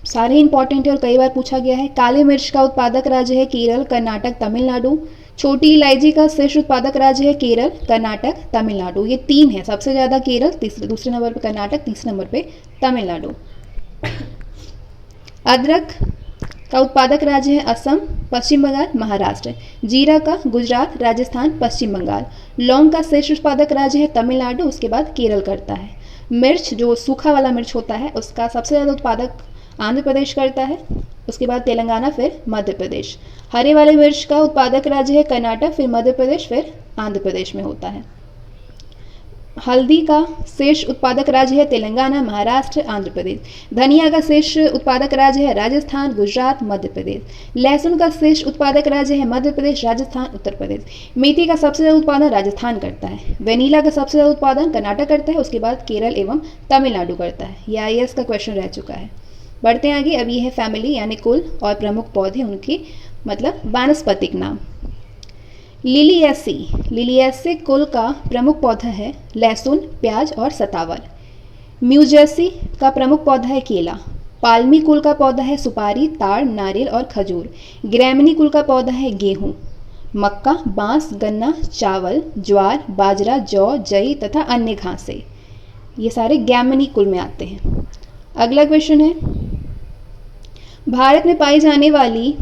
सारे इंपॉर्टेंट है और कई बार पूछा गया है। काली मिर्च का उत्पादक राज्य है केरल, कर्नाटक, तमिलनाडु। छोटी इलायची का शीर्ष उत्पादक राज्य है केरल, कर्नाटक, तमिलनाडु। ये तीन है, सबसे ज़्यादा केरल, दूसरे नंबर पे कर्नाटक, तीसरे नंबर पे तमिलनाडु। अदरक का उत्पादक राज्य है असम, पश्चिम बंगाल, महाराष्ट्र। जीरा का गुजरात, राजस्थान, पश्चिम बंगाल। लौंग का शीर्ष उत्पादक राज्य है तमिलनाडु, उसके बाद केरल करता है। मिर्च जो सूखा वाला मिर्च होता है उसका सबसे ज़्यादा उत्पादक आंध्र प्रदेश करता है, उसके बाद तेलंगाना, फिर मध्य प्रदेश। हरे वाले मिर्च का उत्पादक राज्य है कर्नाटक, फिर मध्य प्रदेश, फिर आंध्र प्रदेश में होता है। हल्दी का शीर्ष उत्पादक राज्य है तेलंगाना, महाराष्ट्र, आंध्र प्रदेश। धनिया का शीर्ष उत्पादक राज्य है राजस्थान, गुजरात, मध्य प्रदेश। लहसुन का शीर्ष उत्पादक राज्य है मध्य प्रदेश, राजस्थान, उत्तर प्रदेश। मेथी का सबसे ज़्यादा उत्पादन राजस्थान करता है। वेनिला का सबसे ज़्यादा उत्पादन कर्नाटक करता है, उसके बाद केरल एवं तमिलनाडु करता है। यह IAS का क्वेश्चन रह चुका है। बढ़ते हैं आगे। अब ये है फैमिली यानी कुल और प्रमुख पौधे, उनकी मतलब वानस्पतिक नाम। लिलिएसी। लिलिएसी कुल का प्रमुख पौधा है लहसुन, प्याज और सतावर। म्यूजेसी का प्रमुख पौधा है केला। पाल्मी कुल का पौधा है सुपारी, ताड़, नारियल और खजूर। ग्रैमनी कुल का पौधा है गेहूं, मक्का, बांस, गन्ना, चावल, ज्वार, बाजरा, जौ, जई तथा अन्य घासें। ये सारे ग्रैमनी कुल में आते हैं। अगला क्वेश्चन है, भारत में पाई जाने वाली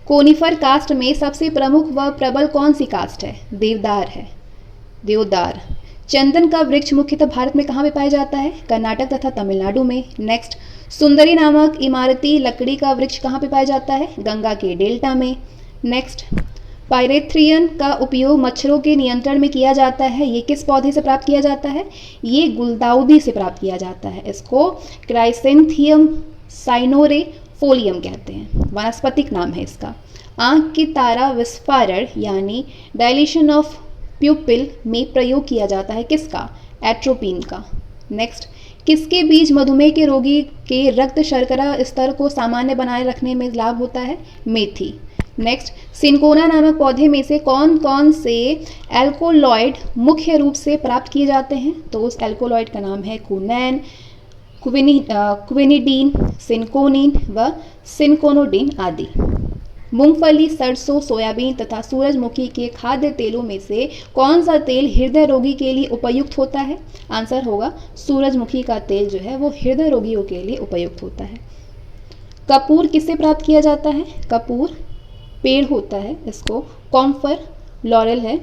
कोनिफर कास्ट में सबसे प्रमुख व प्रबल कौन सी कास्ट है? देवदार है, देवदार। चंदन का वृक्ष मुख्यतः भारत में कहाँ पे पाया जाता है? कर्नाटक तथा तमिलनाडु में। नेक्स्ट, सुंदरी नामक इमारती लकड़ी का वृक्ष कहाँ पे पाया जाता है? गंगा के डेल्टा में। नेक्स्ट, पायरेथ्रियन का उपयोग मच्छरों के नियंत्रण में किया जाता है, ये किस पौधे से प्राप्त किया जाता है? ये गुलदाउदी से प्राप्त किया जाता है। इसको क्राइसेंथियम साइनोरे फोलियम कहते हैं, वानस्पतिक नाम है इसका। आँख की तारा विस्फारण यानी डायलेशन ऑफ प्यूपिल में प्रयोग किया जाता है किसका? एट्रोपिन का। नेक्स्ट, किसके बीज मधुमेह के रोगी के रक्त शर्करा स्तर को सामान्य बनाए रखने में लाभ होता है? मेथी। नेक्स्ट, सिनकोना नामक पौधे में से कौन कौन से एल्कोलॉइड मुख्य रूप से प्राप्त किए जाते हैं? तो उस एल्कोलॉइड का नाम है कुनैन, क्विनिडीन, सिनकोनिन व सिनकोनोडिन आदि। मूंगफली, सरसों, सोयाबीन तथा सूरजमुखी के खाद्य तेलों में से कौन सा तेल हृदय रोगी के लिए उपयुक्त होता है? आंसर होगा सूरजमुखी का तेल जो है वो हृदय रोगियों के लिए उपयुक्त होता है। कपूर किससे प्राप्त किया जाता है? कपूर पेड़ होता है, इसको कॉम्फर लॉरेल है,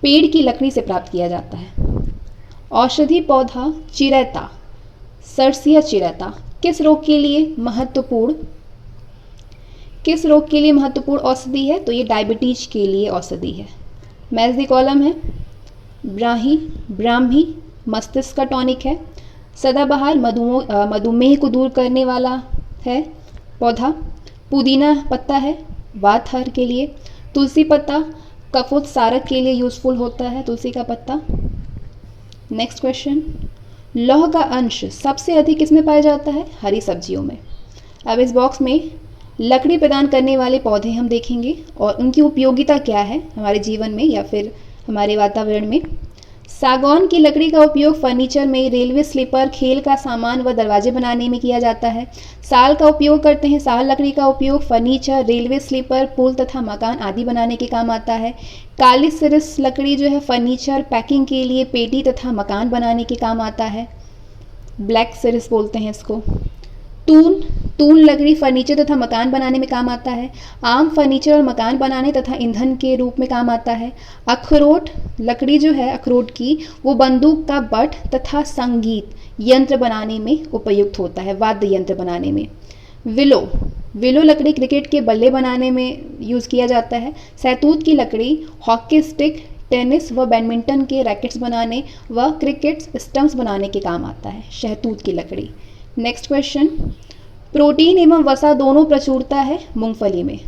पेड़ की लकड़ी से प्राप्त किया जाता है। औषधि पौधा चिरैता, सर्सिया चिरैता किस रोग के लिए महत्वपूर्ण औषधि है? तो ये डायबिटीज के लिए औषधि है। मैज़ कॉलम है, ब्राह्मी मस्तिष्क का टॉनिक है। सदाबहार मधुमेह को दूर करने वाला है पौधा। पुदीना पत्ता है वातहर के लिए। तुलसी पत्ता कफोत्सारक के लिए यूजफुल होता है, तुलसी का पत्ता। नेक्स्ट क्वेश्चन, लौह का अंश सबसे अधिक किसमें पाया जाता है? हरी सब्जियों में। अब इस बॉक्स में लकड़ी प्रदान करने वाले पौधे हम देखेंगे और उनकी उपयोगिता क्या है हमारे जीवन में या फिर हमारे वातावरण में। सागौन की लकड़ी का उपयोग फर्नीचर में, रेलवे स्लीपर, खेल का सामान व दरवाजे बनाने में किया जाता है। साल का उपयोग करते हैं, साल लकड़ी का उपयोग फर्नीचर, रेलवे स्लीपर, पुल तथा मकान आदि बनाने के काम आता है। काली सिरिस लकड़ी जो है फर्नीचर, पैकिंग के लिए, पेटी तथा मकान बनाने के काम आता है, ब्लैक सिरिस बोलते हैं इसको। तून लकड़ी फर्नीचर तथा मकान बनाने में काम आता है। आम फर्नीचर और मकान बनाने तथा ईंधन के रूप में काम आता है। अखरोट लकड़ी जो है अखरोट की वो बंदूक का बट तथा संगीत यंत्र बनाने में उपयुक्त होता है, वाद्य यंत्र बनाने में। विलो लकड़ी क्रिकेट के बल्ले बनाने में यूज़ किया जाता है। सहतूत की लकड़ी हॉकी स्टिक, टेनिस व बैडमिंटन के रैकेट्स बनाने व क्रिकेट स्टंप्स बनाने के काम आता है, शहतूत की लकड़ी। नेक्स्ट क्वेश्चन, प्रोटीन एवं वसा दोनों प्रचुरता है मूंगफली में।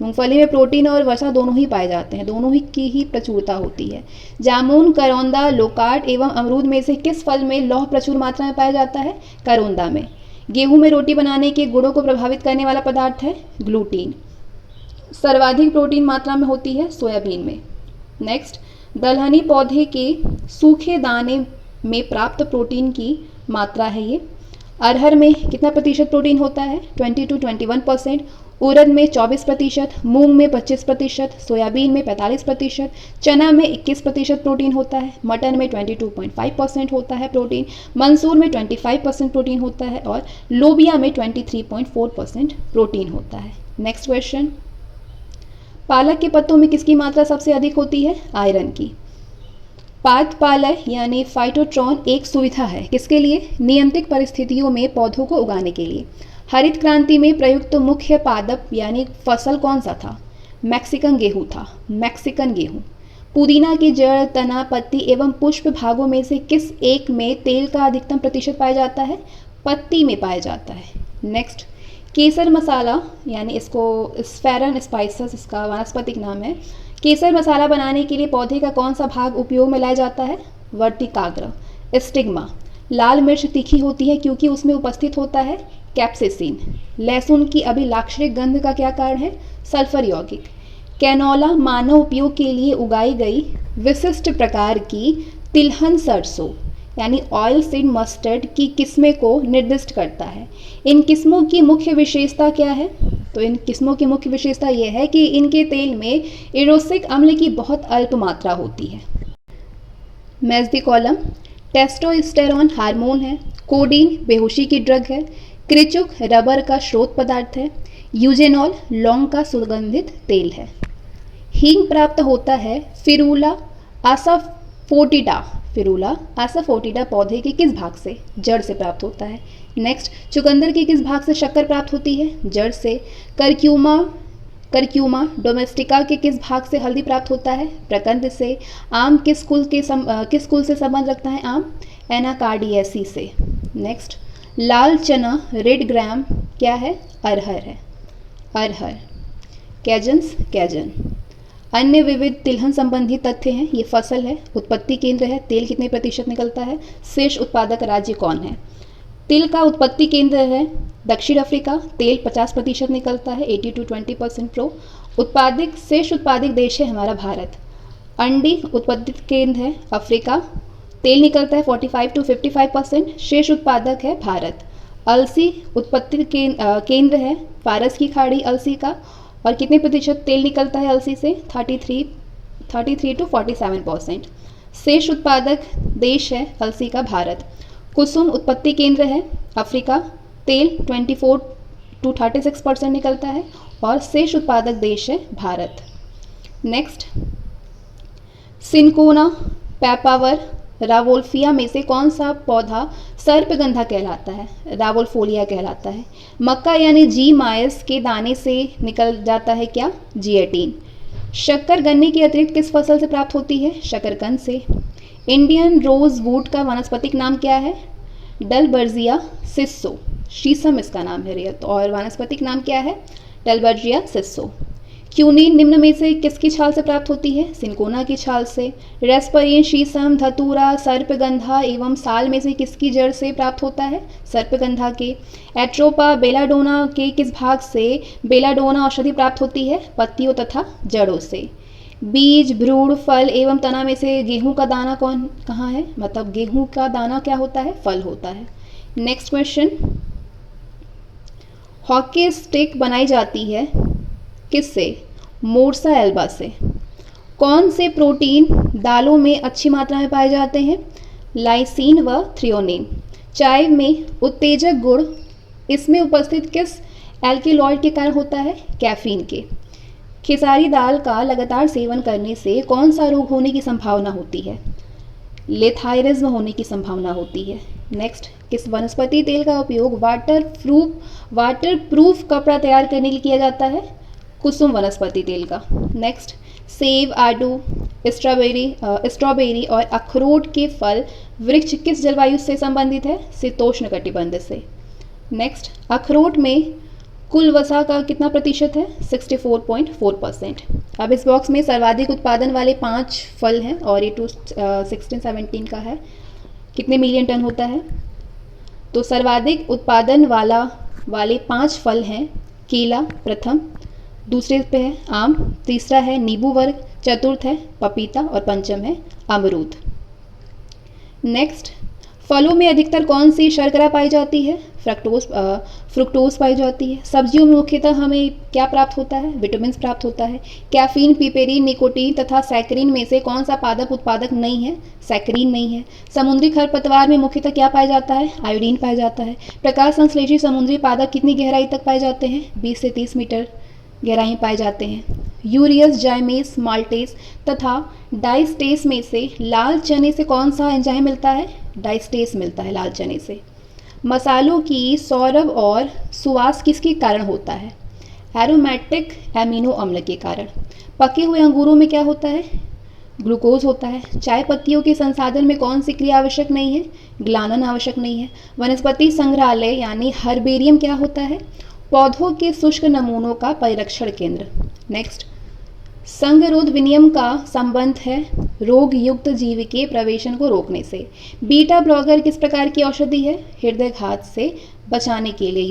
मूंगफली में प्रोटीन और वसा दोनों ही पाए जाते हैं, दोनों ही की ही प्रचुरता होती है। जामुन, करौंदा, लोकार्ड एवं अमरूद में से किस फल में लौह प्रचुर मात्रा में पाया जाता है? करौंदा में। गेहूं में रोटी बनाने के गुणों को प्रभावित करने वाला पदार्थ है ग्लूटीन। सर्वाधिक प्रोटीन मात्रा में होती है सोयाबीन में। नेक्स्ट, दलहनी पौधे के सूखे दाने में प्राप्त प्रोटीन की मात्रा है ये। अरहर में कितना प्रतिशत प्रोटीन होता है? 20 to 21%। उड़द में 24%, मूंग में 25%, सोयाबीन में 45%, चना में 21% प्रोटीन होता है, मटन में 22.5% होता है प्रोटीन, मंसूर में 25% प्रोटीन होता है और लोबिया में 23.4% प्रोटीन होता है। नेक्स्ट क्वेश्चन, पालक के पत्तों में किसकी मात्रा सबसे अधिक होती है? आयरन की। पादपालय यानी फाइटोट्रॉन एक सुविधा है किसके लिए? नियंत्रित परिस्थितियों में पौधों को उगाने के लिए। हरित क्रांति में प्रयुक्त मुख्य पादप यानी फसल कौन सा था? मैक्सिकन गेहूं था, मैक्सिकन गेहूं। पुदीना की जड़, तना, पत्ती एवं पुष्प भागों में से किस एक में तेल का अधिकतम प्रतिशत पाया जाता है? पत्ती में पाया जाता है। नेक्स्ट, केसर मसाला यानी इसको स्फेरन स्पाइसेस इसका वानस्पतिक नाम है। केसर मसाला बनाने के लिए पौधे का कौन सा भाग उपयोग में लाया जाता है? वर्तिकाग्र, स्टिग्मा। लाल मिर्च तीखी होती है क्योंकि उसमें उपस्थित होता है कैप्सेसिन। लहसुन की अभिलाक्षणिक गंध का क्या कारण है? सल्फर यौगिक। कैनोला मानव उपयोग के लिए उगाई गई विशिष्ट प्रकार की तिलहन सरसों यानी ऑयल सीड मस्टर्ड की किस्में को निर्दिष्ट करता है। इन किस्मों की मुख्य विशेषता क्या है? तो इन किस्मों की मुख्य विशेषता यह है कि इनके तेल में इरोसिक अम्ल की बहुत अल्प मात्रा होती है। Match the column, testosterone hormone है, कोडीन बेहोशी की ड्रग है, क्रिचुक रबर का स्रोत पदार्थ है, यूजेनॉल लौंग का सुगंधित तेल है। हींग प्राप्त होता है फिरूला आसाफोटिडा पौधे के किस भाग से? जड़ से प्राप्त होता है। नेक्स्ट, चुकंदर के किस भाग से शक्कर प्राप्त होती है? जड़ से। करक्यूमा डोमेस्टिका के किस भाग से हल्दी प्राप्त होता है? प्रकंद से। आम किस कुल से संबंध रखता है? आम एनाकार्डियेसी से। नेक्स्ट, लाल चना रेड ग्राम क्या है? अरहर है, अरहर। कैजन्स, कैजन। अन्य विविध तिलहन संबंधी तथ्य हैं, ये फसल है, उत्पत्ति केंद्र है, तेल कितने प्रतिशत निकलता है, शीर्ष उत्पादक राज्य कौन है? तिल का उत्पत्ति केंद्र है दक्षिण अफ्रीका, तेल 50% निकलता है, 80 to 20% प्रो। उत्पादक शीर्ष उत्पादक देश है हमारा भारत। अंडी उत्पत्ति केंद्र है अफ्रीका, तेल निकलता है 45 to 55%, शीर्ष उत्पादक है भारत। अलसी उत्पत्ति केंद्र है फारस की खाड़ी अलसी का, और कितने प्रतिशत तेल निकलता है अलसी से? 33 to 47%। शीर्ष उत्पादक देश है अलसी का भारत। कुसुम उत्पत्ति केंद्र है अफ्रीका, तेल 24 to 36% निकलता है, और शीर्ष उत्पादक देश है Bharat. Next, cinchona Papaver rauwolfia में से कौन सा पौधा सर्पगंधा कहलाता है? रावोल्फोलिया कहलाता है। मक्का यानी जी माइस के दाने से निकल जाता है क्या? जिएटिन। शक्कर गन्ने के अतिरिक्त किस फसल से प्राप्त होती है? शकरकंद से। इंडियन रोज वुड का वानस्पतिक नाम क्या है? डलबर्जिया सिस्सो, शीशम इसका नाम है रियल, और वानस्पतिक नाम क्या है? डलबर्जिया सिस्सो। क्यूनिन निम्न में से किसकी छाल से प्राप्त होती है? सिनकोना की छाल से। रेस्परिन शीशम, धतूरा, सर्पगंधा एवं साल में से किसकी जड़ से प्राप्त होता है? सर्पगंधा के। एट्रोपा बेलाडोना के किस भाग से बेलाडोना औषधि प्राप्त होती है? पत्तियों तथा जड़ों से। बीज, भ्रूण, फल एवं तना में से गेहूं का दाना कहाँ है? मतलब गेहूं का दाना क्या होता है? फल होता है। नेक्स्ट क्वेश्चन, हॉकी स्टिक बनाई जाती है किससे? मोर्सा एल्बा से। कौन से प्रोटीन दालों में अच्छी मात्रा में पाए जाते हैं? लाइसीन व थ्रियोनिन। चाय में उत्तेजक गुण इसमें उपस्थित किस एल्किलॉइड के कारण होता है? कैफीन के। खेसारी दाल का लगातार सेवन करने से कौन सा रोग होने की संभावना होती है? लेथायरिज्म होने की संभावना होती है। नेक्स्ट, किस वनस्पति तेल का उपयोग वाटर प्रूफ कपड़ा तैयार करने के लिए किया जाता है? कुसुम वनस्पति तेल का। नेक्स्ट, सेब, आड़ू, स्ट्रॉबेरी और अखरोट के फल वृक्ष किस जलवायु से संबंधित है? शीतोष्ण कटिबंध से। नेक्स्ट, अखरोट में कुल वसा का कितना प्रतिशत है? 64.4%। अब इस बॉक्स में सर्वाधिक उत्पादन वाले 5 फल हैं, और ये 2016-17 का है। कितने मिलियन टन होता है? तो सर्वाधिक उत्पादन वाले 5 फल हैं केला प्रथम, दूसरे पे है आम, तीसरा है नींबू वर्ग, चतुर्थ है पपीता और पंचम है अमरूद। नेक्स्ट, फलों में अधिकतर कौन सी शर्करा पाई जाती है? फ्रुक्टोज पाई जाती है। सब्जियों में मुख्यतः हमें क्या प्राप्त होता है? विटामिन प्राप्त होता है। कैफीन, पिपेरिन, निकोटीन तथा सैकरीन में से कौन सा पादप उत्पादक नहीं है? सैकरीन नहीं है। समुद्री खरपतवार में मुख्यतः क्या पाया जाता है? आयोडीन पाया जाता है। प्रकाश संश्लेषी समुद्री पादप कितनी गहराई तक पाए जाते हैं? 20 से 30 मीटर गहराई में पाए जाते हैं। यूरियस, जाइमेस, माल्टेस तथा डाइस्टेस में से लाल चने से कौन सा एंजाइम मिलता है? डाइस्टेस मिलता है लाल चने से। मसालों की सौरभ और सुवास किसके कारण होता है? एरोमेटिक एमिनो अम्ल के कारण। पके हुए अंगूरों में क्या होता है? ग्लूकोज होता है। चाय पत्तियों के संसाधन में कौन सी क्रिया आवश्यक नहीं है? ग्लानन आवश्यक नहीं है। वनस्पति संग्रहालय यानी हर्बेरियम क्या होता है? पौधों के शुष्क नमूनों का परिरक्षण केंद्र। नेक्स्ट, संगरोध विनियम का संबंध है रोग युक्त जीव के प्रवेशन को रोकने से। बीटा ब्लॉकर किस प्रकार की औषधि है? हृदयघात से बचाने के लिए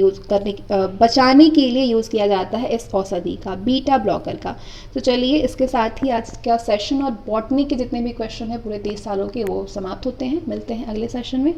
यूज़ किया जाता है इस औषधि का, बीटा ब्लॉकर का। तो चलिए, इसके साथ ही आज का सेशन और बॉटनी के जितने भी क्वेश्चन हैं पूरे 30 सालों के वो समाप्त होते हैं। मिलते हैं अगले सेशन में।